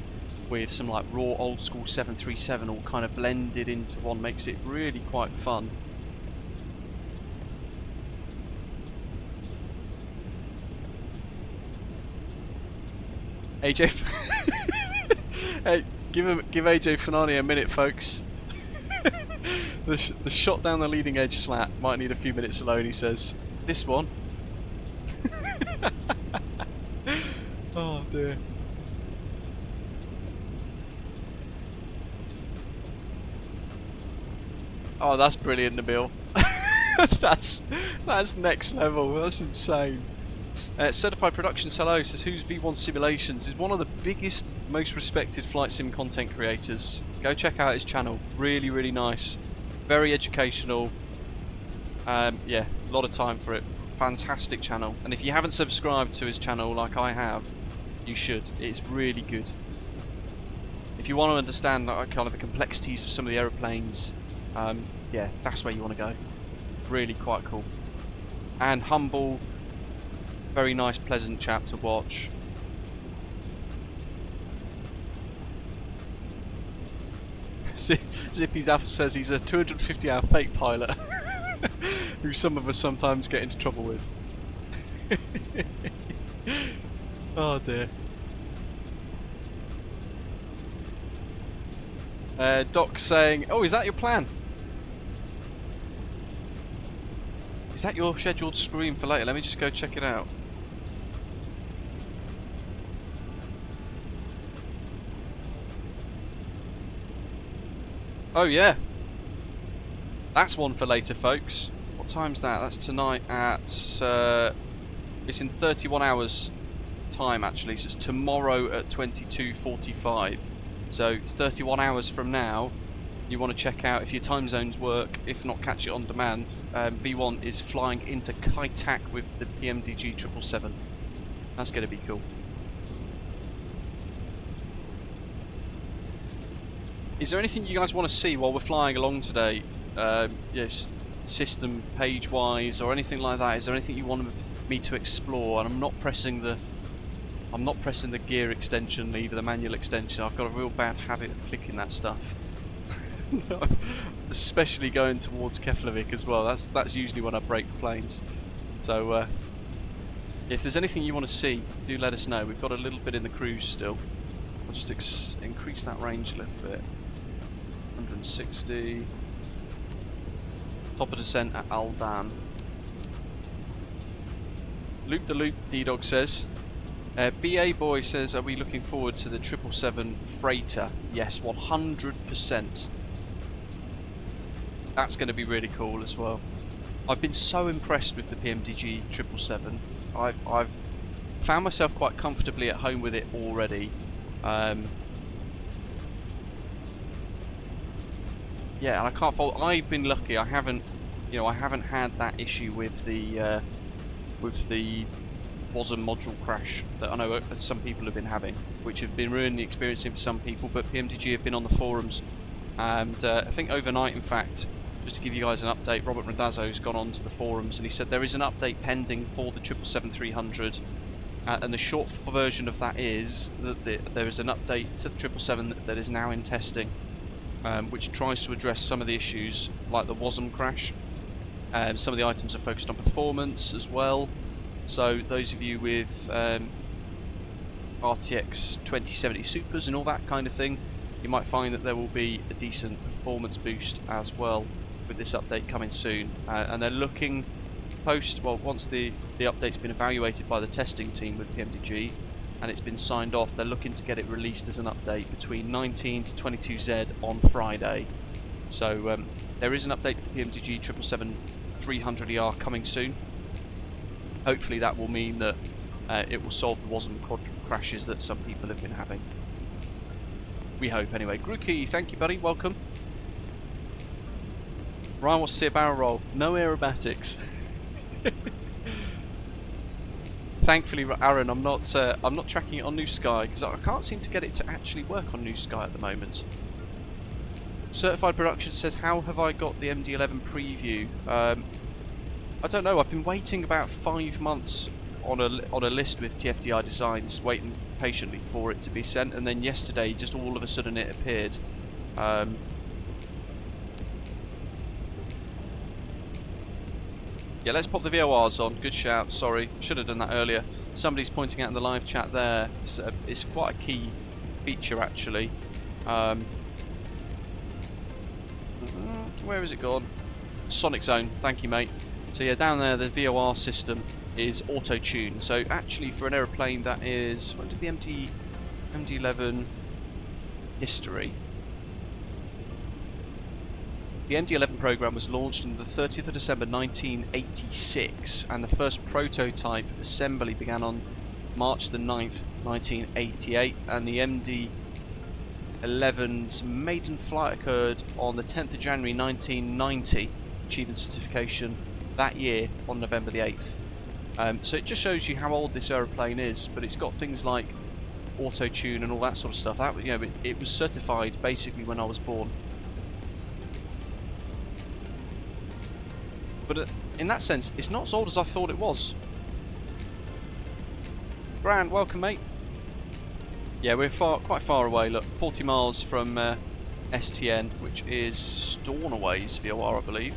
with some like raw old school 737 all kind of blended into one makes it really quite fun. AJ, hey, give AJ Fanani a minute, folks. The shot down the leading edge slat might need a few minutes alone, he says. This one. Oh dear. Oh, that's brilliant, Nabil. that's next level. That's insane. Certified Productions, hello, says who's V1 Simulations? Is one of the biggest, most respected flight sim content creators. Go check out his channel. Really, really nice. Very educational. Yeah, a lot of time for it. Fantastic channel. And if you haven't subscribed to his channel like I have, you should. It's really good. If you want to understand kind of the complexities of some of the aeroplanes, yeah, that's where you want to go. Really quite cool. And humble, very nice, pleasant chap to watch. Zippy's Apple says he's a 250-hour fake pilot who some of us sometimes get into trouble with. Oh dear. Doc saying, oh, is that your plan? Is that your scheduled screen for later? Let me just go check it out. Oh yeah. That's one for later, folks. What time's that? That's tonight at... it's in 31 hours time, actually. So it's tomorrow at 22:45. So it's 31 hours from now. You want to check out if your time zones work. If not, catch it on demand. V1 is flying into Keflavik with the PMDG 777. That's going to be cool. Is there anything you guys want to see while we're flying along today? System page-wise or anything like that? Is there anything you want me to explore? And I'm not pressing the gear extension lever, the manual extension. I've got a real bad habit of clicking that stuff. Especially going towards Keflavik as well. That's usually when I break planes. So if there's anything you want to see, do let us know. We've got a little bit in the cruise still. I'll just increase that range a little bit. 160. Top of descent at Aldan. Loop the loop, D-Dog says. BA Boy says, are we looking forward to the 777 freighter? Yes, 100%. That's going to be really cool as well. I've been so impressed with the PMDG 777. I've found myself quite comfortably at home with it already. Yeah, and I can't fault. I've been lucky. I haven't had that issue with the WASM module crash that I know some people have been having, which have been ruining the experience for some people. But PMDG have been on the forums, and I think overnight, in fact, just to give you guys an update, Robert Randazzo's gone onto the forums and he said there is an update pending for the 777-300, and the short version of that is that there is an update to the 777 that is now in testing, which tries to address some of the issues like the WASM crash. Some of the items are focused on performance as well. So those of you with RTX 2070 Supers and all that kind of thing, you might find that there will be a decent performance boost as well with this update coming soon. And they're looking once the update's been evaluated by the testing team with PMDG and it's been signed off, they're looking to get it released as an update between 19 to 22Z on Friday. So there is an update to the PMDG 777-300ER coming soon. Hopefully that will mean that it will solve the WASM crashes that some people have been having. We hope anyway. Gruki, thank you buddy, welcome. Ryan wants to see a barrel roll. No aerobatics. Thankfully, Aaron, I'm not tracking it on New Sky because I can't seem to get it to actually work on New Sky at the moment. Certified Production says, how have I got the MD-11 preview? I don't know. I've been waiting about 5 months on a list with TFDi Design, waiting patiently for it to be sent, and then yesterday, just all of a sudden, it appeared. Yeah, let's pop the VORs on. Good shout. Sorry, should have done that earlier. Somebody's pointing out in the live chat there. It's quite a key feature, actually. Where has it gone? Sonic Zone. Thank you, mate. So yeah, down there, the VOR system is auto-tune. So actually, for an aeroplane that is, when did the MD-11 history? The MD-11 program was launched on the 30th of December 1986, and the first prototype assembly began on March the 9th, 1988, and the MD-11's maiden flight occurred on the 10th of January 1990, achieving certification that year on November the 8th. So it just shows you how old this aeroplane is, but it's got things like auto-tune and all that sort of stuff. That, you know, it was certified basically when I was born. But in that sense, it's not as old as I thought it was. Grant, welcome, mate. Yeah, we're quite far away. Look, 40 miles from STN, which is Stornoway's VOR, I believe.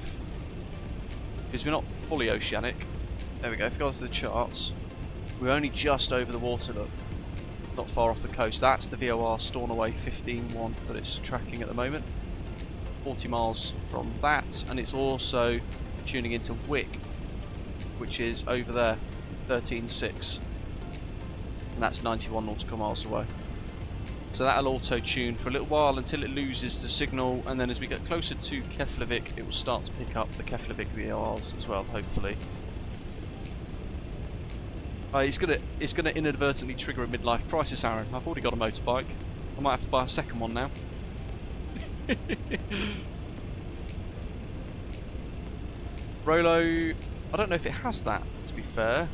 Because we're not fully oceanic. There we go. If we go to the charts, We're only just over the water, look. Not far off the coast. That's the VOR Stornoway 15-1 that it's tracking at the moment. 40 miles from that, and it's also tuning into Wick, which is over there, 13.6. And that's 91 nautical miles away. So that'll auto-tune for a little while until it loses the signal, and then as we get closer to Keflavik, it will start to pick up the Keflavik VORs as well, hopefully. It's gonna inadvertently trigger a midlife crisis, Aaron. I've already got a motorbike. I might have to buy a second one now. Rolo, I don't know if it has that, to be fair.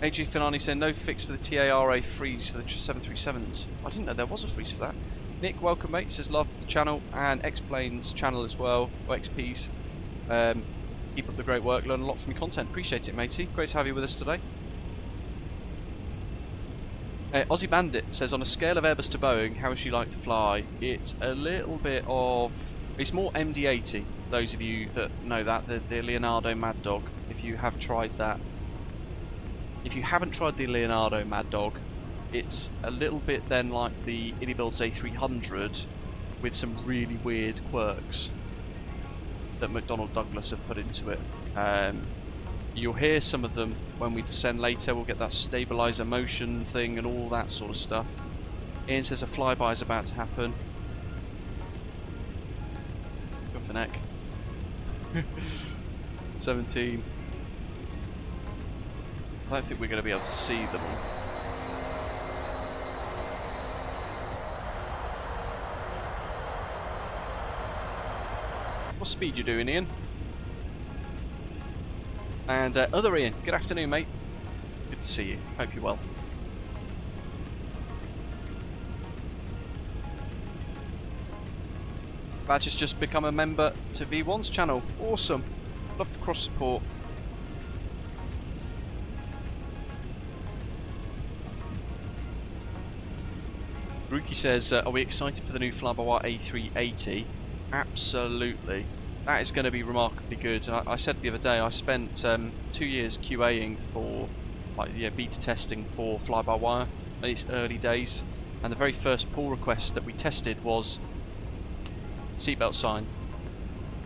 AJ Finani said no fix for the TARA freeze for the 737s. I didn't know there was a freeze for that. Nick, welcome mate, says love the channel, and X-Plane's channel as well, or XP's. Keep up the great work, learn a lot from your content. Appreciate it, matey. Great to have you with us today. Aussie Bandit says, on a scale of Airbus to Boeing, how would you like to fly? It's a little bit of... It's more MD-80, those of you that know that, the Leonardo Mad Dog, if you have tried that. If you haven't tried the Leonardo Mad Dog, it's a little bit then like the Inibuild's A300 with some really weird quirks that McDonnell Douglas have put into it. You'll hear some of them when we descend later. We'll get that stabilizer motion thing and all that sort of stuff. Ian says a flyby is about to happen. Go for neck. 17. I don't think we're going to be able to see them all. What speed you doing, Ian? And other Ian, good afternoon, mate. Good to see you. Hope you're well. Badge has just become a member to V1's channel. Awesome. Love the cross support. Ruki says, are we excited for the new fly-by-wire A380? Absolutely. That is going to be remarkably good. And I said the other day, I spent 2 years QAing for beta testing for fly-by-wire in its early days. And the very first pull request that we tested was seatbelt sign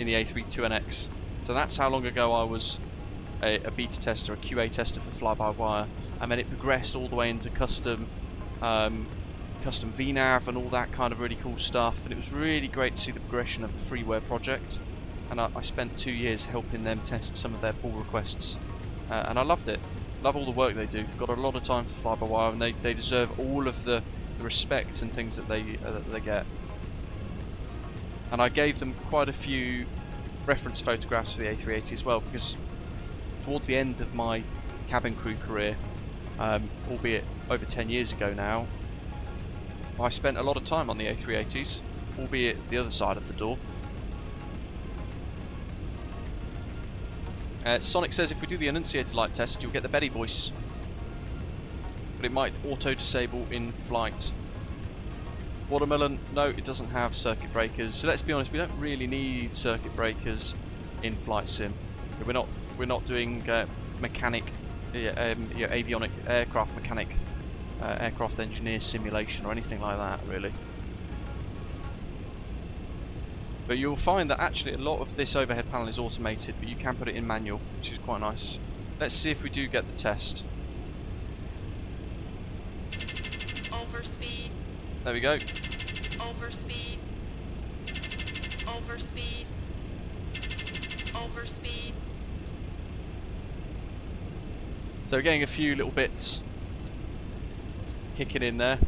in the A32NX. So that's how long ago I was a beta tester, a QA tester for fly-by-wire. And then it progressed all the way into custom VNAV and all that kind of really cool stuff, and it was really great to see the progression of the freeware project. And I spent 2 years helping them test some of their pull requests, and I loved it. Love all the work they do. Got a lot of time for fly-by-wire, and they deserve all of the respect and things that they get. And I gave them quite a few reference photographs for the A380 as well, because towards the end of my cabin crew career, albeit over 10 years ago now, I spent a lot of time on the A380s, albeit the other side of the door. Sonic says if we do the enunciator light test, you'll get the Betty voice, but it might auto-disable in flight. Watermelon, no, it doesn't have circuit breakers. So let's be honest, we don't really need circuit breakers in flight sim. We're not doing mechanic, avionic aircraft mechanic. Aircraft engineer simulation or anything like that, really. But you'll find that actually a lot of this overhead panel is automated, but you can put it in manual, which is quite nice. Let's see if we do get the test. Overspeed. There we go. Overspeed. Overspeed. Overspeed. So we're getting a few little bits kicking in there.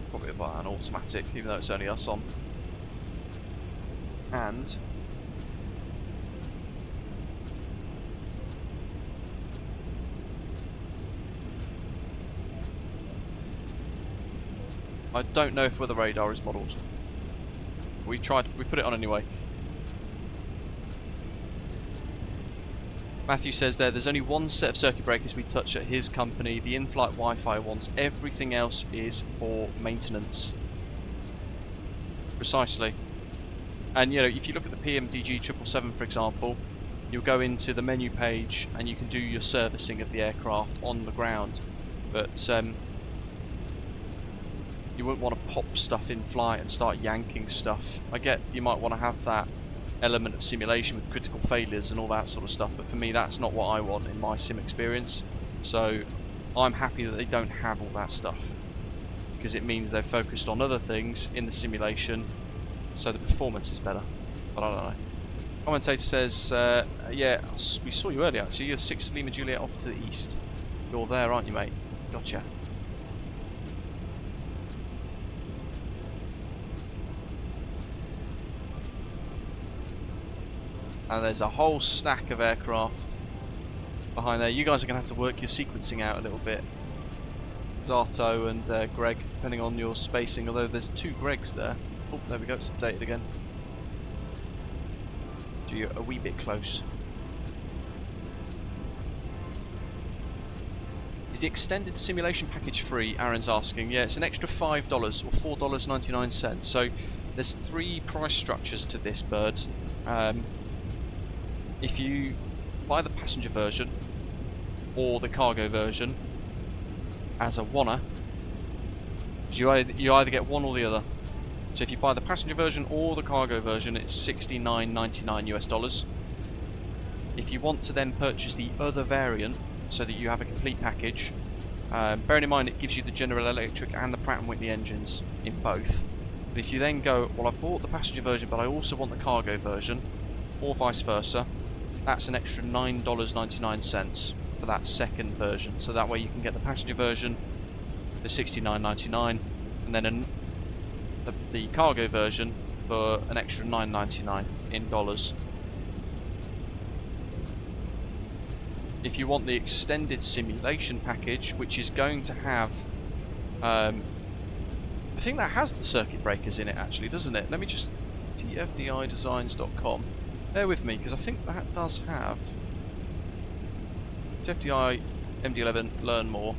Probably by an automatic, even though it's only us on. And I don't know if where the radar is modelled. We put it on anyway. Matthew says there's only one set of circuit breakers we touch at his company, the in-flight Wi-Fi ones. Everything else is for maintenance. Precisely. And you know, if you look at the PMDG 777, for example, you'll go into the menu page and you can do your servicing of the aircraft on the ground. But you wouldn't want to pop stuff in flight and start yanking stuff. I get you might want to have that element of simulation with critical failures and all that sort of stuff, but for me that's not what I want in my sim experience. So I'm happy that they don't have all that stuff, because it means they're focused on other things in the simulation, so the performance is better. But I don't know. Commentator says, yeah, we saw you earlier actually. You're 6 Lima Juliet off to the east. You're there, aren't you, mate? Gotcha. And there's a whole stack of aircraft behind there. You guys are going to have to work your sequencing out a little bit. Zato and Greg, depending on your spacing, although there's 2 Gregs there. Oh, there we go, it's updated again. So you're a wee bit close. Is the extended simulation package free? Aaron's asking. Yeah, it's an extra $5 or $4.99. So there's 3 price structures to this bird. If you buy the passenger version or the cargo version as a wanna, you either get one or the other. So if you buy the passenger version or the cargo version, it's $69.99 US. If you want to then purchase the other variant so that you have a complete package, bearing in mind it gives you the General Electric and the Pratt & Whitney engines in both. But if you then go, well, I've bought the passenger version but I also want the cargo version, or vice versa, that's an extra $9.99 for that second version. So that way you can get the passenger version for $69.99 and then the cargo version for an extra $9.99 in dollars. If you want the extended simulation package, which is going to have I think that has the circuit breakers in it actually, doesn't it? Let me just TFDiDesigns.com. Bear with me, because I think that does have TFDi MD-11 Learn More.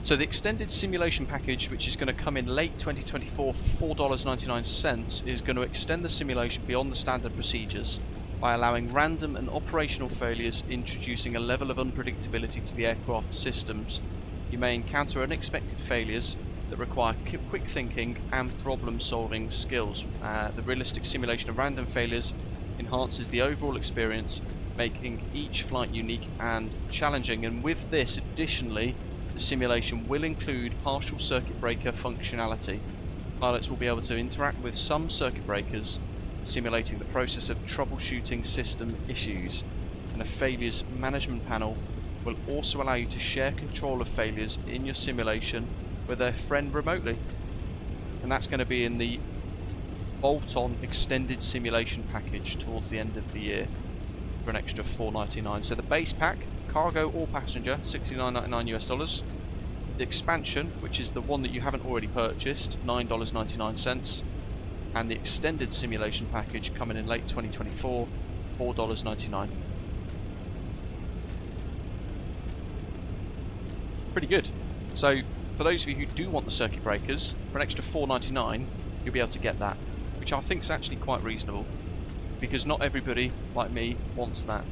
So the extended simulation package, which is going to come in late 2024 for $4.99, is going to extend the simulation beyond the standard procedures by allowing random and operational failures, introducing a level of unpredictability to the aircraft systems. You may encounter unexpected failures that require quick thinking and problem-solving skills. The realistic simulation of random failures enhances the overall experience, making each flight unique and challenging. And with this, additionally, the simulation will include partial circuit breaker functionality. Pilots will be able to interact with some circuit breakers, simulating the process of troubleshooting system issues. And a failures management panel will also allow you to share control of failures in your simulation with a friend remotely. And that's going to be in the bolt-on extended simulation package towards the end of the year for an extra $4.99. So the base pack, cargo or passenger, $69.99 US. The expansion, which is the one that you haven't already purchased, $9.99. And the extended simulation package coming in late 2024, $4.99. Pretty good. So for those of you who do want the circuit breakers, for an extra $4.99, you'll be able to get that, which I think is actually quite reasonable, because not everybody, like me, wants that.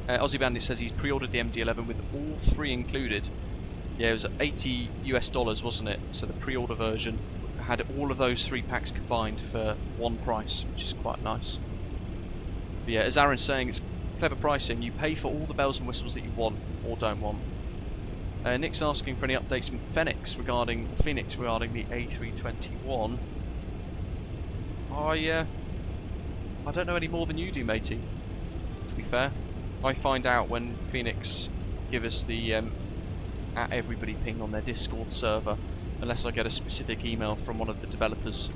Aussie Bandit says he's pre-ordered the MD-11 with all 3 included. Yeah, it was $80 US, wasn't it? So the pre-order version had all of those 3 packs combined for one price, which is quite nice. But yeah, as Aaron's saying, it's clever pricing. You pay for all the bells and whistles that you want or don't want. Nick's asking for any updates from Fenix regarding the A321. I don't know any more than you do, matey, to be fair. I find out when Phoenix give us the at everybody ping on their Discord server, unless I get a specific email from one of the developers.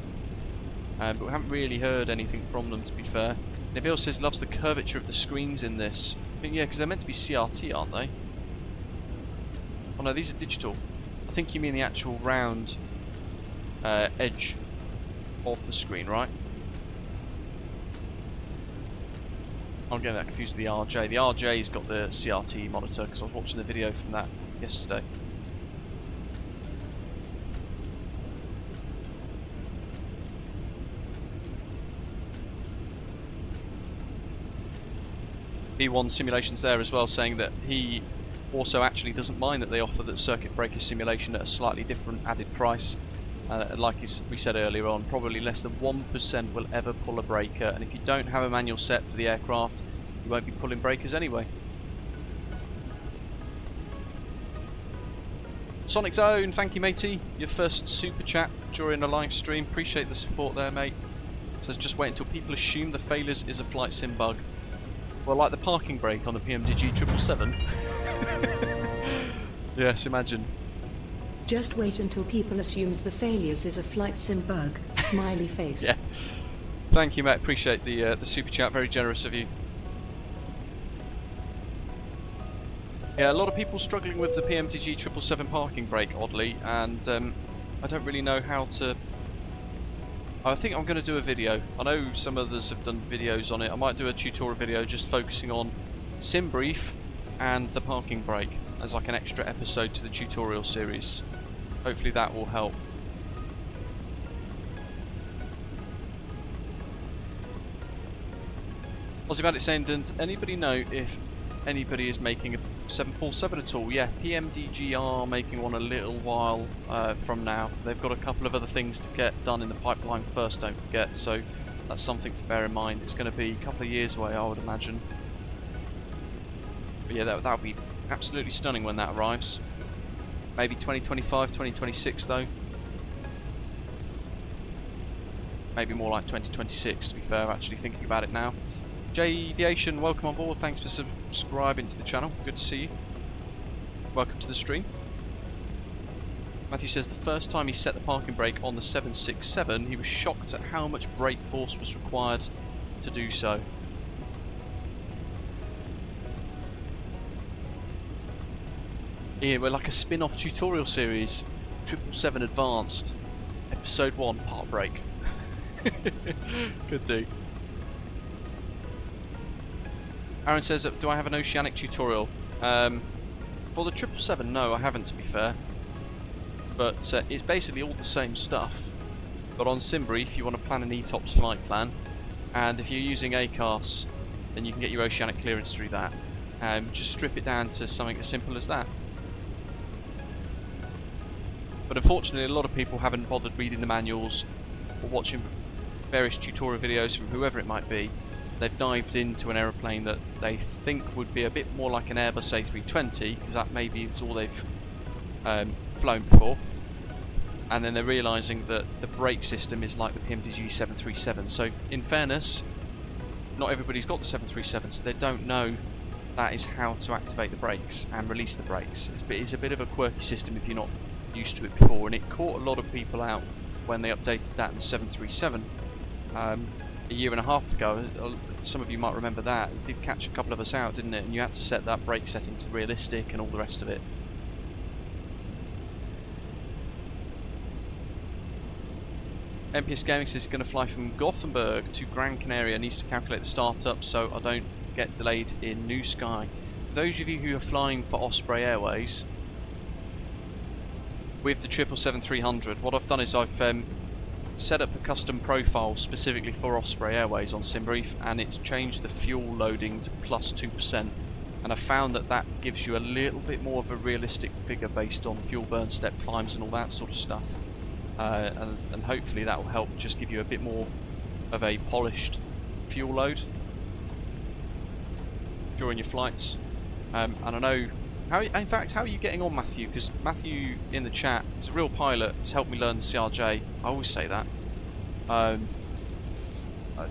But we haven't really heard anything from them, to be fair. Nabil says loves the curvature of the screens in this. I think, yeah, because they're meant to be CRT, aren't they? Oh no, these are digital. I think you mean the actual round edge of the screen, right? I'm getting that confused with the RJ. The RJ's got the CRT monitor because I was watching the video from that yesterday. V1 Simulations there as well, saying that he also actually doesn't mind that they offer that circuit breaker simulation at a slightly different added price. Like we said earlier on, probably less than 1% will ever pull a breaker, and if you don't have a manual set for the aircraft, you won't be pulling breakers anyway. Sonic Zone, thank you matey. Your first super chat during a live stream. Appreciate the support there, mate. Says just wait until people assume the failures is a flight sim bug. Well, like the parking brake on the PMDG 777. Yes, imagine. Just wait until people assumes the failures is a flight sim bug. Smiley face. Yeah. Thank you, Matt. Appreciate the super chat. Very generous of you. Yeah, a lot of people struggling with the PMDG 777 parking brake, oddly, and I don't really know how to. I think I'm going to do a video. I know some others have done videos on it. I might do a tutorial video just focusing on sim brief and the parking brake as like an extra episode to the tutorial series. Hopefully that will help. What's about it saying, does anybody know if anybody is making a 747 at all? Yeah, PMDG are making one a little while from now. They've got a couple of other things to get done in the pipeline first, don't forget, so that's something to bear in mind. It's going to be a couple of years away, I would imagine. But yeah, that would be absolutely stunning when that arrives. Maybe 2025, 2026 though. Maybe more like 2026 to be fair, actually thinking about it now. J Aviation, welcome on board. Thanks for subscribing to the channel. Good to see you. Welcome to the stream. Matthew says the first time he set the parking brake on the 767, he was shocked at how much brake force was required to do so. Yeah, we're like a spin-off tutorial series. 777 Advanced, Episode 1, Part Brake. Good do. Aaron says, do I have an oceanic tutorial? For the 777, no, I haven't, to be fair. But it's basically all the same stuff. But on SimBrief, you want to plan an ETOPS flight plan. And if you're using ACARS, then you can get your oceanic clearance through that. Just strip it down to something as simple as that. But unfortunately, a lot of people haven't bothered reading the manuals or watching various tutorial videos from whoever it might be. They've dived into an aeroplane that they think would be a bit more like an Airbus A320, because that maybe is all they've flown before. And then they're realising that the brake system is like the PMDG 737. So, in fairness, not everybody's got the 737, so they don't know that is how to activate the brakes and release the brakes. It's a bit of a quirky system if you're not used to it before, and it caught a lot of people out when they updated that in the 737. A year and a half ago, some of you might remember that. It did catch a couple of us out, didn't it? And you had to set that brake setting to realistic and all the rest of it. MPS Gaming says he's going to fly from Gothenburg to Gran Canaria, needs to calculate the startup so I don't get delayed in New Sky. For those of you who are flying for Osprey Airways with the 777-300, what I've done is I've set up a custom profile specifically for Osprey Airways on SimBrief, and it's changed the fuel loading to plus 2%, and I found that that gives you a little bit more of a realistic figure based on fuel burn, step climbs and all that sort of stuff, and hopefully that will help just give you a bit more of a polished fuel load during your flights. And I know in fact, how are you getting on, Matthew? Because Matthew in the chat is a real pilot. He's helped me learn the CRJ. I always say that.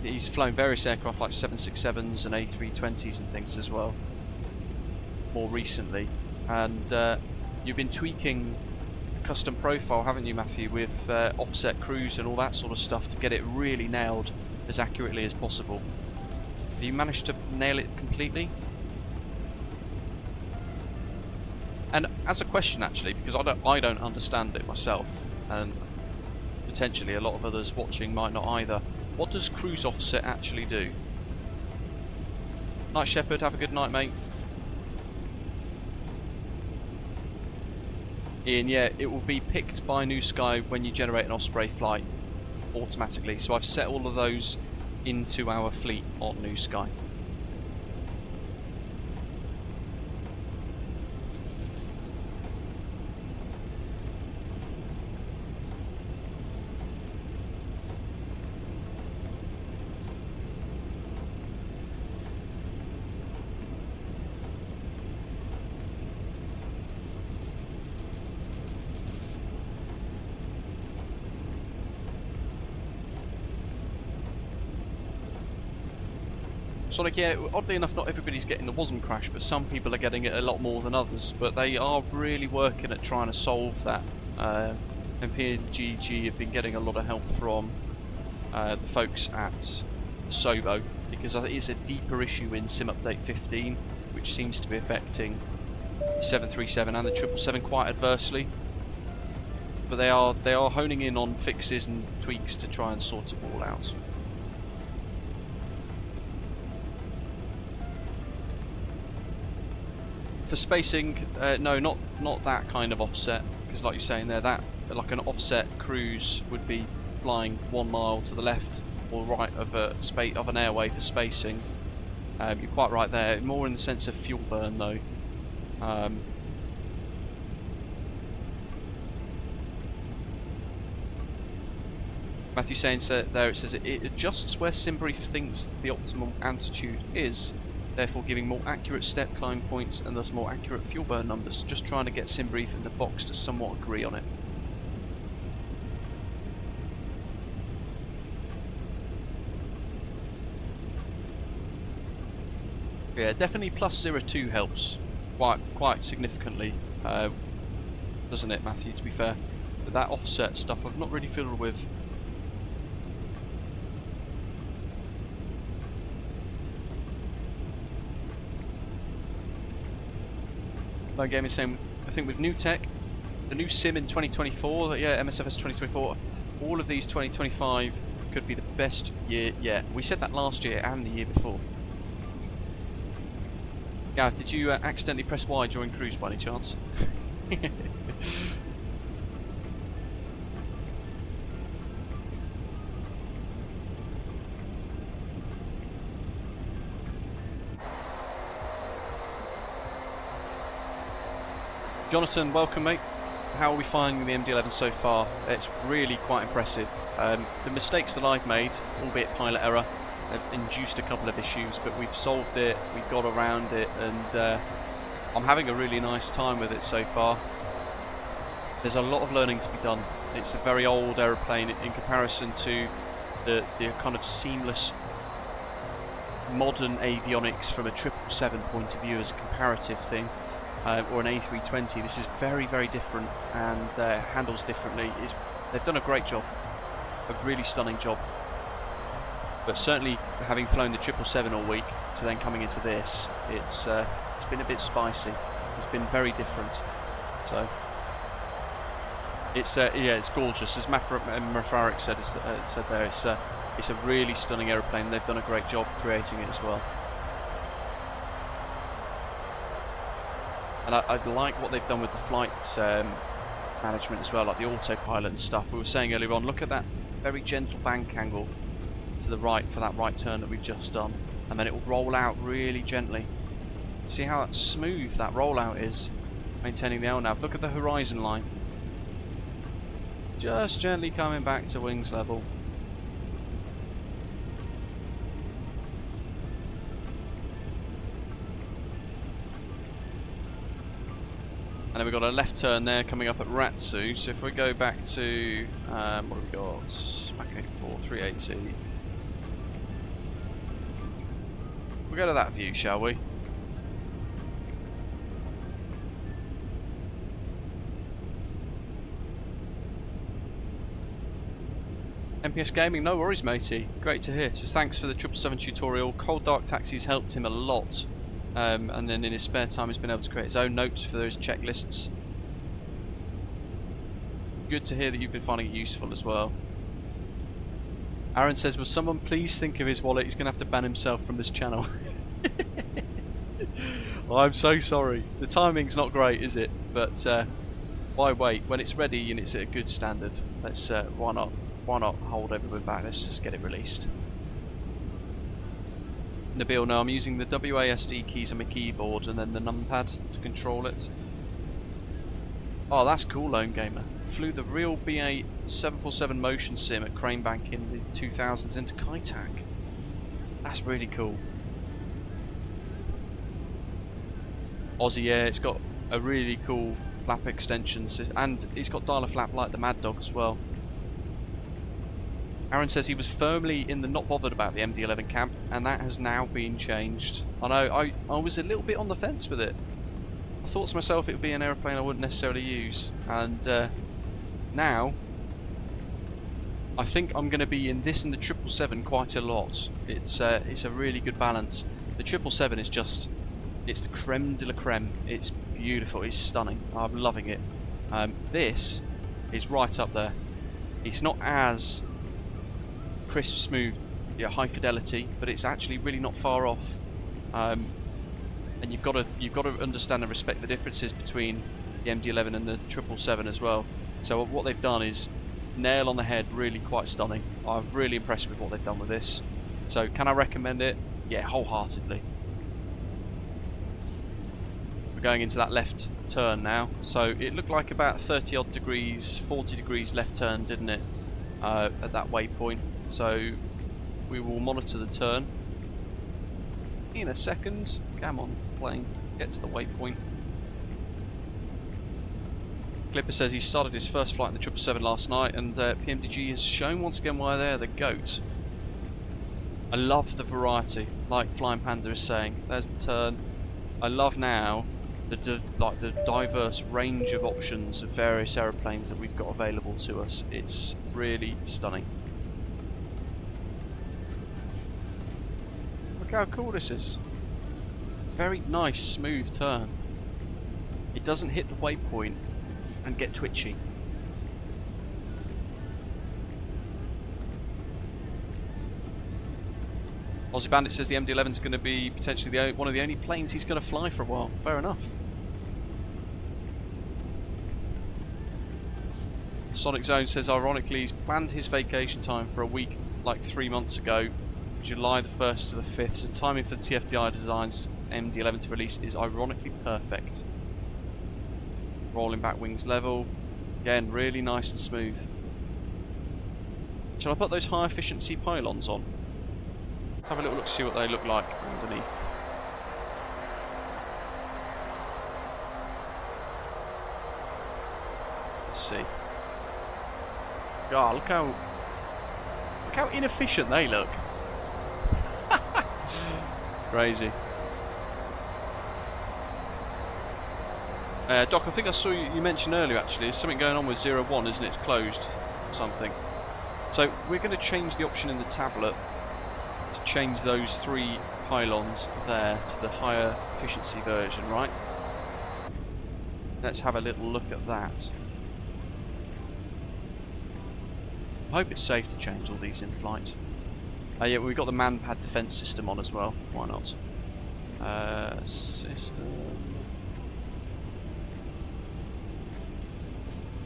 He's flown various aircraft like 767s and A320s and things as well, more recently. And you've been tweaking a custom profile, haven't you, Matthew, with offset cruise and all that sort of stuff to get it really nailed as accurately as possible. Have you managed to nail it completely? And as a question, actually, because I don't understand it myself, and potentially a lot of others watching might not either, what does cruise offset actually do? Night Shepherd, have a good night, mate. Ian, yeah, it will be picked by New Sky when you generate an Osprey flight automatically. So I've set all of those into our fleet on New Sky. Sonic, yeah, oddly enough, not everybody's getting the WASM crash, but some people are getting it a lot more than others. But they are really working at trying to solve that. And PMDG have been getting a lot of help from the folks at Sobo, because I think it's a deeper issue in Sim Update 15, which seems to be affecting 737 and the 777 quite adversely. But they are honing in on fixes and tweaks to try and sort it all out. For spacing, no, not that kind of offset, because like you're saying there, that like an offset cruise would be flying 1 mile to the left or right of an airway for spacing. You're quite right there. More in the sense of fuel burn, though. Matthew saying there, it says it adjusts where SimBrief thinks the optimal altitude is, therefore giving more accurate step climb points and thus more accurate fuel burn numbers. Just trying to get SimBrief and the box to somewhat agree on it. Yeah, definitely +02 helps quite significantly, doesn't it, Matthew, to be fair? But that offset stuff I've not really fiddled with. No Game is saying, I think with new tech, the new sim in 2024, yeah, MSFS 2024, all of these 2025 could be the best year yet. We said that last year and the year before. Gav, did you accidentally press Y during cruise by any chance? Jonathan, welcome, mate. How are we finding the MD-11 so far? It's really quite impressive. The mistakes that I've made, albeit pilot error, have induced a couple of issues, but we've solved it, we got around it, and I'm having a really nice time with it so far. There's a lot of learning to be done. It's a very old aeroplane in comparison to the kind of seamless modern avionics from a 777 point of view as a comparative thing. Or an A320, this is very, very different and handles differently. They've done a great job, a really stunning job. But certainly, having flown the 777 all week to then coming into this, it's been a bit spicy. It's been very different. So it's yeah, it's gorgeous. As Mafarik said there, it's a really stunning aeroplane. They've done a great job creating it as well. And I like what they've done with the flight management as well, like the autopilot and stuff. We were saying earlier on, look at that very gentle bank angle to the right for that right turn that we've just done. And then it will roll out really gently. See how smooth that rollout is, maintaining the LNAV. Look at the horizon line. Just gently coming back to wings level. And then we've got a left turn there coming up at Ratsu. So if we go back to, what have we got? Mach 84, 380. We'll go to that view, shall we? MPS Gaming, no worries, matey. Great to hear. So thanks for the 777 tutorial. Cold Dark Taxis helped him a lot. And then in his spare time he's been able to create his own notes for those checklists. Good to hear that you've been finding it useful as well. Aaron says, will someone please think of his wallet? He's going to have to ban himself from this channel. I'm so sorry. The timing's not great, is it? But why wait? When it's ready and it's at a good standard, let's why not hold everyone back? Let's just get it released. Nabil, no, I'm using the WASD keys on my keyboard and then the numpad to control it. Oh, that's cool, Lone Gamer. Flew the real BA 747 motion sim at Cranebank in the 2000s into Kaitak. That's really cool. Aussie, yeah, it's got a really cool flap extension, and it's got dial a flap like the Mad Dog as well. Aaron says he was firmly in the not bothered about the MD-11 camp, and that has now been changed. I know, I was a little bit on the fence with it. I thought to myself it would be an aeroplane I wouldn't necessarily use, and now I think I'm going to be in this and the 777 quite a lot. It's a really good balance. The 777 is just, it's the creme de la creme. It's beautiful, it's stunning, I'm loving it. This is right up there. It's not as crisp, smooth, yeah, high fidelity, but it's actually really not far off. And you've got to understand and respect the differences between the MD-11 and the 777 as well. So what they've done is nail on the head, really quite stunning. I'm really impressed with what they've done with this. So can I recommend it? Yeah, wholeheartedly. We're going into that left turn now. So it looked like about 30 odd degrees, 40 degrees left turn, didn't it? At that waypoint. So we will monitor the turn in a second. Come on, plane, get to the waypoint. Clipper says he started his first flight in the 777 last night, and PMDG has shown once again why they're the GOAT. I love the variety, like Flying Panda is saying. There's the turn. I love now the diverse range of options of various aeroplanes that we've got available to us. It's really stunning. Look how cool this is. Very nice, smooth turn. It doesn't hit the waypoint and get twitchy. Aussie Bandit says the MD-11 is going to be potentially one of the only planes he's going to fly for a while. Fair enough. Sonic Zone says ironically he's planned his vacation time for a week like 3 months ago, July the 1st to the 5th, so timing for the TFDi Design's MD-11 to release is ironically perfect. Rolling back wings level, again really nice and smooth. Shall I put those high efficiency pylons on? Let's have a little look, see what they look like underneath. Let's see. God, look how inefficient they look. Crazy. Doc, I think I saw you mention earlier actually, there's something going on with 01, isn't it? It's closed or something. So we're going to change the option in the tablet to change those 3 pylons there to the higher efficiency version, right? Let's have a little look at that. I hope it's safe to change all these in flight. Yeah, we've got the man-pad defense system on as well. Why not? System.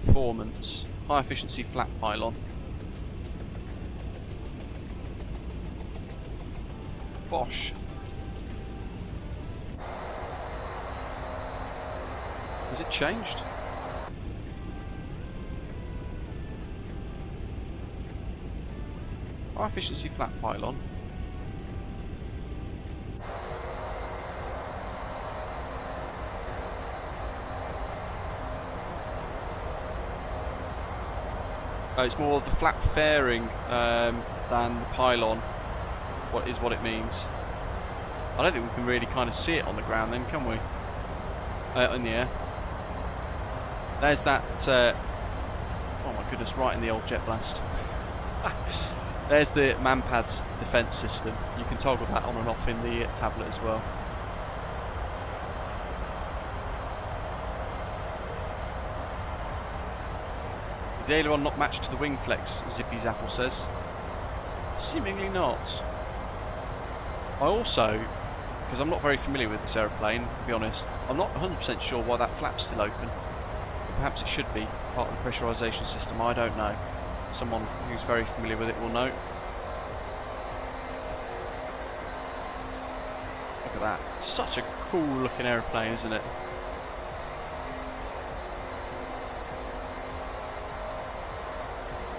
Performance. High efficiency flat pylon. Bosh. Has it changed? High efficiency flat pylon. Oh, it's more of the flat fairing than the pylon. What it means. I don't think we can really kind of see it on the ground then, can we? In the air. There's that, oh my goodness, right in the old jet blast. There's the MANPAD's defense system. You can toggle that on and off in the tablet as well. Is the aileron not matched to the wing flex, Zippy's Apple says? Seemingly not. I also because I'm not very familiar with this aeroplane, to be honest. I'm not 100% sure why that flap's still open. Perhaps it should be part of the pressurisation system, I don't know. Someone who's very familiar with it will know. Look at that. Such a cool looking aeroplane, isn't it?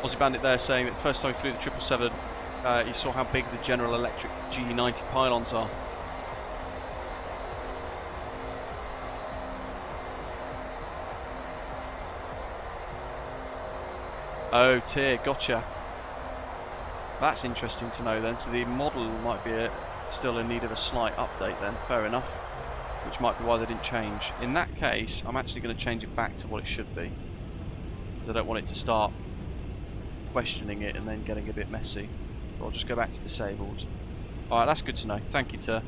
Aussie Bandit there saying that the first time he flew the 777, he saw how big the General Electric G90 pylons are. Oh, tier, gotcha. That's interesting to know then. So the model might be still in need of a slight update then. Fair enough. Which might be why they didn't change. In that case, I'm actually going to change it back to what it should be. Because I don't want it to start questioning it and then getting a bit messy. So I'll just go back to disabled. Alright, that's good to know. Thank you, Ter.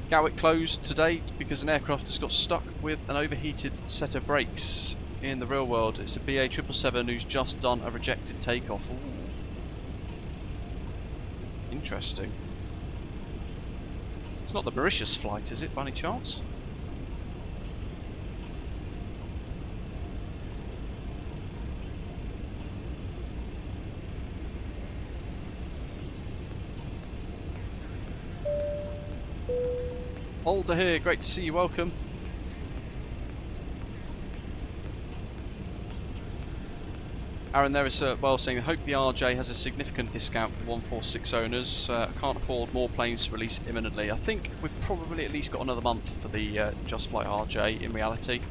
Gatwick closed today because an aircraft has got stuck with an overheated set of brakes. In the real world, it's a BA 777 who's just done a rejected takeoff. Ooh. Interesting. It's not the Mauritius flight, is it, by any chance? Alder here, great to see you, welcome. Aaron there is well saying, I hope the RJ has a significant discount for 146 owners. Can't afford more planes to release imminently. I think we've probably at least got another month for the Just Flight RJ in reality.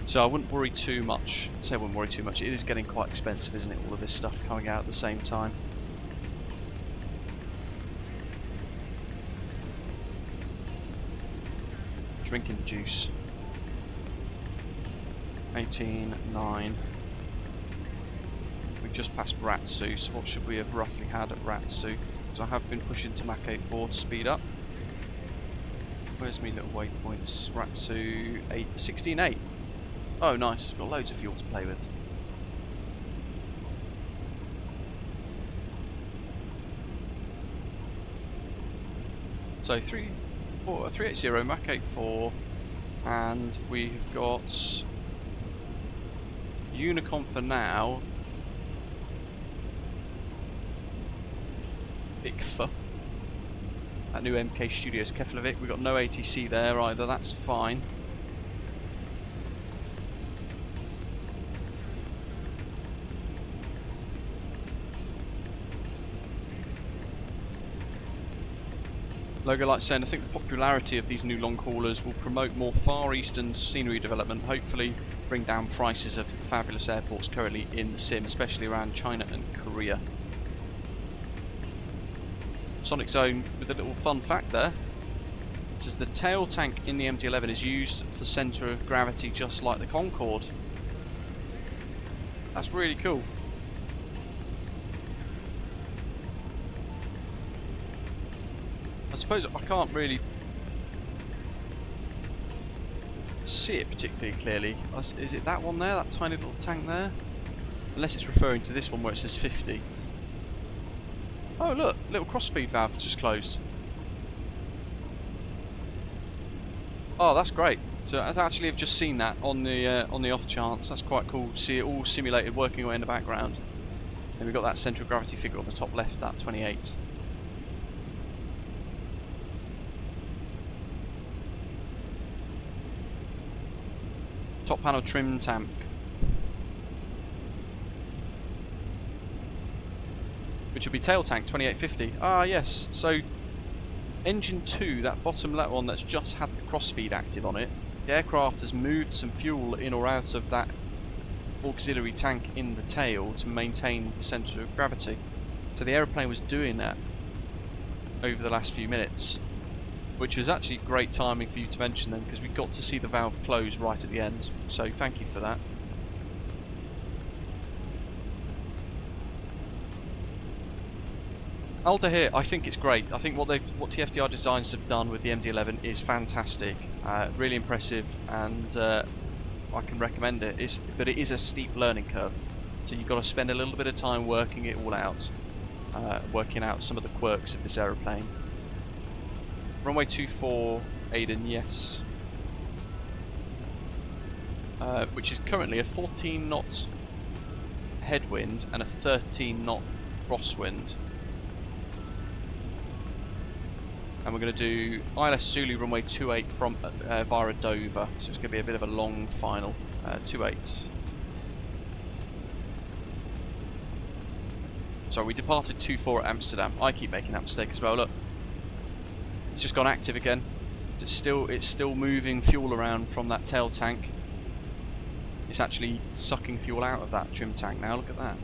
So I wouldn't worry too much. I say I wouldn't worry too much. It is getting quite expensive, isn't it? All of this stuff coming out at the same time. Drinking the juice. 18.9. We've just passed Ratsu, so what should we have roughly had at Ratsu? Because I have been pushing to Mach 8.4 to speed up. Where's me little waypoints? Ratsu 16.8. Oh nice, got loads of fuel to play with. So 380 Mach 8.4, and we've got Unicom for now. BIKF. That new MK Studios Keflavik. We've got no ATC there either, that's fine. Logo Light saying, I think the popularity of these new long haulers will promote more Far Eastern scenery development, hopefully bring down prices of fabulous airports currently in the sim, especially around China and Korea. Sonic Zone with a little fun fact there. It says the tail tank in the MD-11 is used for centre of gravity just like the Concorde. That's really cool. I suppose I can't really see it particularly clearly. Is it that one there, that tiny little tank there? Unless it's referring to this one where it says 50. Oh look, little crossfeed valve just closed. Oh, that's great. So I actually have just seen that on the off chance. That's quite cool to see it all simulated working away in the background. And we've got that centre of gravity figure on the top left, that 28. Top panel trim tank. Which will be tail tank 2850. Ah yes, so engine 2, that bottom left one that's just had the crossfeed active on it, the aircraft has moved some fuel in or out of that auxiliary tank in the tail to maintain the centre of gravity. So the aeroplane was doing that over the last few minutes, which was actually great timing for you to mention them, because we got to see the valve close right at the end, so thank you for that. Alder here, I think it's great. I think what TFDi Designs have done with the MD-11 is fantastic, really impressive, and I can recommend it. But it is a steep learning curve. So you've got to spend a little bit of time working it all out. Working out some of the quirks of this aeroplane. Runway 24, Aiden, yes. Which is currently a 14 knot headwind and a 13 knot crosswind. And we're going to do ILS Zulu runway 28 from via Dover, so it's going to be a bit of a long final. 28. So we departed 24 at Amsterdam. I keep making that mistake as well. Look, it's just gone active again. It's still moving fuel around from that tail tank. It's actually sucking fuel out of that trim tank now. Look at that.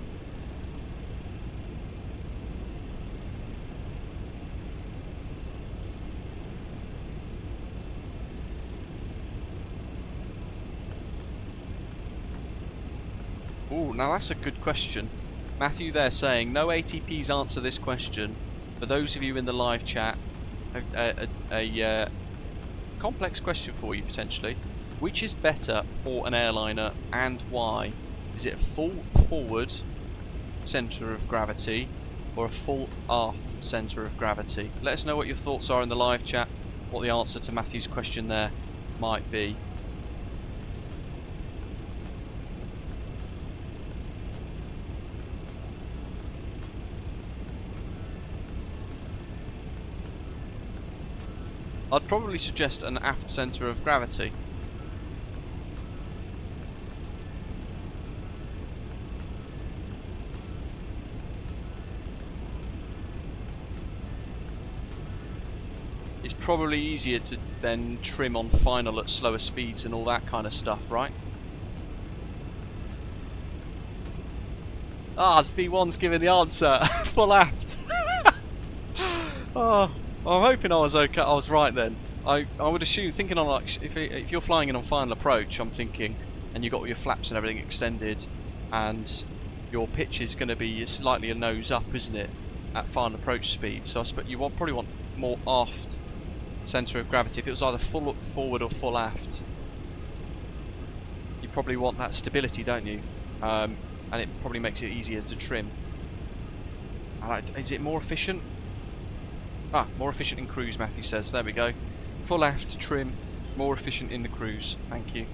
Ooh, now that's a good question. Matthew there saying, no ATPs answer this question. For those of you in the live chat, a complex question for you potentially. Which is better for an airliner and why? Is it a full forward centre of gravity or a full aft centre of gravity? Let us know what your thoughts are in the live chat, what the answer to Matthew's question there might be. I'd probably suggest an aft centre of gravity. It's probably easier to then trim on final at slower speeds and all that kind of stuff, right? Ah, V1's giving the answer. Full aft. Oh. I'm hoping I was okay. I was right then. I would assume, thinking on like if you're flying in on final approach, I'm thinking, and you've got all your flaps and everything extended, and your pitch is going to be slightly a nose up, isn't it, at final approach speed? So I suppose you probably want more aft centre of gravity. If it was either full forward or full aft, you probably want that stability, don't you? And it probably makes it easier to trim. Is it more efficient? Ah, more efficient in cruise, Matthew says. There we go. Full aft, trim, more efficient in the cruise. Thank you.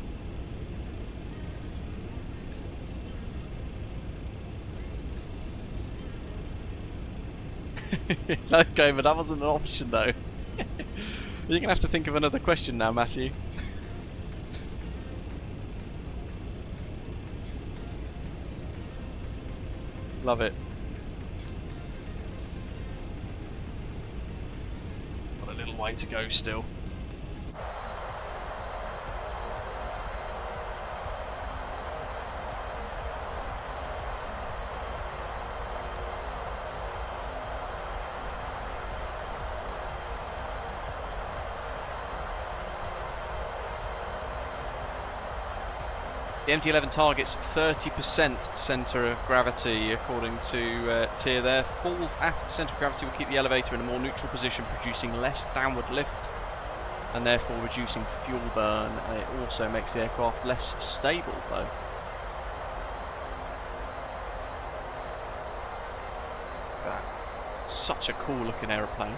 Okay, but that wasn't an option though. You're going to have to think of another question now, Matthew. Love it. Way to go still. The MD-11 targets 30% centre of gravity according to Tier there. Full aft centre of gravity will keep the elevator in a more neutral position, producing less downward lift and therefore reducing fuel burn. And it also makes the aircraft less stable though. That's such a cool looking aeroplane.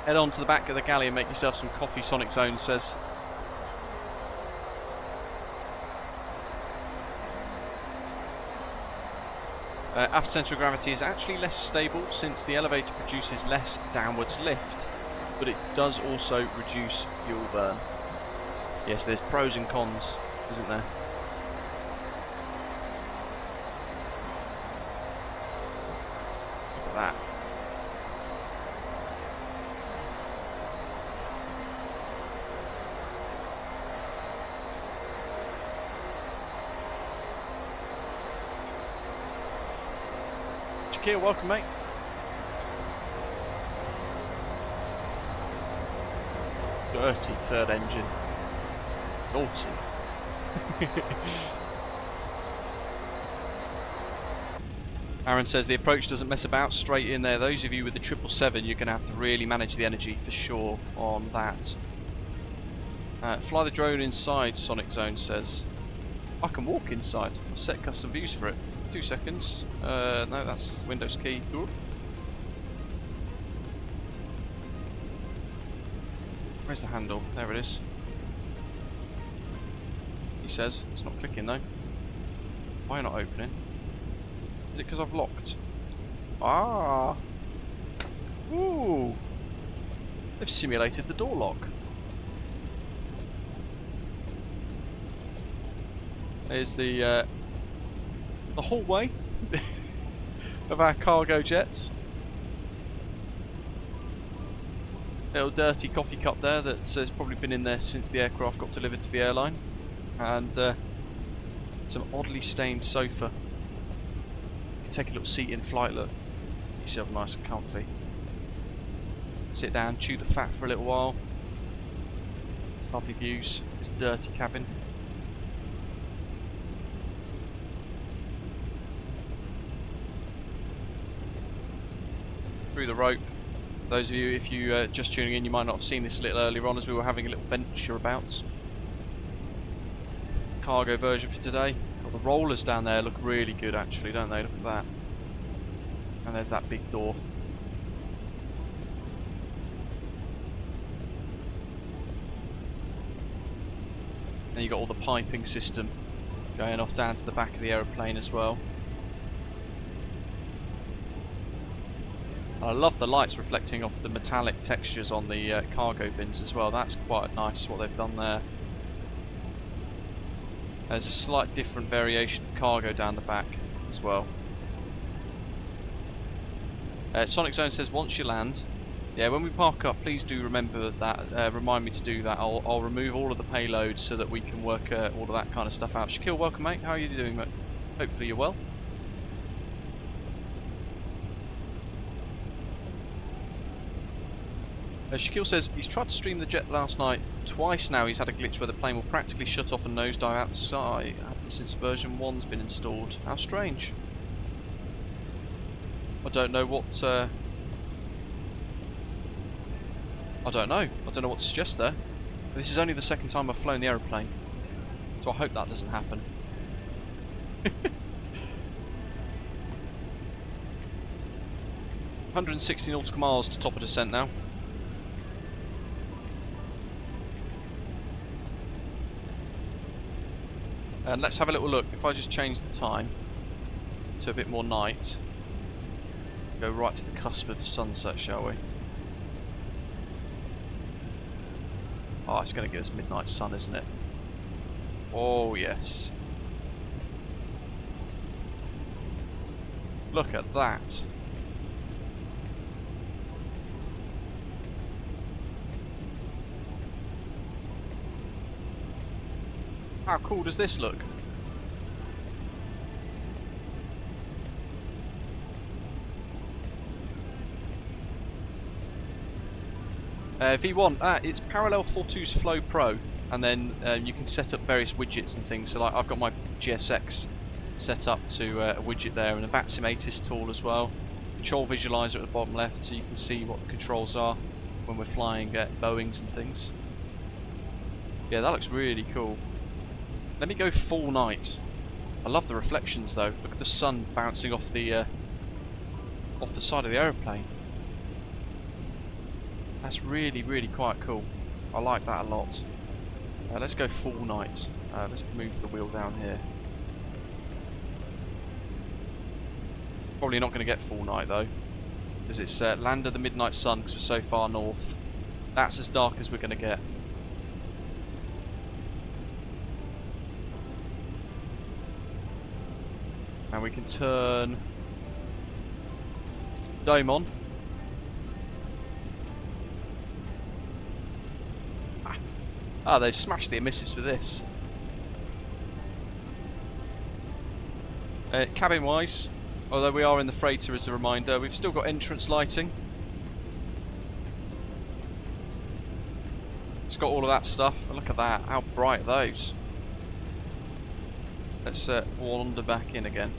Head on to the back of the galley and make yourself some coffee, Sonic Zone says. Aft centre of gravity is actually less stable since the elevator produces less downwards lift, but it does also reduce fuel burn. Yes, there's pros and cons, isn't there? Look at that. Shakir, welcome mate. Dirty third engine. Naughty. Aaron says the approach doesn't mess about, straight in there. Those of you with the 777, you're going to have to really manage the energy for sure on that. Fly the drone inside, Sonic Zone says. I can walk inside. I've set custom views for it. 2 seconds. No, that's Windows key. Ooh. Where's the handle? There it is. He says it's not clicking though. Why not opening? Is it because I've locked? Ah! Ooh! They've simulated the door lock. There's the hallway of our cargo jets. Little dirty coffee cup there that's probably been in there since the aircraft got delivered to the airline. And some oddly stained sofa. You can take a little seat in flight, look. Get yourself nice and comfy. Sit down, chew the fat for a little while. Lovely views. This dirty cabin. Through the rope. For those of you, if you just tuning in, you might not have seen this a little earlier on as we were having a little venture about. Cargo version for today. Well, the rollers down there look really good actually, don't they? Look at that. And there's that big door. Then you've got all the piping system going off down to the back of the aeroplane as well. I love the lights reflecting off the metallic textures on the cargo bins as well. That's quite nice what they've done there. There's a slight different variation of cargo down the back as well. Sonic Zone says once you land, yeah, when we park up, please do remember that. Remind me to do that. I'll remove all of the payloads so that we can work all of that kind of stuff out. Shaquille, welcome mate. How are you doing, mate? Hopefully you're well. Shaquille says he's tried to stream the jet last night twice now. He's had a glitch where the plane will practically shut off and nosedive outside. It happened since version 1's been installed. How strange. I don't know what. I don't know what to suggest there. This is only the second time I've flown the aeroplane, so I hope that doesn't happen. 160 nautical miles to top of descent now. And let's have a little look. If I just change the time to a bit more night, go right to the cusp of sunset, shall we? Oh, it's going to give us midnight sun, isn't it? Oh, yes. Look at that. How cool does this look? V1, it's Parallel 42's Flow Pro, and then you can set up various widgets and things. So like I've got my GSX set up to a widget there, and a VATSIM ATIS tool as well. Control visualizer at the bottom left, so you can see what the controls are when we're flying Boeings and things. Yeah, that looks really cool. Let me go full night. I love the reflections though. Look at the sun bouncing off the side of the aeroplane. That's really, really quite cool. I like that a lot. Let's go full night. Let's move the wheel down here. Probably not going to get full night though, because it's land of the midnight sun because we're so far north. That's as dark as we're going to get. And we can turn dome on. Ah, they've smashed the emissives with this. Cabin wise, although we are in the freighter as a reminder, we've still got entrance lighting. It's got all of that stuff. Look at that, how bright are those? Let's wander back in again.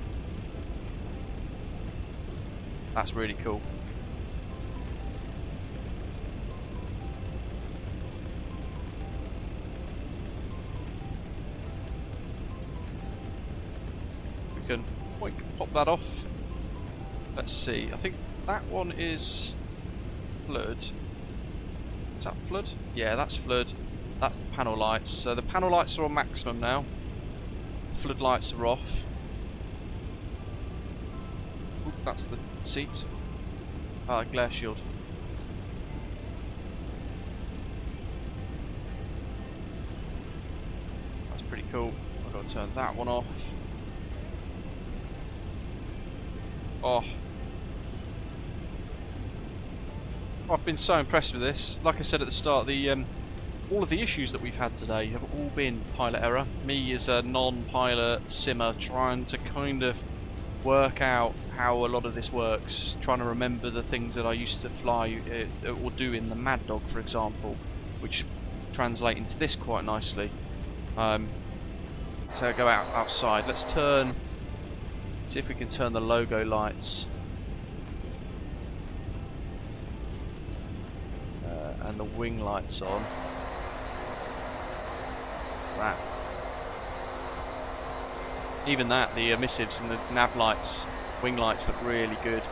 That's really cool. can pop that off. Let's see, I think that one is flood. Is that flood? Yeah, that's flood. That's the panel lights. So the panel lights are on maximum now. Flood lights are off. Ooh, that's the seat. Ah, glare shield. That's pretty cool. I've got to turn that one off. Oh. I've been so impressed with this. Like I said at the start, all of the issues that we've had today have all been pilot error. Me as a non-pilot simmer trying to kind of work out how a lot of this works, trying to remember the things that I used to fly or do in the Mad Dog, for example, which translate into this quite nicely. So go outside. Let's see if we can turn the logo lights and the wing lights on. That. Even that, the emissives and the nav lights, wing lights look really good.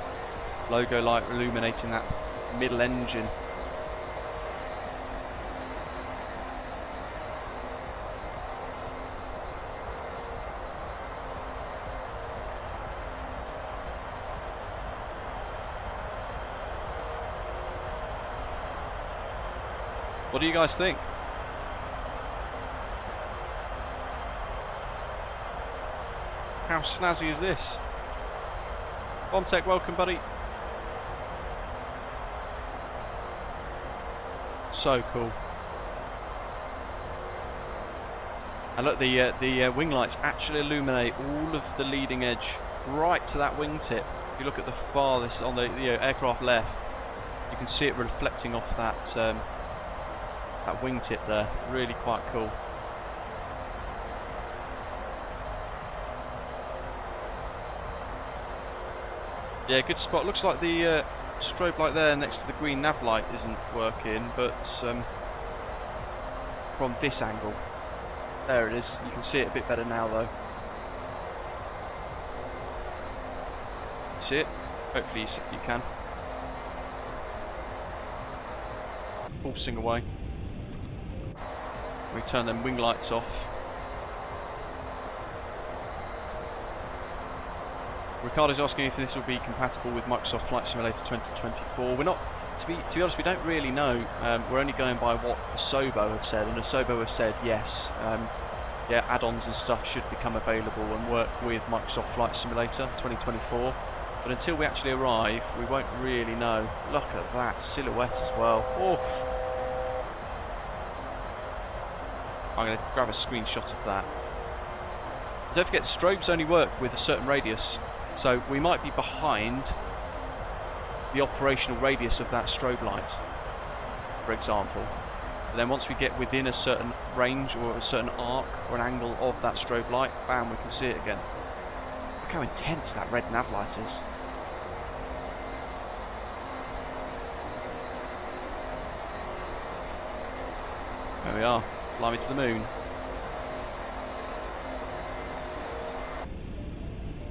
Logo light illuminating that middle engine. What do you guys think? How snazzy is this? Bombtech, welcome, buddy. So cool. And look, the wing lights actually illuminate all of the leading edge right to that wingtip. If you look at the farthest on the aircraft left, you can see it reflecting off that that wingtip there. Really quite cool. Yeah, good spot. Looks like the strobe light there next to the green nav light isn't working, but from this angle, there it is. You can see it a bit better now, though. See it? Hopefully you can. Pulsing away. We turn them wing lights off. Ricardo's asking if this will be compatible with Microsoft Flight Simulator 2024. We're not, to be honest, we don't really know. We're only going by what Asobo have said, and Asobo have said yes. Yeah, add-ons and stuff should become available and work with Microsoft Flight Simulator 2024. But until we actually arrive, we won't really know. Look at that silhouette as well. Oh. I'm going to grab a screenshot of that. Don't forget, strobes only work with a certain radius. So we might be behind the operational radius of that strobe light, for example. But then once we get within a certain range or a certain arc or an angle of that strobe light, bam, we can see it again. Look how intense that red nav light is. There we are, fly me to the moon.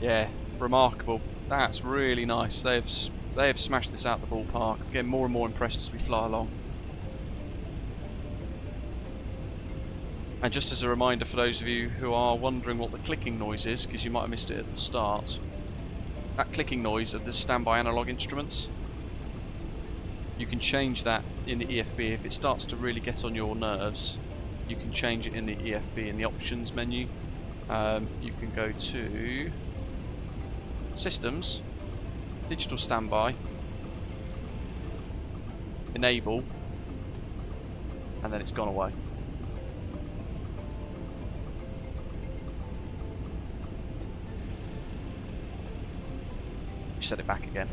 Yeah. Remarkable. That's really nice. They have smashed this out the ballpark. I'm getting more and more impressed as we fly along. And just as a reminder for those of you who are wondering what the clicking noise is, because you might have missed it at the start, that clicking noise of the standby analog instruments, you can change that in the EFB. If it starts to really get on your nerves, you can change it in the EFB in the options menu. You can go to Systems, Digital Standby, Enable, and then it's gone away. You set it back again.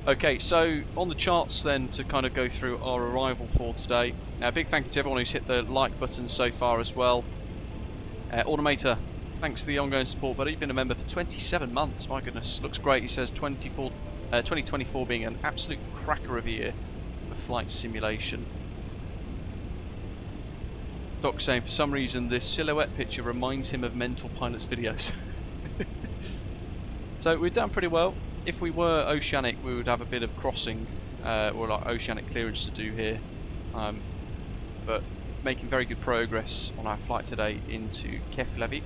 Okay, so on the charts then, to kind of go through our arrival for today. Now, a big thank you to everyone who's hit the like button so far as well. Automator, thanks for the ongoing support, buddy. You've been a member for 27 months. My goodness, looks great. He says 2024 being an absolute cracker of a year for flight simulation. Doc's saying for some reason this silhouette picture reminds him of Mental Pilot's videos. So we've done pretty well. If we were oceanic, we would have a bit of crossing or like oceanic clearance to do here. But making very good progress on our flight today into Keflavik.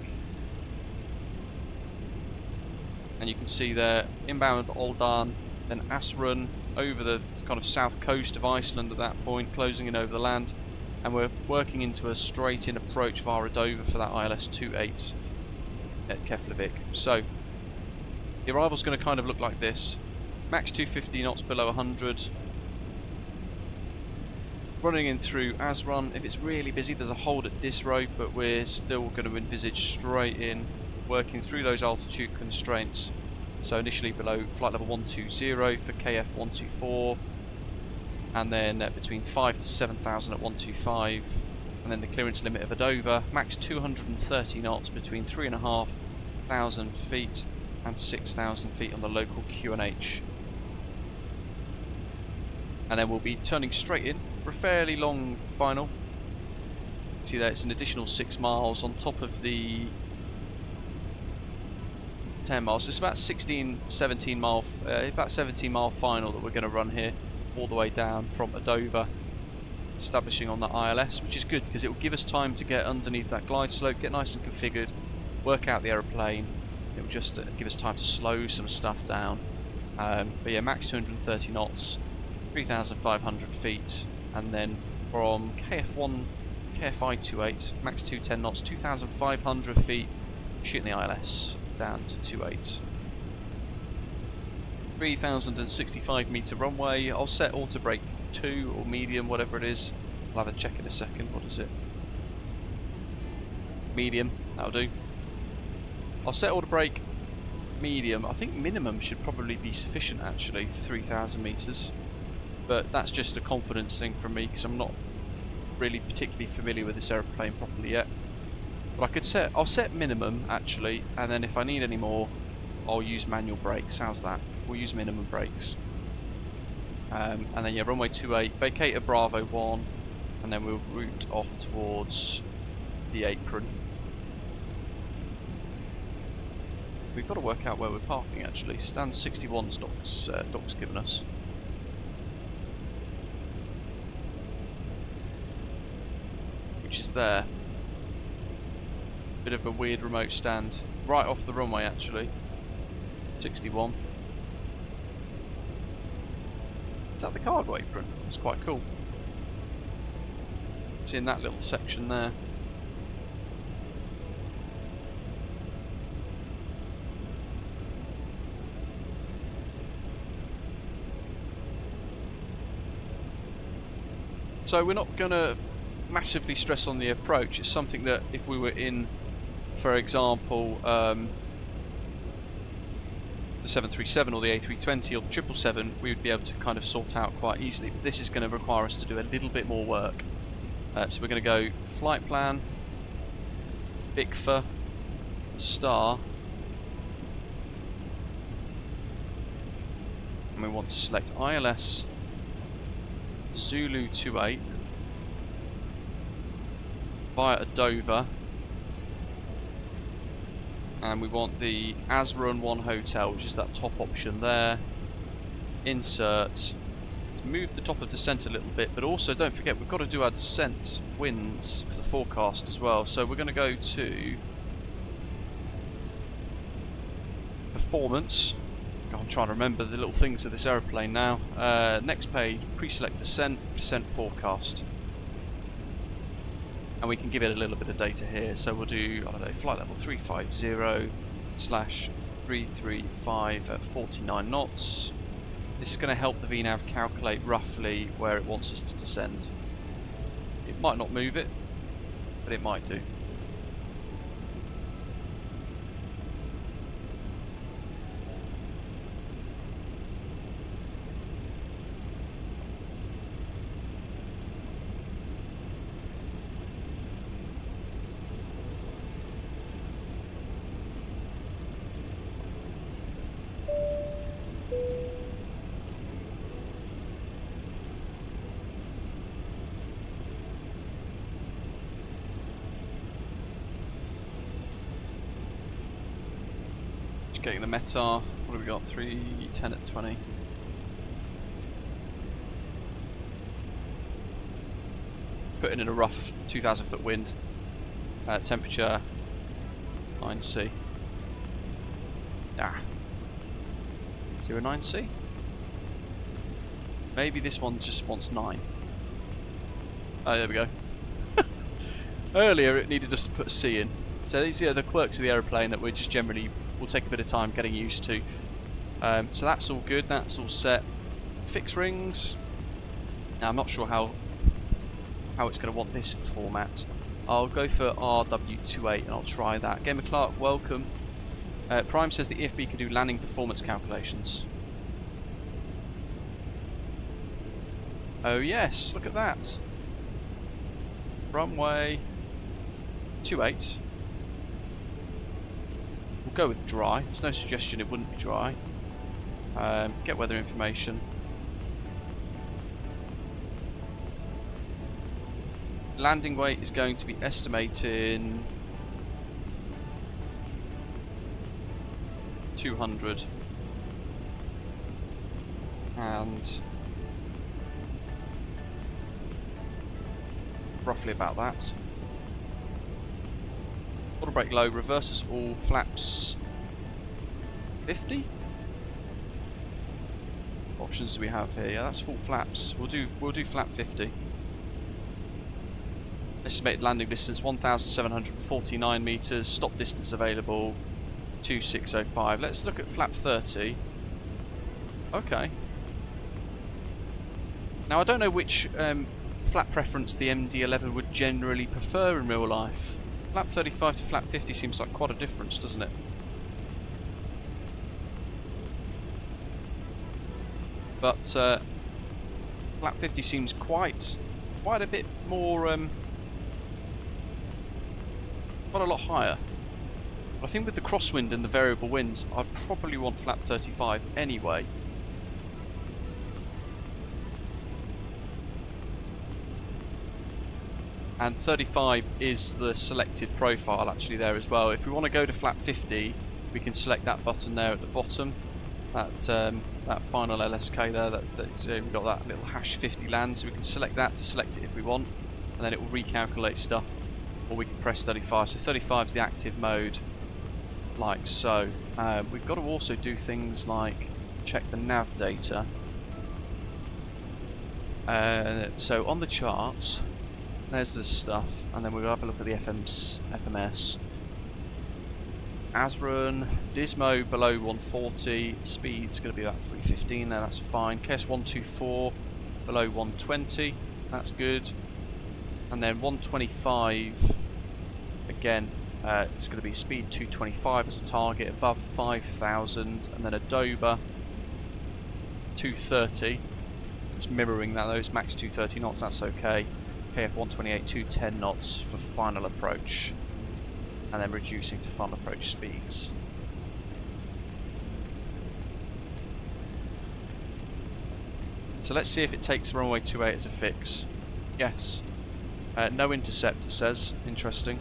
And you can see there, inbound Oldan, then Asrun, over the kind of south coast of Iceland at that point, closing in over the land. And we're working into a straight-in approach via Dover for that ILS 28 at Keflavik. So, the arrival's going to kind of look like this. Max 250 knots below 100. Running in through Asrun. If it's really busy, there's a hold at Disro, but we're still going to envisage straight in, working through those altitude constraints. So initially below flight level 120 for KF 124, and then between 5 to 7,000 at 125, and then the clearance limit of Dover, max 230 knots between 3,500 feet and 6,000 feet on the local QNH. And then we'll be turning straight in for a fairly long final. See there, it's an additional 6 miles on top of the 10 miles. So it's about 17 mile final that we're going to run here, all the way down from Dover, establishing on the ILS, which is good because it will give us time to get underneath that glide slope, get nice and configured, work out the aeroplane. It will just give us time to slow some stuff down. But yeah, max 230 knots, 3,500 feet, and then from KFI 28, max 210 knots, 2,500 feet, shooting the ILS down to 28. 3,065 meter runway. I'll set auto brake 2 or medium, whatever it is. I'll have a check in a second. What is it? Medium, that'll do. I'll set auto brake medium. I think minimum should probably be sufficient actually for 3,000 meters, but that's just a confidence thing from me because I'm not really particularly familiar with this aeroplane properly yet. But I'll set minimum actually, and then if I need any more, I'll use manual brakes. How's that? We'll use minimum brakes. And then yeah, runway 28, vacate at Bravo 1, and then we'll route off towards the apron. We've got to work out where we're parking actually. Stand 61's Doc's given us. Which is there. Bit of a weird remote stand. Right off the runway actually. 61. Is that the cargo apron? That's quite cool. It's in that little section there. So we're not going to massively stress on the approach. It's something that if we were in, for example, the 737 or the A320 or the 777, we would be able to kind of sort out quite easily. But this is going to require us to do a little bit more work. So we're going to go flight plan, BIKF, star, and we want to select ILS Zulu 28 via Dover, and we want the Asrun 1 hotel, which is that top option there. Insert. Let's move the top of descent a little bit, but also don't forget we've got to do our descent winds for the forecast as well. So we're going to go to performance. I'm trying to remember the little things of this aeroplane now. Next page, pre-select descent forecast. And we can give it a little bit of data here. So we'll do, I don't know, flight level 350/335 at 49 knots. This is going to help the VNAV calculate roughly where it wants us to descend. It might not move it, but it might do. getting the METAR. What have we got? 310 at 20. Putting in a rough 2,000 foot wind. Temperature 9C. 09C? Maybe this one just wants 9. Oh, there we go. Earlier it needed us to put a C in. So these are the quirks of the aeroplane that we just generally will take a bit of time getting used to. So that's all good, that's all set. Fix rings. Now I'm not sure how it's going to want this format. I'll go for RW28 and I'll try that. Gamer Clark, welcome. Prime says the EFB can do landing performance calculations. Oh yes, look at that. Runway 28. We'll go with dry. There's no suggestion it wouldn't be dry. Get weather information. Landing weight is going to be estimating 200 and roughly about that. Auto brake low, reverses all, flaps 50. Options do we have here? Yeah, that's full flaps. We'll do flap 50. Estimated landing distance 1,749 meters. Stop distance available 2605. Let's look at flap 30. Okay. Now I don't know which flap preference the MD-11 would generally prefer in real life. Flap 35 to flap 50 seems like quite a difference, doesn't it? But flap 50 seems quite a bit more, quite a lot higher. I think with the crosswind and the variable winds, I'd probably want flap 35 anyway. And 35 is the selected profile actually there as well. If we want to go to flap 50, we can select that button there at the bottom. That final LSK there, we've got that little #50 land, so we can select that to select it if we want, and then it will recalculate stuff, or we can press 35. So 35 is the active mode, like so. We've got to also do things like check the nav data. So on the charts, there's this stuff, and then we'll have a look at the FMS. Asrun, Dismo below 140, speed's going to be about 315 there, that's fine. KS124 below 120, that's good. And then 125, again, it's going to be speed 225 as a target, above 5,000, and then a Dober 230. Just mirroring that, those max 230 knots, that's okay. KF128 210 knots for final approach, and then reducing to final approach speeds. So let's see if it takes runway 28 as a fix. Yes. No intercept, it says. Interesting.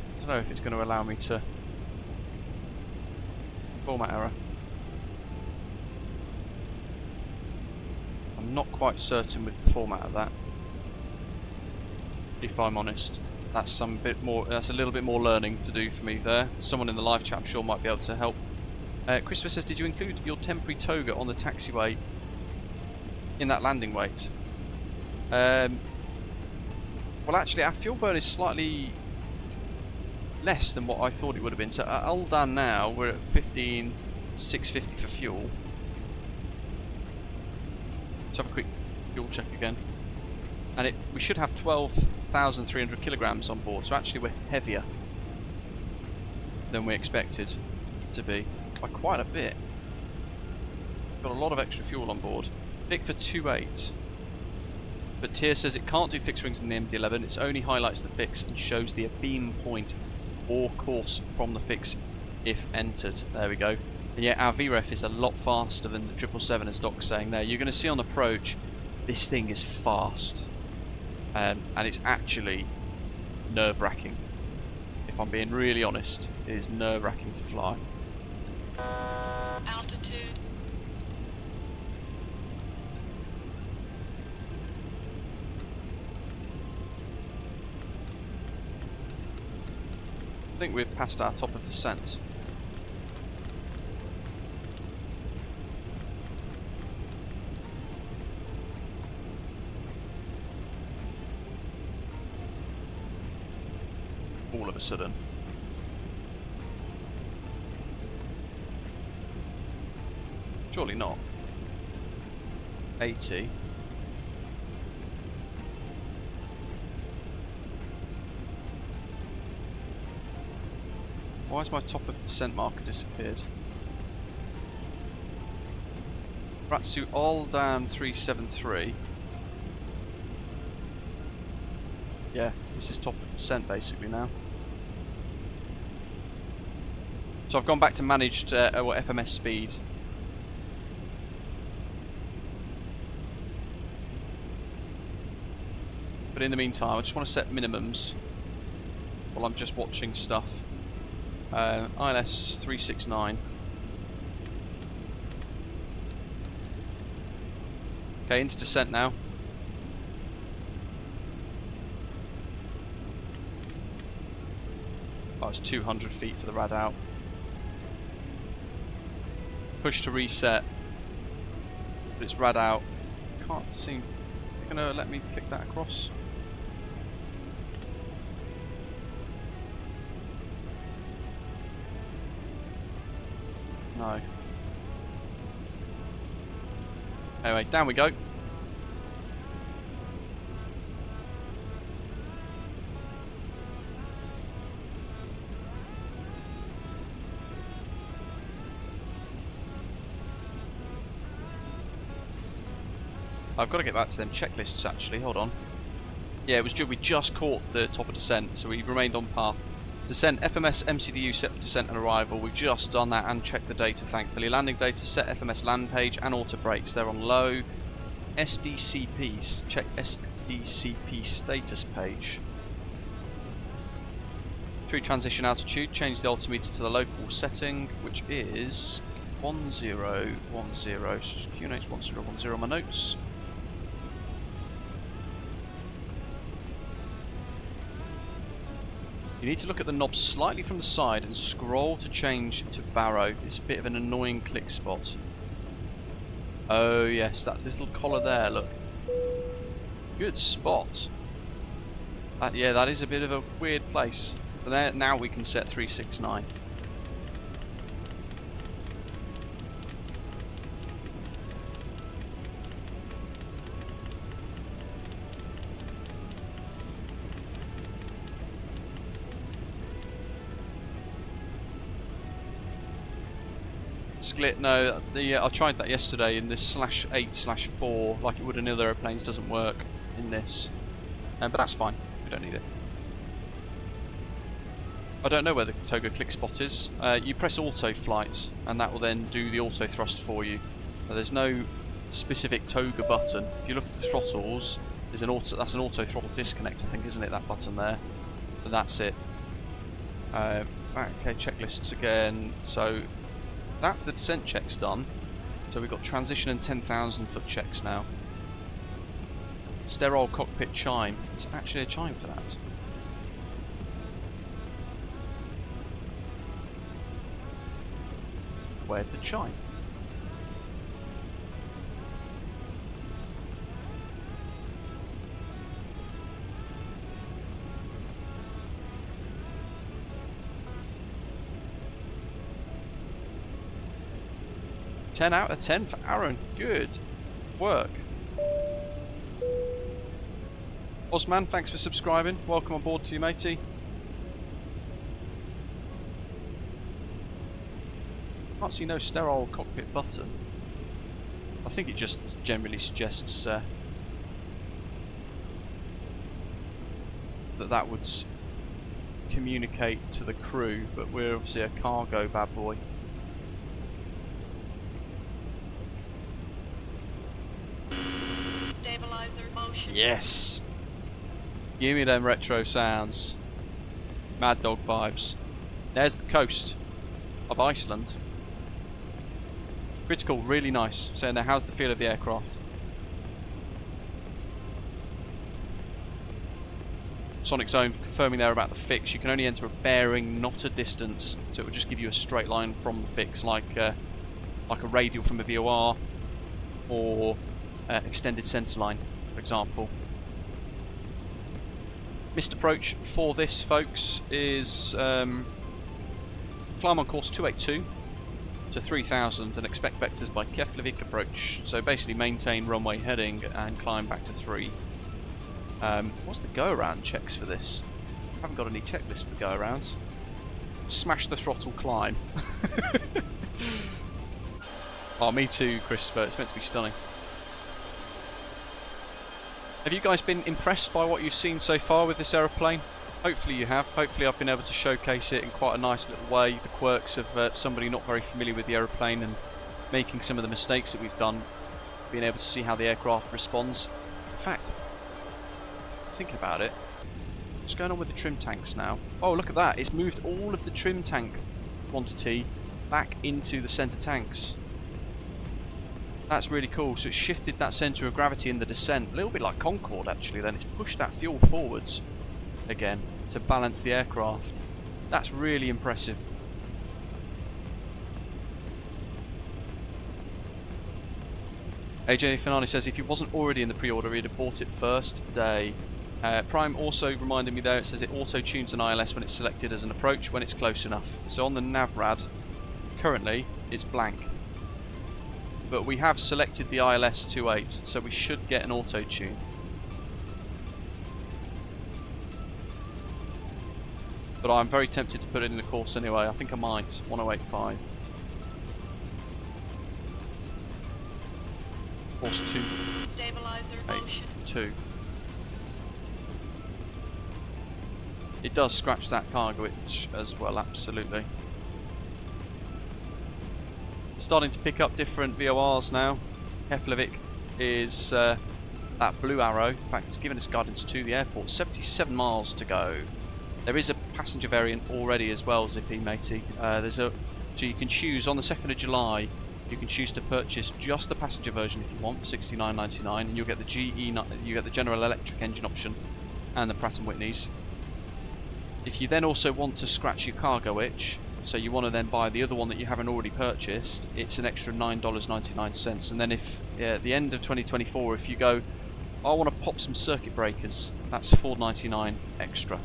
I don't know if it's going to allow me to... Format error. I'm not quite certain with the format of that, if I'm honest. That's a little bit more learning to do for me there. Someone in the live chat I'm sure might be able to help. Christopher says, did you include your temporary toga on the taxiway in that landing weight? Well actually our fuel burn is slightly less than what I thought it would have been. So at Aldan now we're at 15,650 for fuel. Let's have a quick fuel check again. And we should have 12,300 kilograms on board, so actually we're heavier than we expected to be by quite a bit. Got a lot of extra fuel on board. Vic for 28. But Tier says it can't do fixed rings in the MD-11, it only highlights the fix and shows the beam point or course from the fix if entered. There we go. And yet our VREF is a lot faster than the 777, as Doc's saying there. You're going to see on approach, this thing is fast. And it's actually nerve-wracking. If I'm being really honest, it is nerve-wracking to fly. Altitude. I think we've passed our top of descent. All of a sudden. Surely not. 80. Why has my top of descent marker disappeared? Ratsu all down 373. Yeah, this is top of descent basically now. So I've gone back to managed FMS speed. But in the meantime, I just want to set minimums while I'm just watching stuff. ILS 369. Okay, into descent now. Oh, it's 200 feet for the rad out. Push to reset. But it's rad out. Can't seem. They're gonna let me click that across. No. Anyway, down we go. I've got to get back to them checklists actually, hold on. Yeah, it was we just caught the top of descent, so we remained on path. Descent, FMS MCDU set for descent and arrival. We've just done that and checked the data thankfully. Landing data, set FMS land page and auto brakes. They're on low. SDCPs, check SDCP status page. Through transition altitude, change the altimeter to the local setting, which is 1010. QNH 1010 on my notes. You need to look at the knob slightly from the side and scroll to change to barrow. It's a bit of an annoying click spot. Oh yes, that little collar there, look. Good spot. Yeah, that is a bit of a weird place. But there, now we can set 369. Split, no, I tried that yesterday in this /8/4 like it would in other airplanes, doesn't work in this. But that's fine, we don't need it. I don't know where the Togo click spot is. You press auto flight and that will then do the auto thrust for you. There's no specific Togo button. If you look at the throttles, there's an auto, that's an auto throttle disconnect I think, isn't it, that button there? But that's it. Okay, checklists again. So that's the descent checks done. So we've got transition and 10,000 foot checks now. Sterile cockpit chime. It's actually a chime for that. Where'd the chime? Ten out of 10 for Aaron. Good work. Osman, thanks for subscribing. Welcome on board to you, matey. Can't see no sterile cockpit button. I think it just generally suggests that would communicate to the crew, but we're obviously a cargo bad boy. Yes. Give me them retro sounds. Mad Dog vibes. There's the coast of Iceland. Critical, really nice. Saying there, how's the feel of the aircraft? Sonic Zone confirming there about the fix. You can only enter a bearing, not a distance. So it will just give you a straight line from the fix, like a radial from a VOR or extended centre line, for example. Missed approach for this, folks, is climb on course 282 to 3000 and expect vectors by Keflavik approach. So basically maintain runway heading and climb back to 3. What's the go-around checks for this? I haven't got any checklist for go-arounds. Smash the throttle, climb. Oh, me too, Christopher. It's meant to be stunning. Have you guys been impressed by what you've seen so far with this aeroplane? Hopefully you have. Hopefully I've been able to showcase it in quite a nice little way. The quirks of somebody not very familiar with the aeroplane and making some of the mistakes that we've done. Being able to see how the aircraft responds. In fact, think about it. What's going on with the trim tanks now? Oh, look at that. It's moved all of the trim tank quantity back into the centre tanks. That's really cool. So it's shifted that centre of gravity in the descent. A little bit like Concorde, actually, then. It's pushed that fuel forwards again to balance the aircraft. That's really impressive. AJ Finani says if he wasn't already in the pre-order, he'd have bought it first day. Prime also reminded me there, it says it auto-tunes an ILS when it's selected as an approach when it's close enough. So on the NavRad, currently, it's blank. But we have selected the ILS 28, so we should get an auto-tune. But I'm very tempted to put it in the course anyway. I think I might. 1085. Course 2. Stabilizer motion. 2. It does scratch that cargo itch as well, absolutely. Starting to pick up different VORs now. Keflavik is that blue arrow. In fact, it's given us guidance to the airport. 77 miles to go. There is a passenger variant already as well, Zippy matey. So you can choose on the 2nd of July. You can choose to purchase just the passenger version if you want, for $69.99, and you'll get the you get the General Electric engine option and the Pratt & Whitneys. If you then also want to scratch your cargo itch, so you want to then buy the other one that you haven't already purchased, it's an extra $9.99. And then if at the end of 2024, if you go, I want to pop some circuit breakers, that's $4.99 extra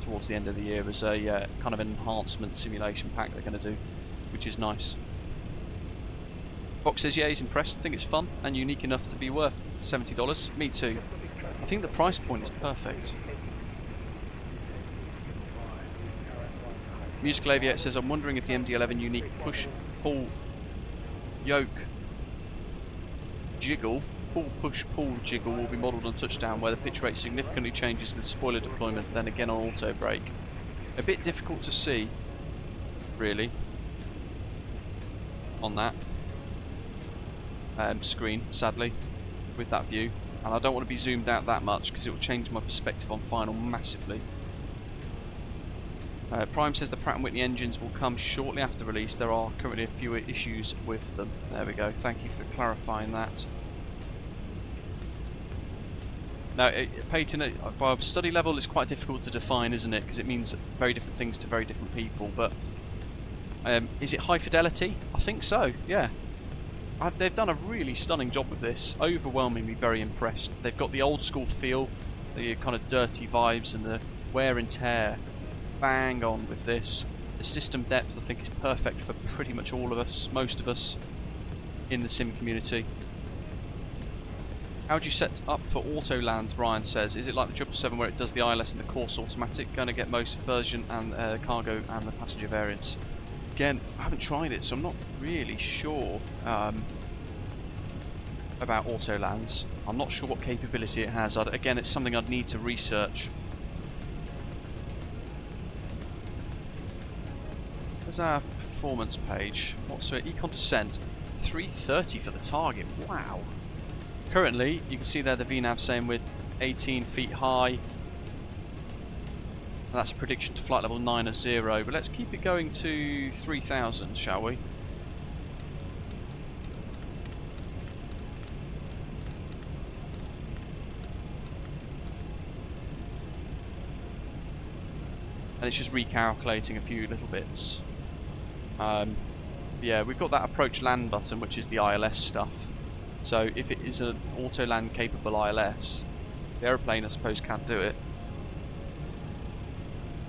towards the end of the year as a kind of an enhancement simulation pack they're going to do, which is nice. Fox says yeah, he's impressed. I think it's fun and unique enough to be worth $70. Me too. I think the price point is perfect. Musical Aviator says, I'm wondering if the MD-11 unique push, pull, yoke, jiggle, pull, push, pull jiggle will be modelled on touchdown where the pitch rate significantly changes with spoiler deployment, then again on auto brake. A bit difficult to see, really, on that screen, sadly, with that view. And I don't want to be zoomed out that much because it will change my perspective on final massively. Prime says the Pratt & Whitney engines will come shortly after release. There are currently a few issues with them. There we go. Thank you for clarifying that. Now, Peyton, by study level, it's quite difficult to define, isn't it? Because it means very different things to very different people. But is it high fidelity? I think so, yeah. They've done a really stunning job with this. Overwhelmingly very impressed. They've got the old school feel, the kind of dirty vibes and the wear and tear. Bang on with this. The system depth I think is perfect for pretty much all of us, most of us in the sim community. How would you set up for auto land, Brian says? Is it like the 777 where it does the ILS and the course automatic? Going to get most version and cargo and the passenger variants. Again, I haven't tried it, so I'm not really sure about auto lands. I'm not sure what capability it has. Again, it's something I'd need to research. There's our performance page. What's it? Econ descent. 330 for the target. Wow. Currently, you can see there the VNAV saying we're 18 feet high. And that's a prediction to flight level 90, but let's keep it going to 3,000, shall we? And it's just recalculating a few little bits. Yeah, we've got that approach land button, which is the ILS stuff. So if it is an auto land capable ILS, the aeroplane I suppose can't do it.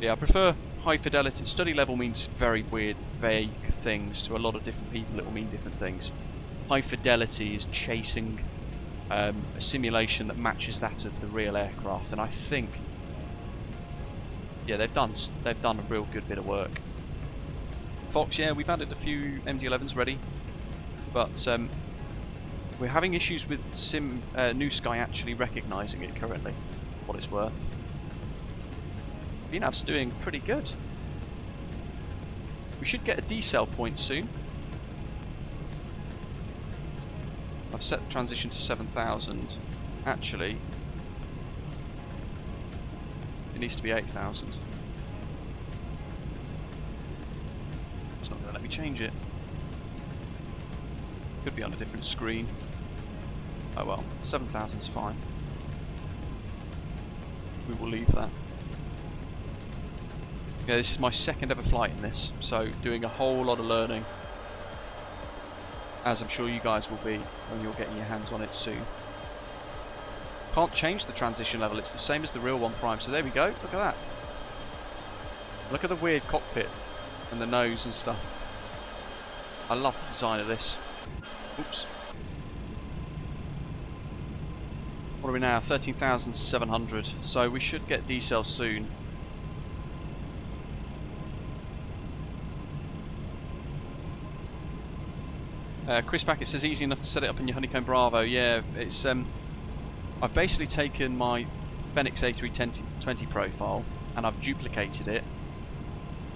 Yeah, I prefer high fidelity. Study level means very weird, vague things to a lot of different people. It will mean different things. High fidelity is chasing a simulation that matches that of the real aircraft, and I think, yeah, they've done a real good bit of work. Fox, yeah, we've added a few MD-11s ready, but we're having issues with New Sky actually recognising it currently, what it's worth. VNAV's doing pretty good. We should get a decel point soon. I've set the transition to 7,000. Actually, it needs to be 8,000. It's not going to let me change it. Could be on a different screen. Oh well, 7,000's fine. We will leave that. Yeah, this is my second ever flight in this, so doing a whole lot of learning, as I'm sure you guys will be when you're getting your hands on it soon. Can't change the transition level, it's the same as the real one prime, so there we go, look at that. Look at the weird cockpit and the nose and stuff. I love the design of this. Oops. What are we now? 13,700, so we should get decel soon. Chris Packett says easy enough to set it up in your Honeycomb Bravo. Yeah, it's I've basically taken my Fenix A320 profile and I've duplicated it.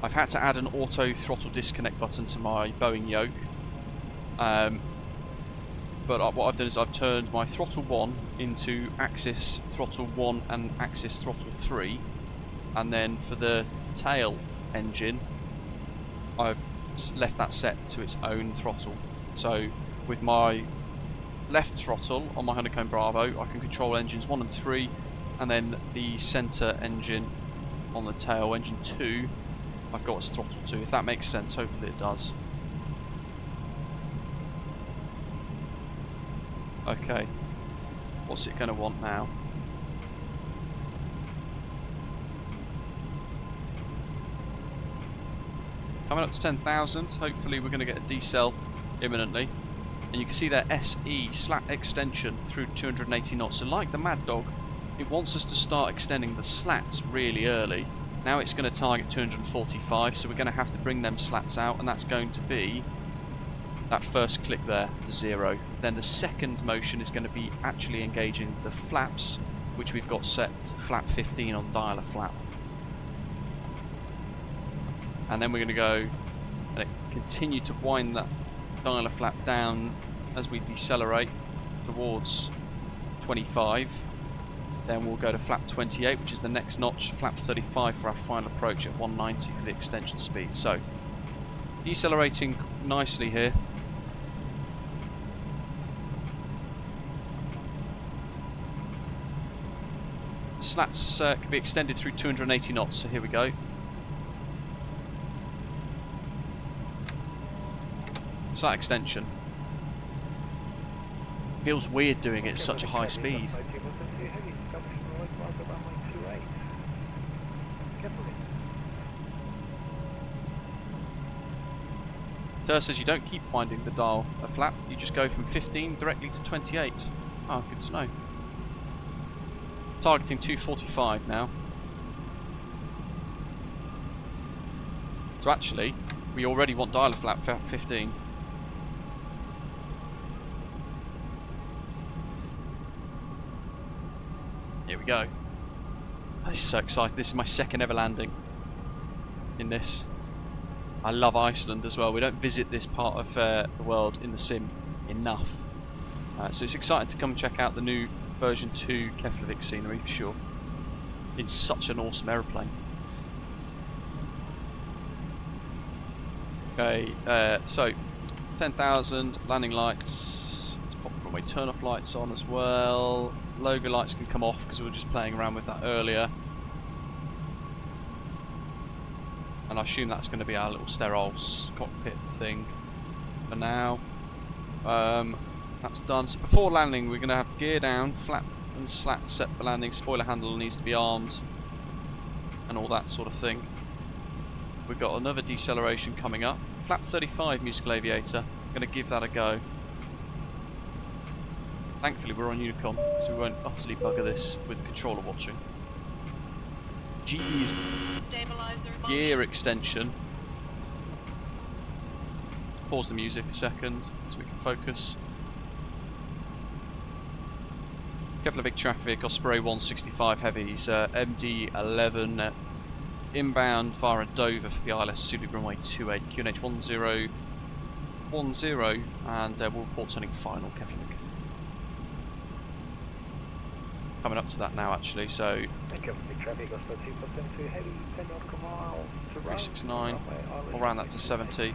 I've had to add an auto throttle disconnect button to my Boeing yoke. But what I've done is I've turned my throttle 1 into axis throttle 1 and axis throttle 3, and then for the tail engine I've left that set to its own throttle. So with my left throttle on my Honeycomb Bravo I can control engines 1 and 3, and then the centre engine on the tail, engine 2, I've got as throttle 2, if that makes sense. Hopefully it does. Okay, what's it going to want now? Coming up to 10,000, hopefully we're going to get a decel imminently. And you can see there SE, slat extension through 280 knots. So like the Mad Dog, it wants us to start extending the slats really early. Now it's going to target 245, so we're going to have to bring them slats out, and that's going to be that first click there to 0. Then the second motion is going to be actually engaging the flaps, which we've got set to flap 15 on dialer flap. And then we're going to go and continue to wind that dialer flap down as we decelerate towards 25. Then we'll go to flap 28, which is the next notch, flap 35 for our final approach at 190 for the extension speed. So, decelerating nicely here. Slats can be extended through 280 knots, so here we go. Slat extension. Feels weird doing it at such a high speed. Ter says you don't keep winding the dial a flap, you just go from 15 directly to 28. Oh, good to know. Targeting 245 now. So actually, we already want dialer flap 15. Here we go. This is so exciting. This is my second ever landing in this. I love Iceland as well. We don't visit this part of the world in the sim enough. So it's exciting to come and check out the new version 2 Keflavik scenery for sure. It's such an awesome aeroplane. Okay, so 10,000 landing lights. Let's pop runway turn-off lights on as well. Logo lights can come off because we were just playing around with that earlier. And I assume that's going to be our little sterile cockpit thing for now. That's done. So before landing, we're going to have gear down, flap and slat set for landing. Spoiler handle needs to be armed, and all that sort of thing. We've got another deceleration coming up. Flap 35, musical aviator. Going to give that a go. Thankfully, we're on Unicom, so we won't utterly bugger this with the controller watching. GE's gear extension. Pause the music a second so we can focus. Keflavik traffic, Osprey 165 heavies, MD-11 inbound via Dover for the ILS Zulu runway 28, QNH 1010, and we'll report turning final Keflavik. Coming up to that now actually, so Keflavik traffic, Osprey 2+72 heavy, 10 nautical miles to 369, we'll round that to 70,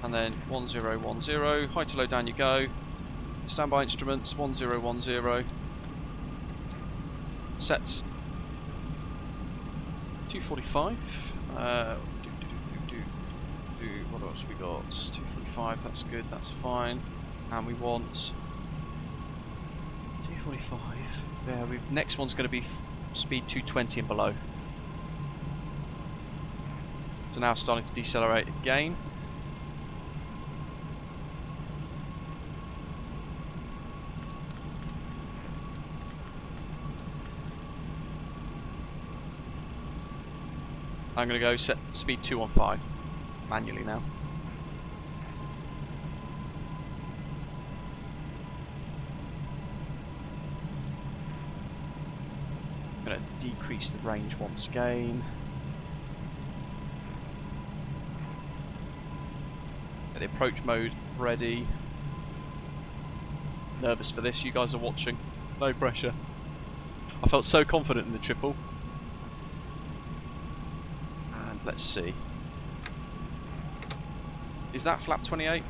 and then 1010, high to low down you go, standby instruments, 1010, sets 245, what else we got, 245, that's good, that's fine, and we want 245, yeah, next one's going to be speed 220 and below. So now starting to decelerate again. I'm going to go set speed 215 manually now. I'm going to decrease the range once again. Get the approach mode ready. Nervous for this, you guys are watching. No pressure. I felt so confident in the triple. And let's see. Is that flap 28?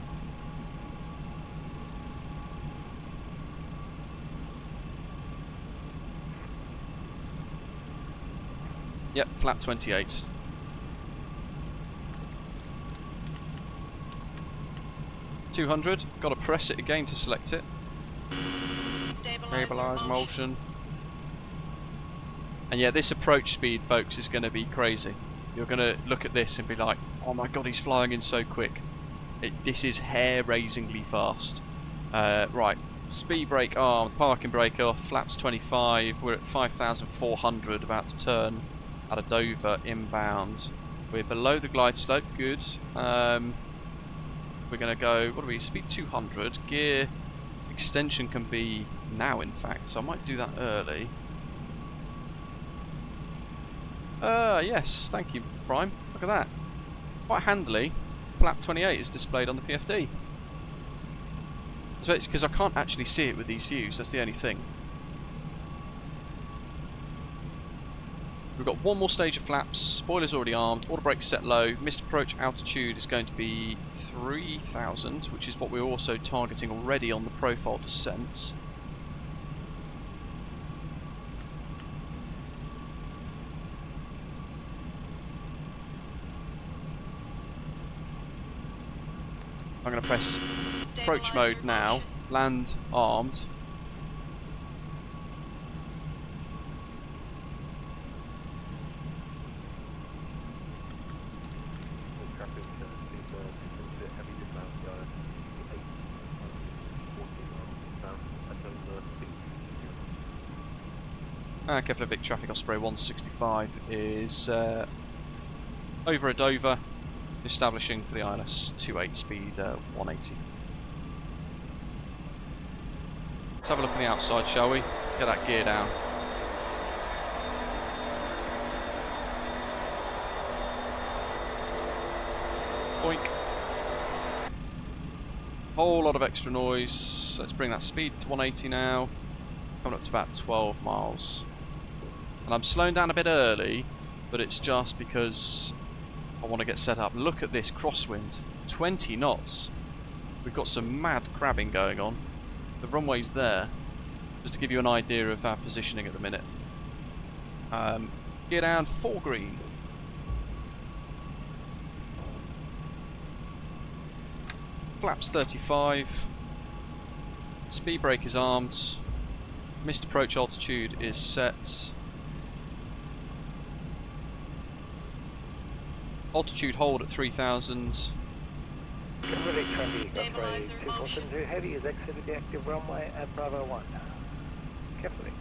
Yep, flap 28. $200, got to press it again to select it. Stabilize motion. And yeah, this approach speed, folks, is going to be crazy. You're going to look at this and be like, oh my god, he's flying in so quick. This is hair-raisingly fast. Right, speed brake arm, parking brake off, flaps 25, we're at 5,400, about to turn out of Dover inbound. We're below the glide slope, good. We're going to go, what are we, speed 200, gear extension can be now in fact, so I might do that early. Yes, thank you Prime, look at that. Quite handily, flap 28 is displayed on the PFD. So it's because I can't actually see it with these views, that's the only thing. We've got one more stage of flaps, spoiler's already armed, auto brakes set low, missed approach altitude is going to be 3,000, which is what we're also targeting already on the profile descent. I'm going to press approach mode now, land armed. Keflavik traffic Osprey 165 is over at Dover, establishing for the ILS 28 speed 180. Let's have a look on the outside, shall we? Get that gear down. Boink. Whole lot of extra noise. Let's bring that speed to 180 now. Coming up to about 12 miles. And I'm slowing down a bit early, but it's just because I want to get set up. Look at this crosswind. 20 knots. We've got some mad crabbing going on. The runway's there. Just to give you an idea of our positioning at the minute. Gear down, 4 green. Flaps 35. Speed brake is armed. Missed approach altitude is set. Altitude hold at 3,000. Keflavik traffic, Osprey 242 Heavy is exited the active runway at Bravo 1. Keflavik.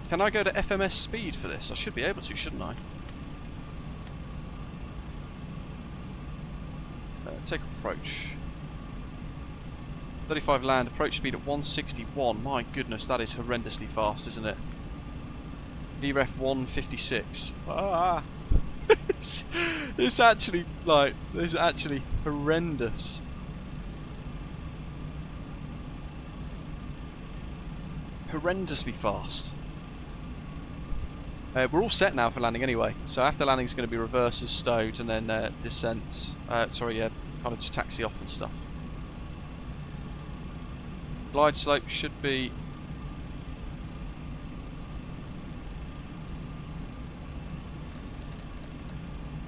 Can I go to FMS speed for this? I should be able to, shouldn't I? Takeoff approach. 35 land, approach speed at 161. My goodness, that is horrendously fast, isn't it? VREF 156. Ah! It's actually, like, it's actually horrendous. Horrendously fast. We're all set now for landing anyway, so after landing is going to be reversers stowed and then descent, kind of just taxi off and stuff. Glide slope should be...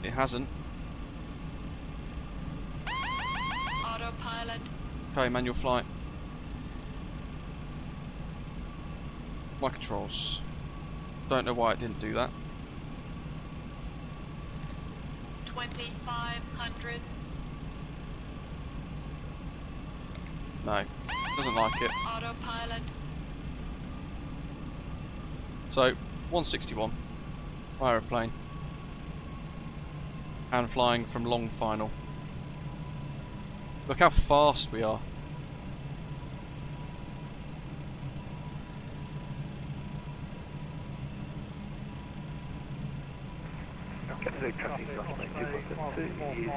It hasn't. Autopilot. Okay, manual flight. My controls. Don't know why it didn't do that. 2,500. No, doesn't like it. Autopilot. So, 161. Aeroplane. And flying from long final. Look how fast we are. Keflavik traffic, Osprey 242 is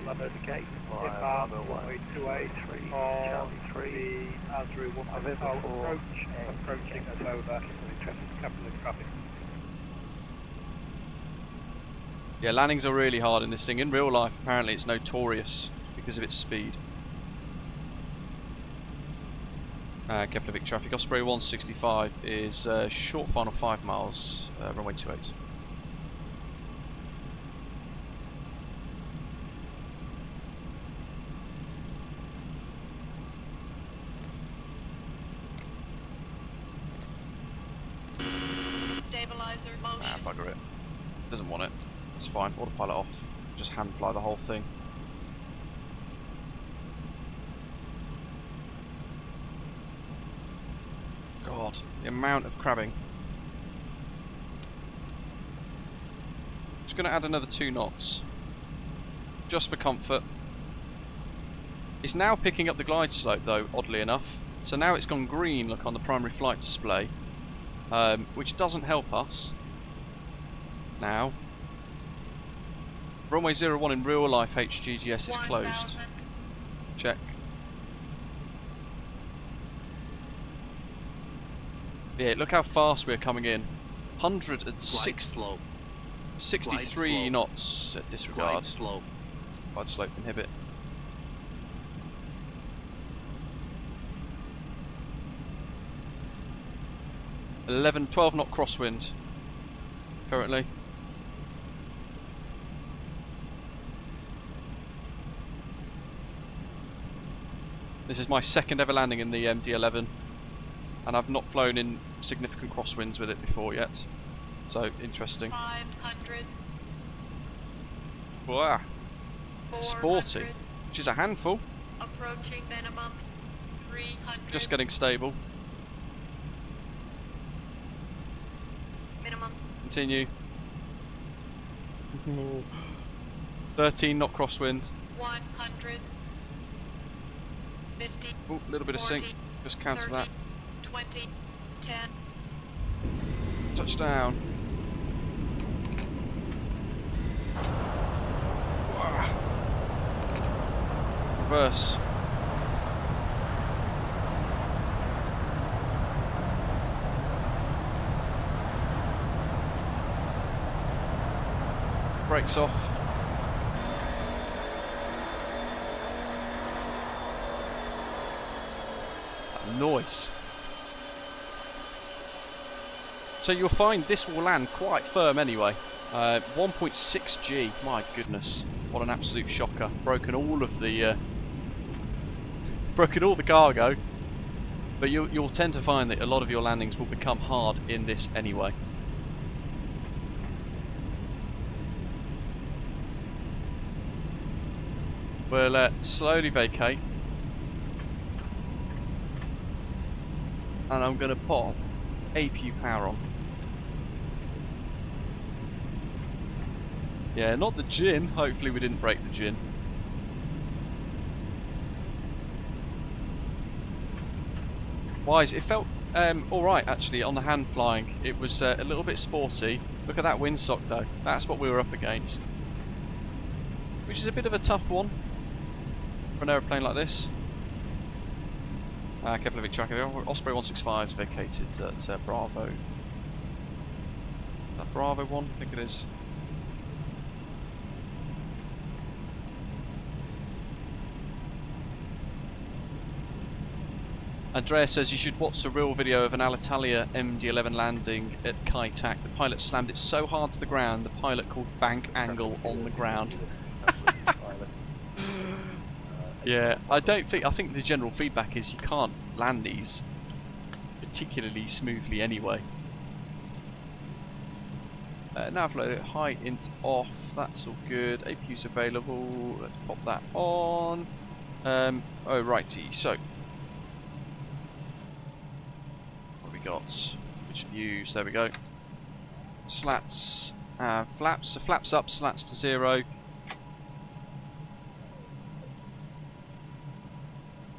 exited the gate via Bravo 1. 283 Charlie 3. Approaching us over. Keflavik traffic. Yeah, landings are really hard in this thing. In real life, apparently, it's notorious because of its speed. Keflavik traffic. Osprey 165 is short final 5 miles, runway 28. Stabilizer motion. Ah, bugger it. Doesn't want it. It's fine. Autopilot off. Just hand fly the whole thing. God, the amount of crabbing. Just going to add another 2 knots. Just for comfort. It's now picking up the glide slope though, oddly enough. So now it's gone green, look, on the primary flight display. Which doesn't help us. Now. Runway 01 in real life HGGS is closed. Check. Yeah, look how fast we're coming in. 63 knots at disregard. Glide slope inhibit. 12 knot crosswind currently. This is my second ever landing in the MD-11, and I've not flown in significant crosswinds with it before yet. So, interesting. 500. Wow. Sporty. 400. Which is a handful. Approaching minimum. 300. Just getting stable. Minimum. Continue. 13 knot crosswind. 100. 50. Oh, a little bit of sink. Just counter 30, that. 20. 10. Touchdown. Reverse. brakes off. That noise. So you'll find this will land quite firm anyway. 1.6 G. My goodness, what an absolute shocker! Broken all the cargo. But you'll tend to find that a lot of your landings will become hard in this anyway. We'll slowly vacate. And I'm going to pop APU power on. Yeah, not the gin. Hopefully we didn't break the gin. Wise, it felt alright actually on the hand flying. It was a little bit sporty. Look at that windsock though. That's what we were up against. Which is a bit of a tough one for an aeroplane like this. Keflavik tracking. Osprey 165 is vacated at Bravo. Is that Bravo 1? I think it is. Andrea says you should watch a real video of an Alitalia MD-11 landing at Kai Tak. The pilot slammed it so hard to the ground, the pilot called bank angle on the ground. Yeah, I think the general feedback is you can't land these particularly smoothly anyway. Nav load, high int off, that's all good. APU's available, let's pop that on. Oh righty, so got which views, there we go. Slats, flaps, so flaps up, slats to 0.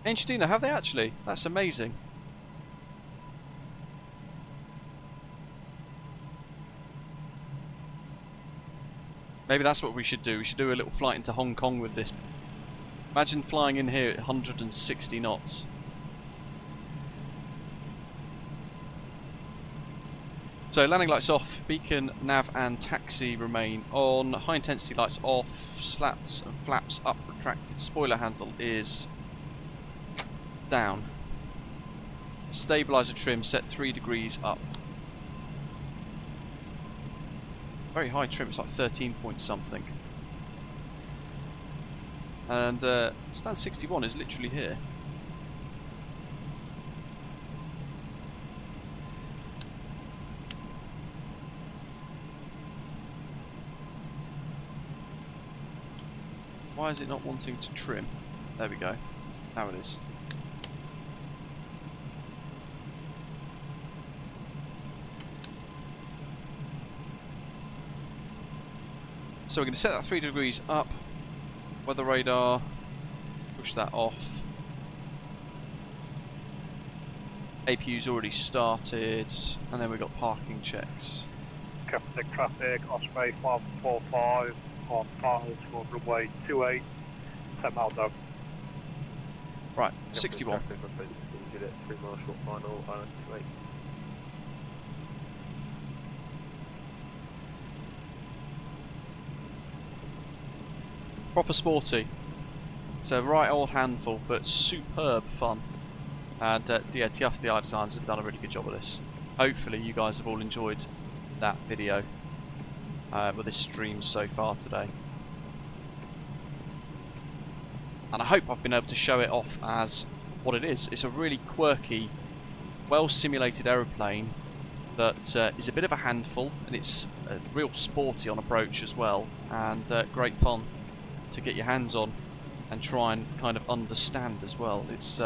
Engineer, have they actually? That's amazing. Maybe that's what we should do. We should do a little flight into Hong Kong with this. Imagine flying in here at 160 knots. So landing lights off, beacon, nav and taxi remain on, high intensity lights off, slats and flaps up, retracted, spoiler handle is down. Stabilizer trim set 3 degrees up. Very high trim, it's like 13 point something. And stand 61 is literally here. Why is it not wanting to trim? There we go. Now it is. So we're going to set that 3 degrees up. Weather radar. Push that off. APU's already started. And then we've got parking checks. Keflavik traffic, Osprey 145. On files for runway 28, 10 miles out. Right, 61. Proper sporty. It's a right old handful, but superb fun. And yeah, TFDi Design have done a really good job of this. Hopefully you guys have all enjoyed that video. With this stream so far today, and I hope I've been able to show it off as what it is. It's a really quirky, well simulated aeroplane that is a bit of a handful, and it's real sporty on approach as well, and great fun to get your hands on and try and kind of understand as well. It's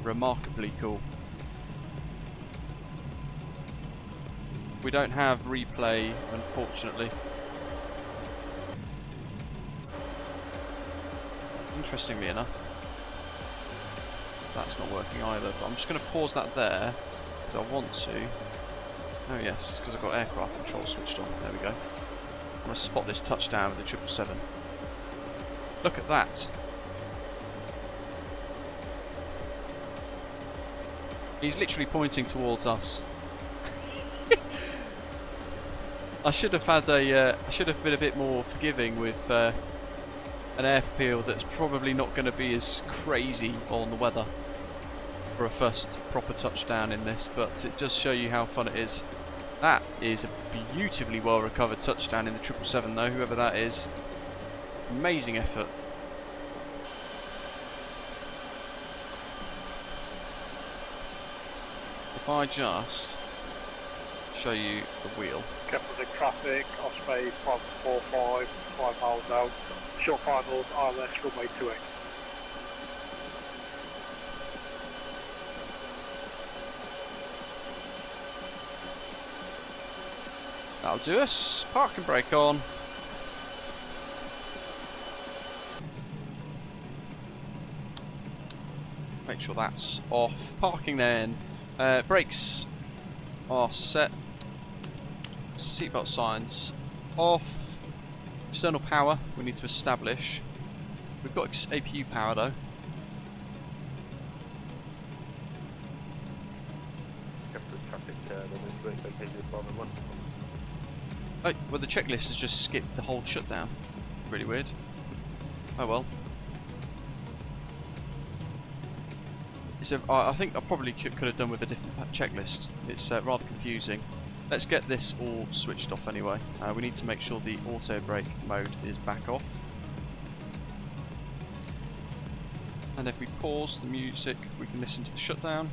remarkably cool. We don't have replay, unfortunately. Interestingly enough, that's not working either, but I'm just going to pause that there, because I want to. Oh yes, it's because I've got aircraft control switched on. There we go. I'm going to spot this touchdown with the 777. Look at that. He's literally pointing towards us. I should have had a. I should have been a bit more forgiving with an air appeal that's probably not going to be as crazy on the weather for a first proper touchdown in this, but it does show you how fun it is. That is a beautifully well recovered touchdown in the 777 though, whoever that is. Amazing effort. If I just show you the wheel. Keflavik traffic, Osprey 545, 5 miles out. Short finals, ILS runway 28. That'll do us. Park and brake on. Make sure that's off. Parking then. Brakes are set. Seatbelt signs off. External power we need to establish. We've got APU power though. Oh, well the checklist has just skipped the whole shutdown. Really weird. Oh well. I think I probably could have done with a different checklist. It's rather confusing. Let's get this all switched off anyway. We need to make sure the auto brake mode is back off. And if we pause the music, we can listen to the shutdown.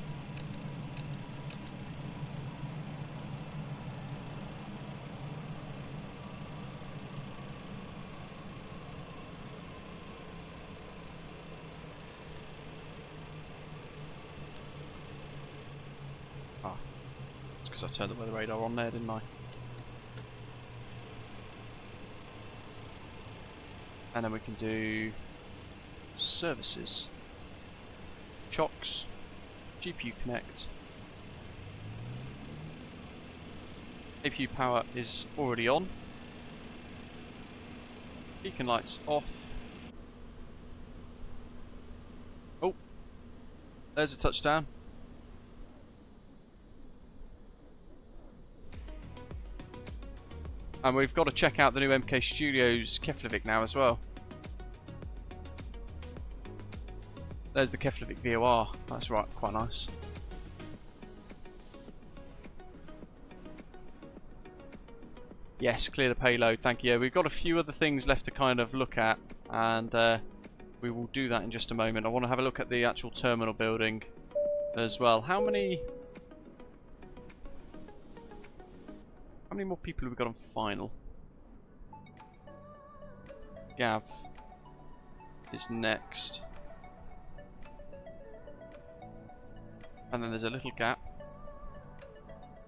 Because I turned the weather radar on there, didn't I? And then we can do services, chocks, GPU connect. APU power is already on. Beacon lights off. Oh, there's a touchdown. And we've got to check out the new MK Studios Keflavik now as well. There's the Keflavik VOR. That's right, quite nice. Yes, clear the payload, thank you. Yeah, we've got a few other things left to kind of look at, and we will do that in just a moment. I want to have a look at the actual terminal building as well. How many more people have we got on final? Gav is next. And then there's a little gap.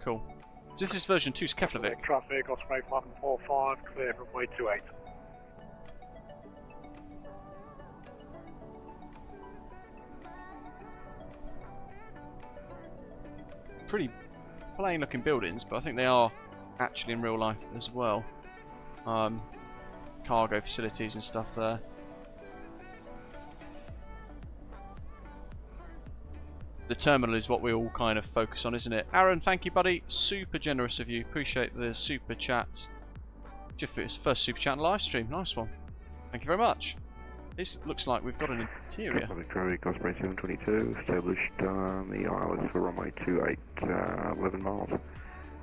Cool. So this is version 2's Keflavik. Traffic, Osprey 545, clear runway 28. Pretty plain looking buildings, but I think they are actually in real life as well. Cargo facilities and stuff there. The terminal is what we all kind of focus on, isn't it? Aaron, thank you, buddy. Super generous of you. Appreciate the super chat. Jiffy's first super chat and live stream. Nice one. Thank you very much. This looks like we've got an interior. Keflavik, Osprey 722, established the ILS for runway 28, 11 miles.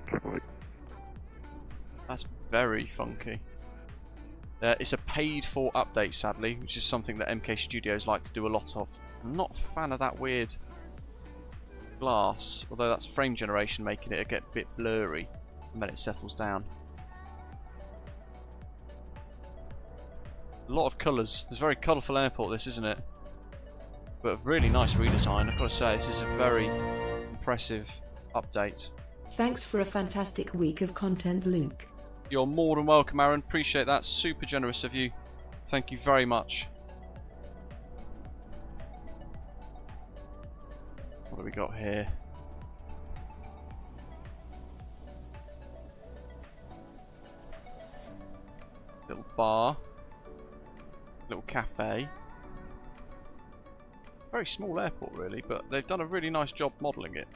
Keflavik. That's very funky. It's a paid-for update, sadly, which is something that MK Studios like to do a lot of. I'm not a fan of that weird glass, although that's frame generation making it a bit blurry, and then it settles down. A lot of colours. It's a very colourful airport, this, isn't it? But a really nice redesign. I've got to say, this is a very impressive update. Thanks for a fantastic week of content, Luke. You're more than welcome, Aaron. Appreciate that. Super generous of you. Thank you very much. What have we got here? Little bar. Little cafe. Very small airport, really, but they've done a really nice job modelling it.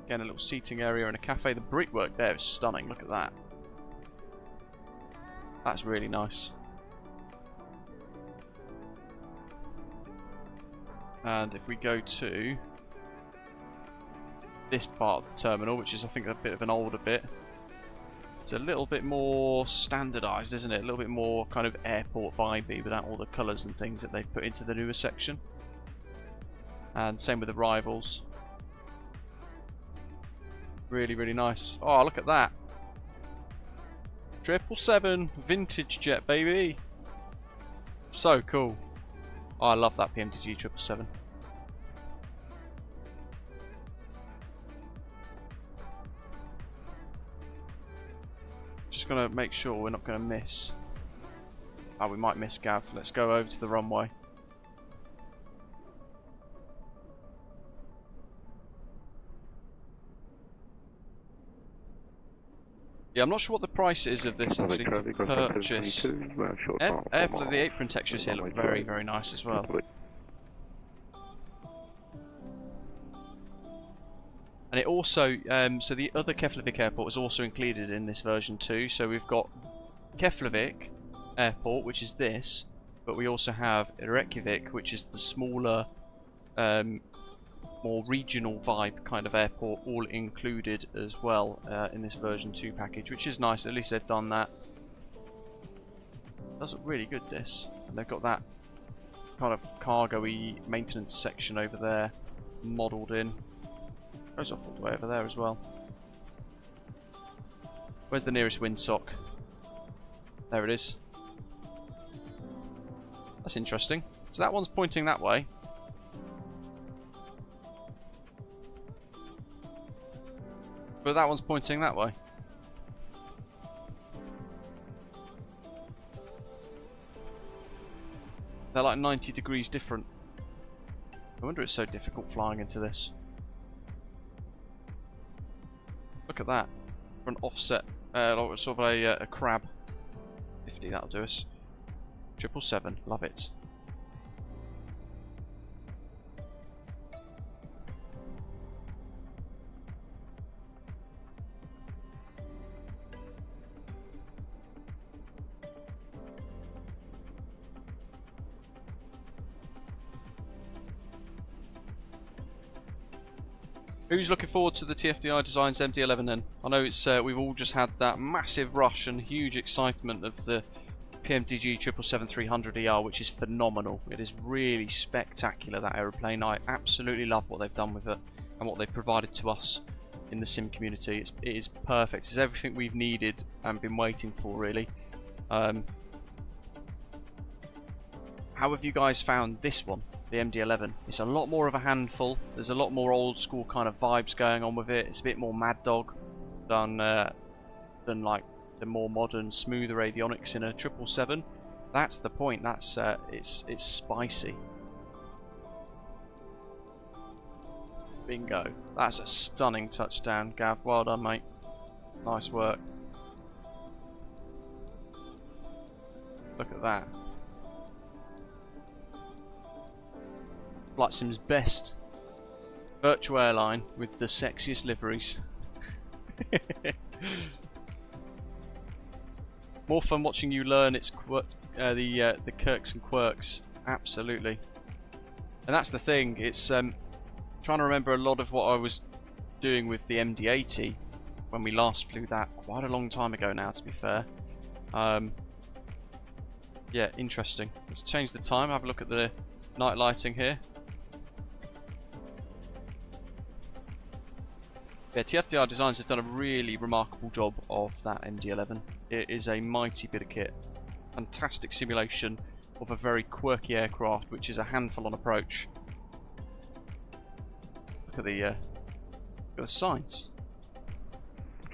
Again, a little seating area and a cafe. The brickwork there is stunning. Look at that. That's really nice. And if we go to this part of the terminal, which is I think a bit of an older bit, it's a little bit more standardised, isn't it? A little bit more kind of airport vibey without all the colours and things that they've put into the newer section. And same with the rivals. Really, really nice. Oh, look at that. 777 vintage jet, baby. So cool. Oh, I love that PMDG 777. Just gonna make sure we're not gonna miss. Oh, we might miss Gav. Let's go over to the runway. Yeah, I'm not sure what the price is of this actually to purchase. The apron textures here look very, very nice as well. And it also, so the other Keflavik airport is also included in this version too. So we've got Keflavik airport, which is this, but we also have Reykjavik, which is the smaller, more regional vibe kind of airport, all included as well in this version 2 package, which is nice. At least they've done that. Does look really good, this. And they've got that kind of cargo-y maintenance section over there modelled in. Goes off all the way over there as well. Where's the nearest windsock? There it is. That's interesting. So that one's pointing that way. But that one's pointing that way. They're like 90 degrees different. I wonder it's so difficult flying into this. Look at that. For an offset, sort of a crab. 50, that'll do us. 777, love it. Who's looking forward to the TFDi Design's MD-11 then? I know it's we've all just had that massive rush and huge excitement of the PMDG 777-300ER, which is phenomenal. It is really spectacular, that aeroplane. I absolutely love what they've done with it and what they've provided to us in the sim community. It is perfect. It's everything we've needed and been waiting for, really. How have you guys found this one? The MD-11. It's a lot more of a handful. There's a lot more old school kind of vibes going on with it. It's a bit more Mad Dog than like the more modern, smoother avionics in a 777. That's the point. That's it's spicy. Bingo. That's a stunning touchdown, Gav. Well done, mate. Nice work. Look at that. VATSIM's best virtual airline with the sexiest liveries. More fun watching you learn its the quirks and quirks. Absolutely. And that's the thing. It's trying to remember a lot of what I was doing with the MD-80 when we last flew that quite a long time ago now, to be fair. Yeah, interesting. Let's change the time. Have a look at the night lighting here. Yeah, TFDi Designs have done a really remarkable job of that MD-11. It is a mighty bit of kit. Fantastic simulation of a very quirky aircraft, which is a handful on approach. Look at the signs.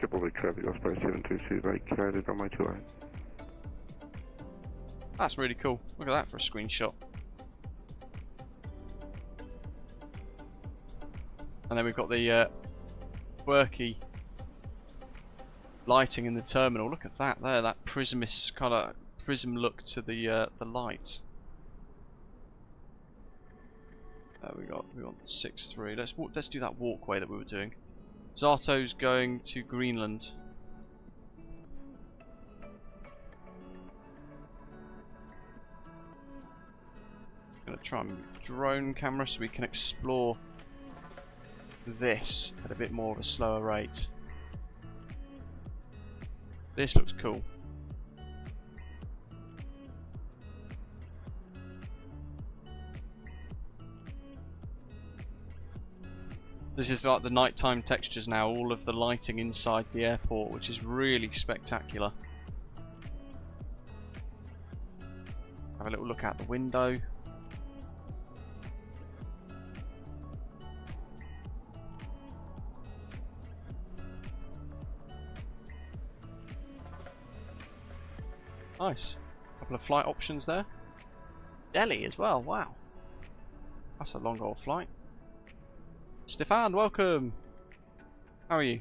Keflavik traffic, Osprey 722, vacated runway 28. That's really cool. Look at that for a screenshot. And then we've got the quirky lighting in the terminal. Look at that there, that prismist kind of prism look to the light. We got 6-3. Let's do that walkway that we were doing. Zato's going to Greenland. Gonna try and move the drone camera so we can explore this at a bit more of a slower rate. This looks cool. This is like the nighttime textures now, all of the lighting inside the airport, which is really spectacular. Have a little look out the window. Nice. Couple of flight options there. Delhi as well, wow. That's a long old flight. Stefan, welcome. How are you?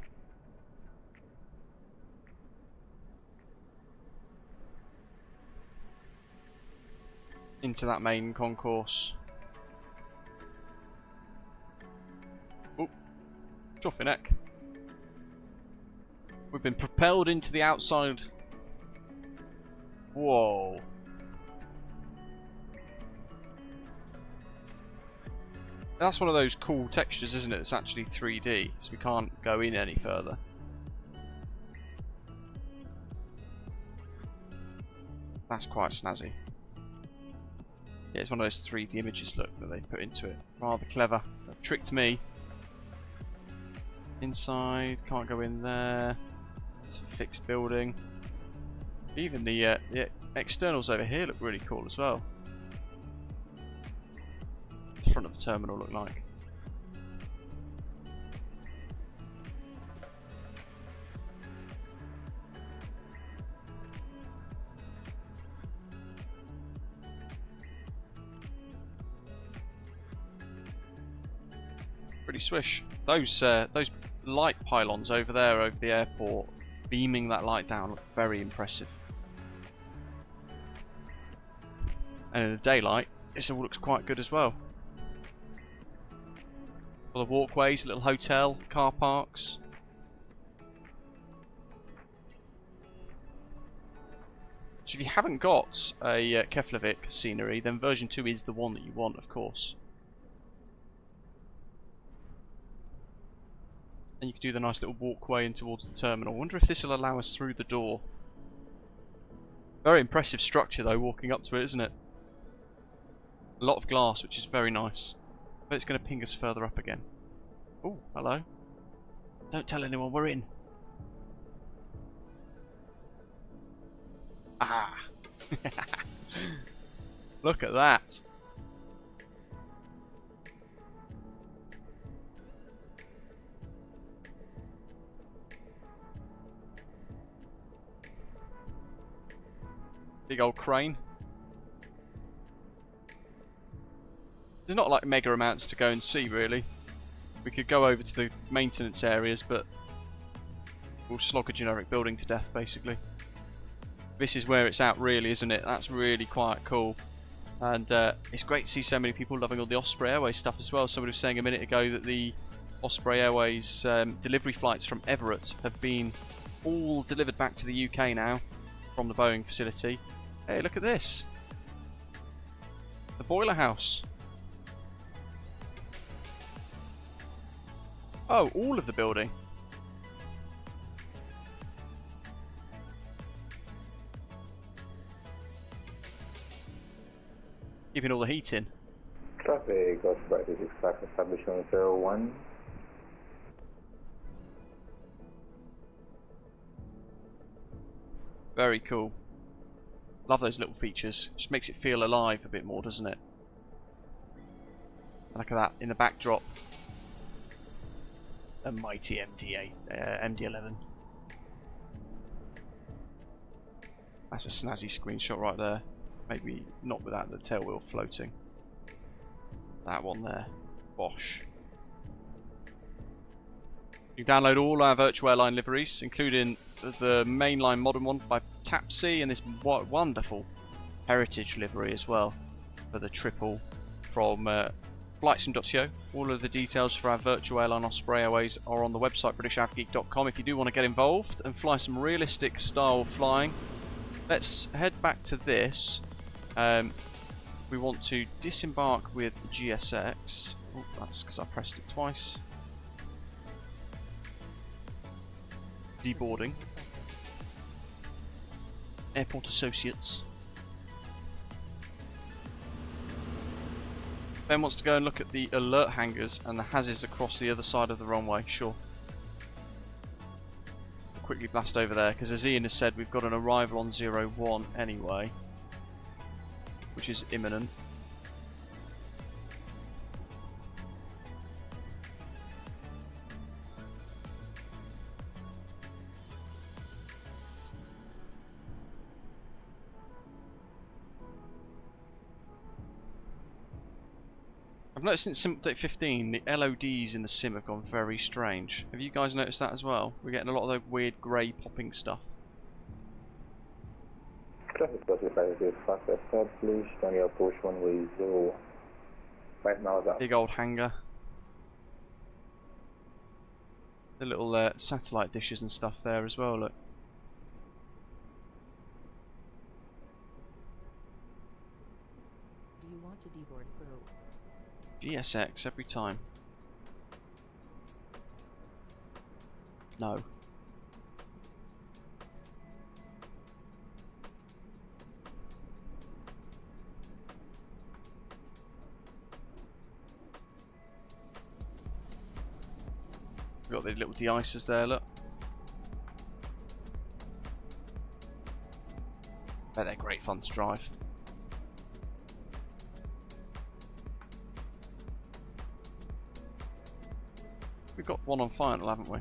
Into that main concourse. Oh, chuffy neck. We've been propelled into the outside. Whoa. That's one of those cool textures, isn't it? It's actually 3D, so we can't go in any further. That's quite snazzy. Yeah, it's one of those 3D images, look, that they put into it. Rather clever. They've tricked me. Inside, can't go in there. It's a fixed building. Even the externals over here look really cool as well. The front of the terminal look like. Pretty swish. Those light pylons over there over the airport, beaming that light down, look very impressive. And in the daylight, this all looks quite good as well. All the walkways, a little hotel, car parks. So if you haven't got a Keflavik scenery, then version 2 is the one that you want, of course. And you can do the nice little walkway in towards the terminal. I wonder if this will allow us through the door. Very impressive structure though, walking up to it, isn't it? A lot of glass, which is very nice. But it's going to ping us further up again. Oh, hello. Don't tell anyone we're in. Ah. Look at that. Big old crane. There's not like mega amounts to go and see really. We could go over to the maintenance areas, but we'll slog a generic building to death basically. This is where it's at really, isn't it? That's really quite cool. And it's great to see so many people loving all the Osprey Airways stuff as well. Somebody was saying a minute ago that the Osprey Airways delivery flights from Everett have been all delivered back to the UK now from the Boeing facility. Hey, look at this. The boiler house. Oh, all of the building. Keeping all the heat in. Traffic, Osprey 265, established on 01. Very cool. Love those little features. Just makes it feel alive a bit more, doesn't it? Look at that in the backdrop. A mighty MD-11. That's a snazzy screenshot right there. Maybe not without the tail wheel floating. That one there. Bosh. You can download all our virtual airline liveries, including the mainline modern one by TAPSI and this wonderful heritage livery as well for the triple from flightsim.co. All of the details for our virtual airline Osprey Airways are on the website britishavgeek.com if you do want to get involved and fly some realistic style flying. Let's head back to this. We want to disembark with GSX. Oh, that's because I pressed it twice. Deboarding. Airport Associates. Ben wants to go and look at the alert hangars and the hazes across the other side of the runway. Sure. We'll quickly blast over there because, as Ian has said, we've got an arrival on 01 anyway, which is imminent. I've noticed since Sim Update 15, the LODs in the sim have gone very strange. Have you guys noticed that as well? We're getting a lot of the weird grey popping stuff. Traffic classified is fast established on your approach runway 0. Right now, that Big old hangar. The little satellite dishes and stuff there as well, look. Do you want to deboard crew? GSX every time. No. We've got the little de-icers there, look. They're great fun to drive. We've got one on final, haven't we?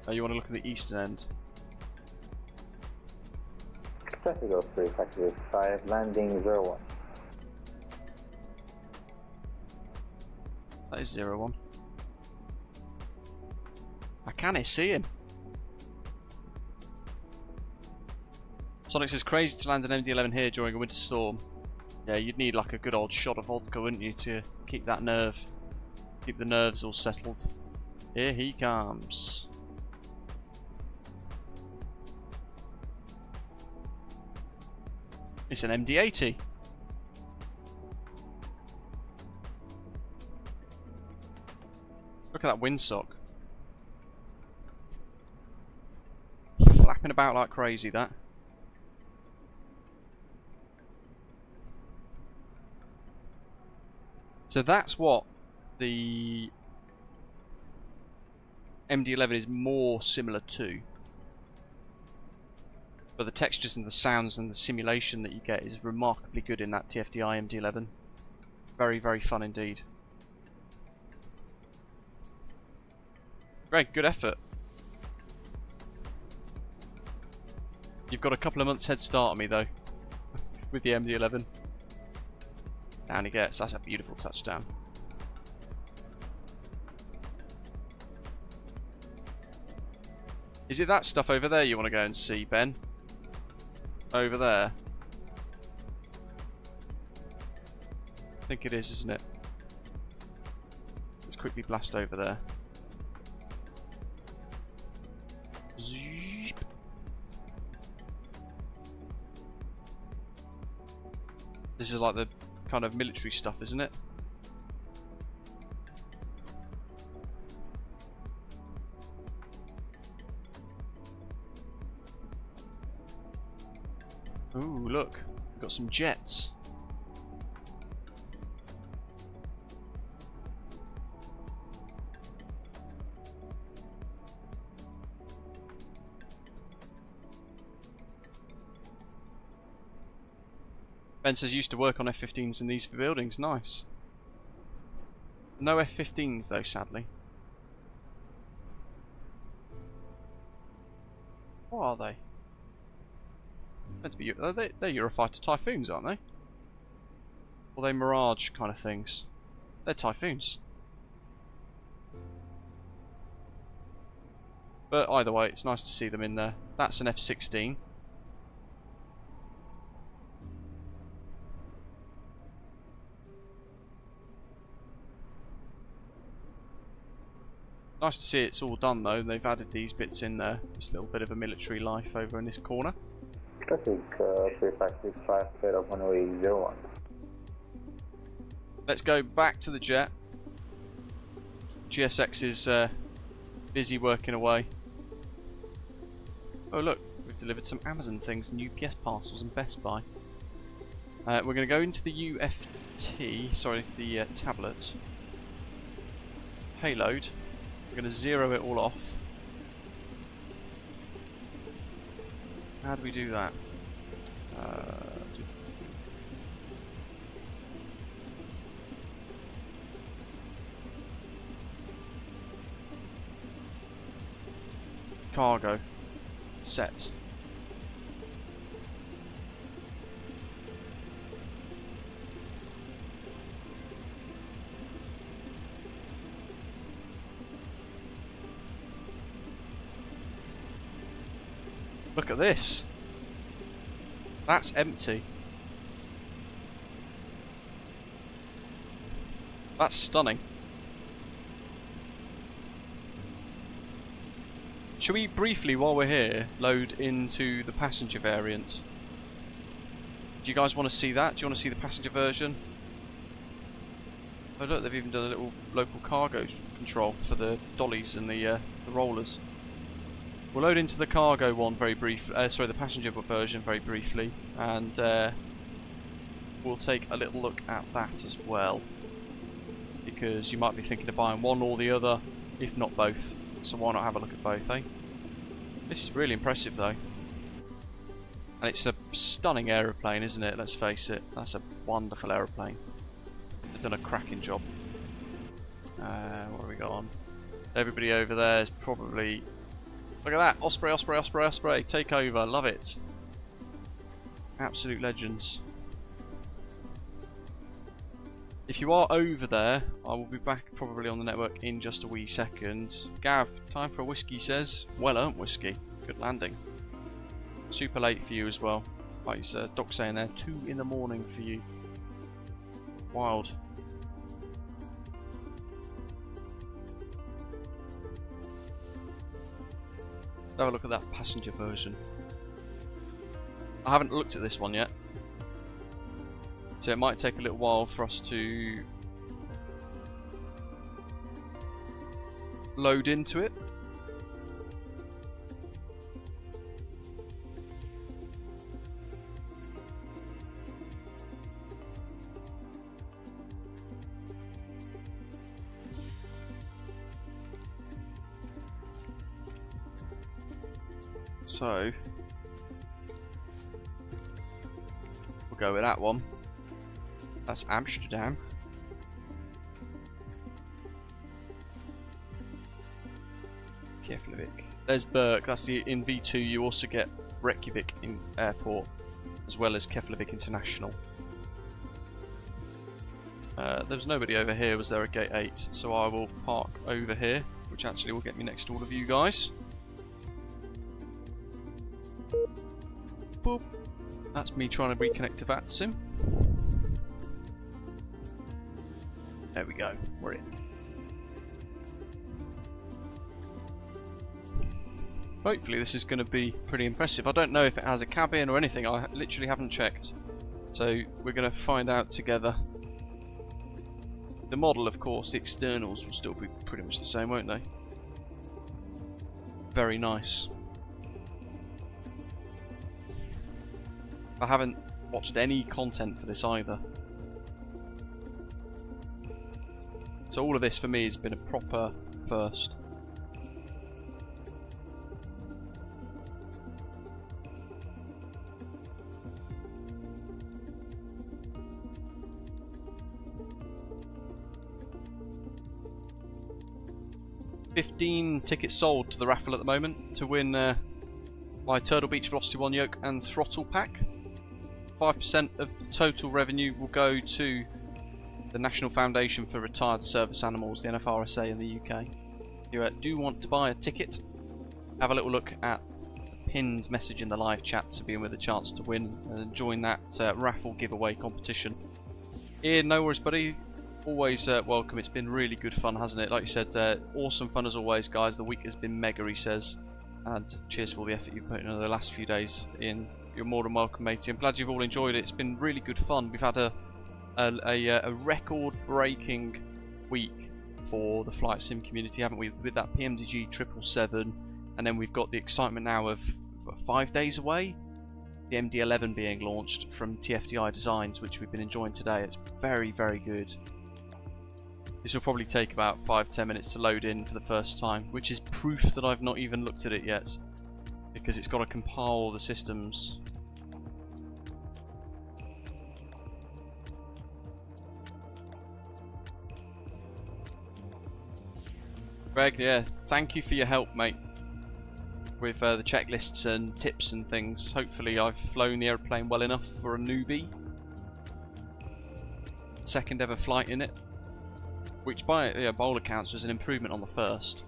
Oh, you want to look at the eastern end? traffic goes 3, factory 5, landing 01. That is 01. I can see him. Sonic says, crazy to land an MD-11 here during a winter storm. Yeah, you'd need like a good old shot of vodka, wouldn't you, to keep that nerve, keep the nerves all settled. Here he comes. It's an MD-80. Look at that windsock. Flapping about like crazy, that. So that's what the MD-11 is more similar to. But the textures and the sounds and the simulation that you get is remarkably good in that TFDi MD-11. Very, very fun indeed. Great, good effort. You've got a couple of months head start on me though, with the MD-11. Down he gets, that's a beautiful touchdown. Is it that stuff over there you want to go and see, Ben? Over there? I think it is, isn't it? Let's quickly blast over there. Zeep. This is like the kind of military stuff, isn't it? Ooh, look, we've got some jets. Ben says used to work on F-15s in these buildings. Nice. No F-15s though, sadly. What are they? Meant to be, they're Eurofighter Typhoons, aren't they? Or they Mirage kind of things. They're Typhoons. But either way, it's nice to see them in there. That's an F-16. Nice to see it's all done though. They've added these bits in there. This little bit of a military life over in this corner. Traffic 3565, Takeoff runway 01. Let's go back to the jet. GSX is busy working away. Oh look, we've delivered some Amazon things and UPS parcels and Best Buy. We're going to go into the UFT, sorry, the tablet. Payload. We're going to zero it all off. How do we do that? Cargo. Set. Look at this. That's empty. That's stunning. Shall we briefly, while we're here, load into the passenger variant? Do you guys want to see that? Do you want to see the passenger version? Oh look, they've even done a little local cargo control for the dollies and the rollers. We'll load into the cargo one very briefly, sorry, the passenger version very briefly, and we'll take a little look at that as well. Because you might be thinking of buying one or the other, if not both. So why not have a look at both, eh? This is really impressive though. And it's a stunning aeroplane, isn't it? Let's face it, that's a wonderful aeroplane. They've done a cracking job. What have we got on? Everybody over there is probably... Look at that! Osprey, Osprey, Osprey, Osprey! Take over, love it! Absolute legends. If you are over there, I will be back probably on the network in just a wee second. Gav, time for a whiskey says. Well earned whiskey. Good landing. Super late for you as well. Like Doc saying there, 2 in the morning for you. Wild. Have a look at that passenger version. I haven't looked at this one yet. So it might take a little while for us to load into it. So we'll go with that one. That's Amsterdam. Keflavik. There's Burke. That's the in V2. You also get Reykjavik in airport, as well as Keflavik International. There was nobody over here, was there, at gate 8? So I will park over here, which actually will get me next to all of you guys. Boop. That's me trying to reconnect to VATSIM. There we go, we're in. Hopefully this is going to be pretty impressive. I don't know if it has a cabin or anything, I literally haven't checked. So we're going to find out together. The model, of course, the externals will still be pretty much the same, won't they? Very nice. I haven't watched any content for this either. So all of this for me has been a proper first. $15 tickets sold to the raffle at the moment to win my Turtle Beach Velocity 1 yoke and throttle pack. 5% of the total revenue will go to the National Foundation for Retired Service Animals, the NFRSA in the UK. If you do want to buy a ticket, have a little look at the pinned message in the live chat to be in with a chance to win and join that raffle giveaway competition. Ian, no worries buddy. always welcome. It's been really good fun, hasn't it? Like you said, awesome fun as always, guys. The week has been mega, he says. And cheers for all the effort you've put in the last few days in. You're more than welcome, matey. I'm glad you've all enjoyed it. It's been really good fun. We've had a record-breaking week for the flight sim community, haven't we? With that PMDG 777, and then we've got the excitement now of 5 days away. The MD-11 being launched from TFDi Designs, which we've been enjoying today. It's very, very good. This will probably take about 5-10 minutes to load in for the first time, which is proof that I've not even looked at it yet, because it's got to compile the systems. Greg, yeah, thank you for your help, mate, with the checklists and tips and things. Hopefully I've flown the airplane well enough for a newbie. Second ever flight in it, which by bowl accounts was an improvement on the first.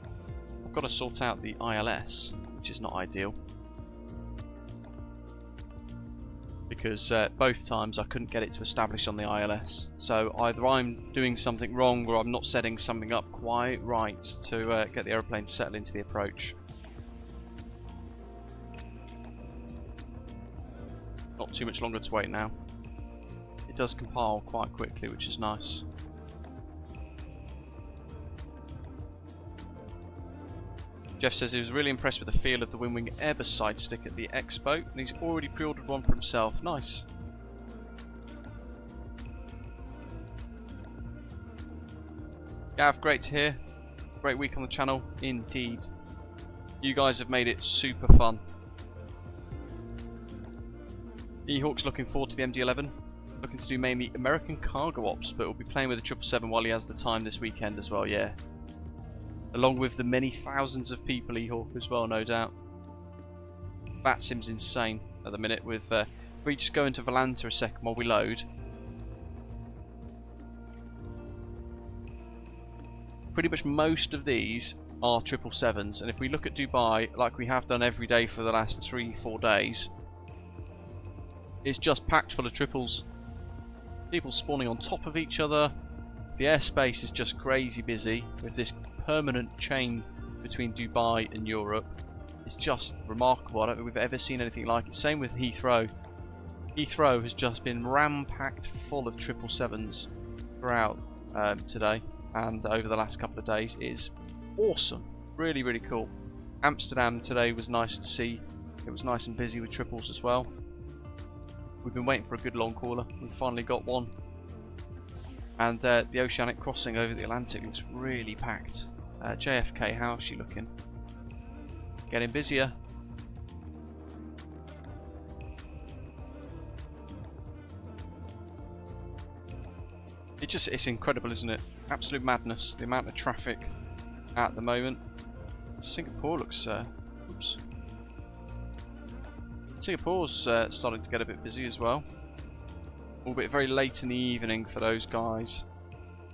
I've got to sort out the ILS, which is not ideal, because both times I couldn't get it to establish on the ILS. So either I'm doing something wrong or I'm not setting something up quite right to get the aeroplane to settle into the approach. Not too much longer to wait now. It does compile quite quickly, which is nice. Jeff says he was really impressed with the feel of the Wing Airbus side stick at the Expo, and he's already pre-ordered one for himself. Nice. Gav, great to hear. Great week on the channel, indeed. You guys have made it super fun. E-Hawk's looking forward to the MD-11. Looking to do mainly American cargo ops, but will be playing with the 777 while he has the time this weekend as well, yeah. Along with the many thousands of people E-Hawk as well, no doubt. VATSIM's insane at the minute with... if we just go into Volanta a second while we load. Pretty much most of these are 777s, and if we look at Dubai, like we have done every day for the last 3-4 days, it's just packed full of triples. People spawning on top of each other. The airspace is just crazy busy with this permanent chain between Dubai and Europe. It's just remarkable. I don't think we've ever seen anything like it. Same with Heathrow. Heathrow has just been ram-packed full of 777s throughout today and over the last couple of days. It is awesome. Really, really cool. Amsterdam today was nice to see. It was nice and busy with triples as well. We've been waiting for a good long caller. We've finally got one. And the oceanic crossing over the Atlantic looks really packed. JFK, how's she looking? Getting busier. It's incredible, isn't it? Absolute madness, the amount of traffic at the moment. Singapore looks... oops. Singapore's starting to get a bit busy as well. Albeit very late in the evening for those guys.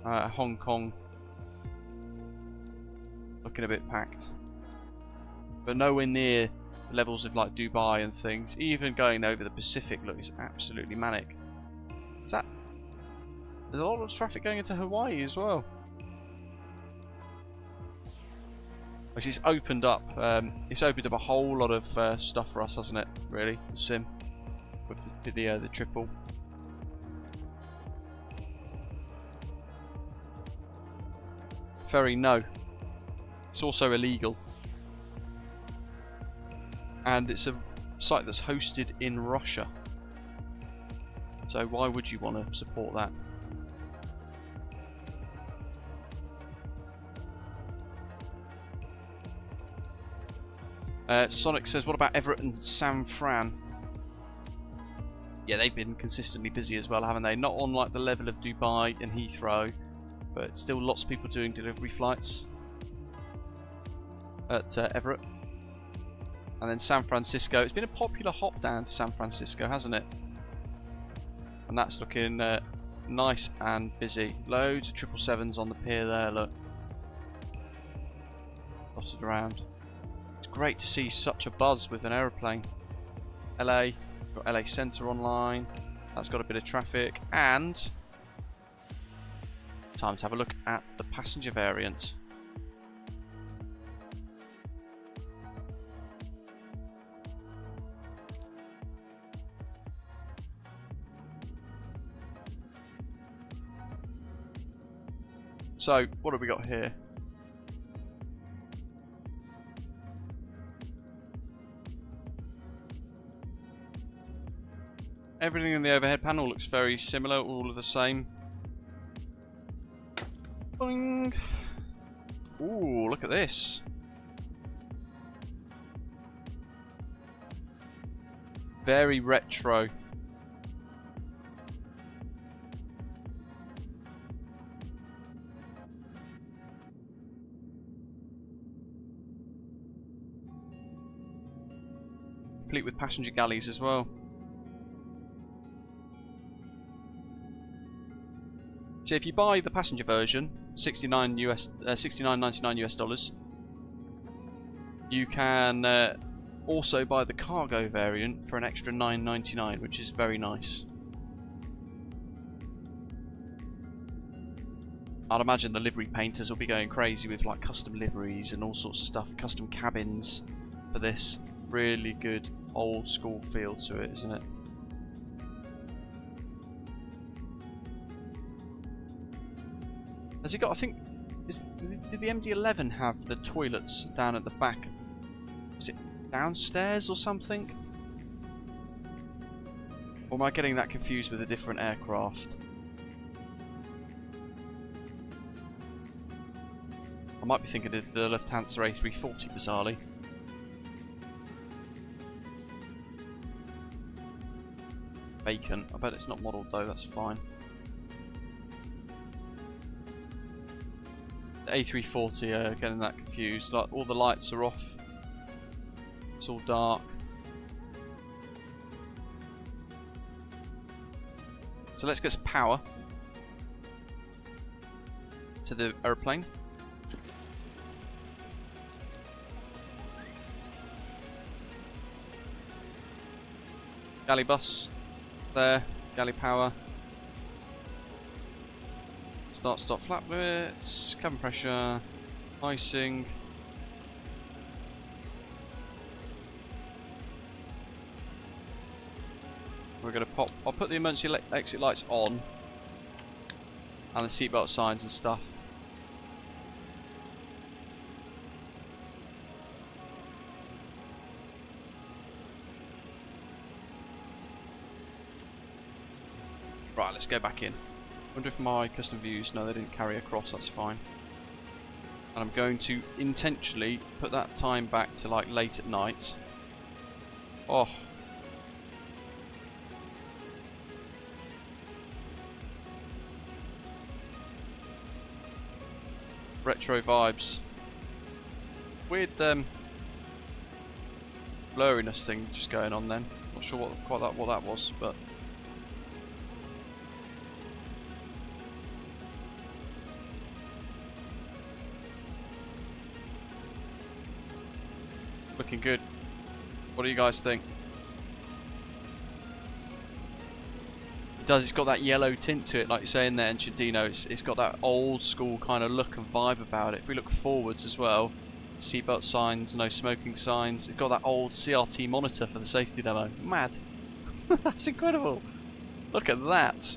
Hong Kong looking a bit packed, but nowhere near the levels of like Dubai and things. Even going over the Pacific looks absolutely manic. There's a lot of traffic going into Hawaii as well, which is opened up. It's opened up a whole lot of stuff for us, hasn't it? Really, the sim with the triple. Ferry, no. It's also illegal. And it's a site that's hosted in Russia. So why would you want to support that? Sonic says, what about Everett and San Fran? Yeah, they've been consistently busy as well, haven't they? Not on like the level of Dubai and Heathrow, but still lots of people doing delivery flights at Everett. And then San Francisco. It's been a popular hop down to San Francisco, hasn't it? And that's looking nice and busy. Loads of 777s on the pier there, look. Dotted around. It's great to see such a buzz with an aeroplane. LA, got LA Centre online. That's got a bit of traffic. And Time to have a look at the passenger variant. So, what have we got here? Everything in the overhead panel looks very similar, all of the same. Boing. Ooh, look at this. Very retro. Complete with passenger galleys as well. So if you buy the passenger version, $69.99 US dollars, you can also buy the cargo variant for an extra $9.99, which is very nice. I'd imagine the livery painters will be going crazy with like custom liveries and all sorts of stuff, custom cabins for this. Really good old school feel to it, isn't it? Has he got, I think, did the MD-11 have the toilets down at the back? Was it downstairs or something? Or am I getting that confused with a different aircraft? I might be thinking of the Lufthansa A340 bizarrely. Vacant. I bet it's not modelled though, that's fine. The A340, getting that confused. Like, all the lights are off. It's all dark. So let's get some power to the aeroplane. Galley bus there, galley power. Start, stop, flap limits, cabin pressure, icing. We're going to pop, I'll put the emergency exit lights on and the seatbelt signs and stuff. Right, let's go back in. Wonder if my custom views, no, they didn't carry across, that's fine. And I'm going to intentionally put that time back to like late at night. Oh. Retro vibes. Weird blurriness thing just going on then. Not sure what that was, but looking good. What do you guys think? It does, it's got that yellow tint to it, like you're saying there, Enchandino. It's got that old school kind of look and vibe about it. If we look forwards as well, seatbelt signs, no smoking signs. It's got that old CRT monitor for the safety demo. Mad. That's incredible. Look at that.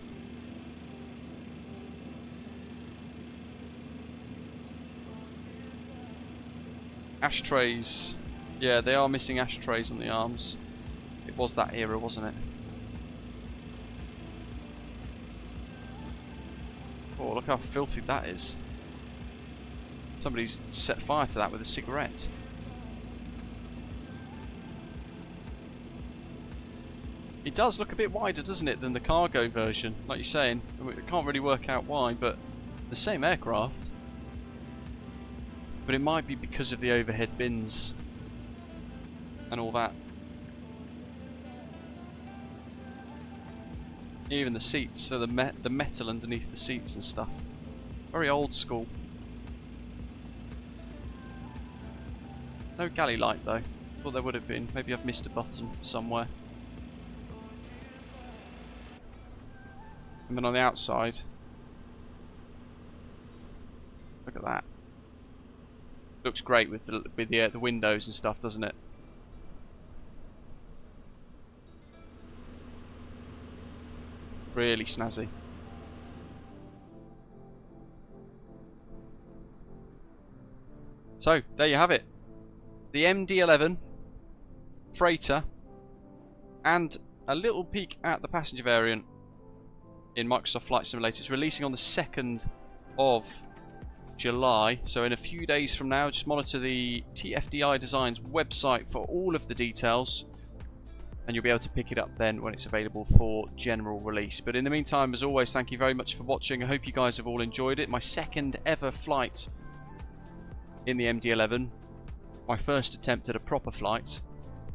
Ashtrays. Yeah, they are missing ashtrays on the arms. It was that era, wasn't it? Oh, look how filthy that is. Somebody's set fire to that with a cigarette. It does look a bit wider, doesn't it, than the cargo version, like you're saying. I can't really work out why, but the same aircraft. But it might be because of the overhead bins and all that. Even the seats, so the metal underneath the seats and stuff. Very old school. No galley light though. Thought there would have been. Maybe I've missed a button somewhere. And then on the outside, Look at that. Looks great with the windows and stuff, doesn't it? Really snazzy. So, there you have it. The MD-11 freighter and a little peek at the passenger variant in Microsoft Flight Simulator. It's releasing on the 2nd of July, so in a few days from now. Just monitor the TFDi Design's website for all of the details, and you'll be able to pick it up then when it's available for general release. But in the meantime, as always, thank you very much for watching. I hope you guys have all enjoyed it. My second ever flight in the MD-11, my first attempt at a proper flight.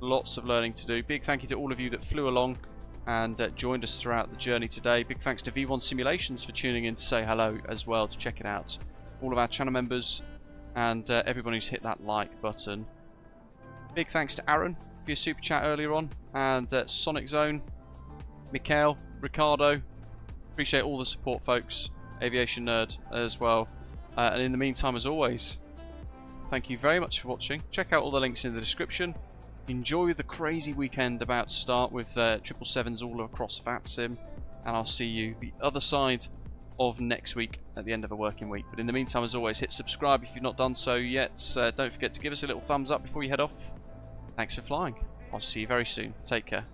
Lots of learning to do. Big thank you to all of you that flew along and joined us throughout the journey today. Big thanks to V1 Simulations for tuning in to say hello as well, to check it out. All of our channel members and everyone who's hit that like button. Big thanks to Aaron for your super chat earlier on, and Sonic Zone, Mikhail, Ricardo. Appreciate all the support, folks. Aviation Nerd as well. And in the meantime, as always, thank you very much for watching. Check out all the links in the description. Enjoy the crazy weekend about to start with 777s all across VATSIM, and I'll see you the other side of next week at the end of a working week. But in the meantime, as always, hit subscribe if you've not done so yet. Don't forget to give us a little thumbs up before you head off. Thanks for flying. I'll see you very soon. Take care.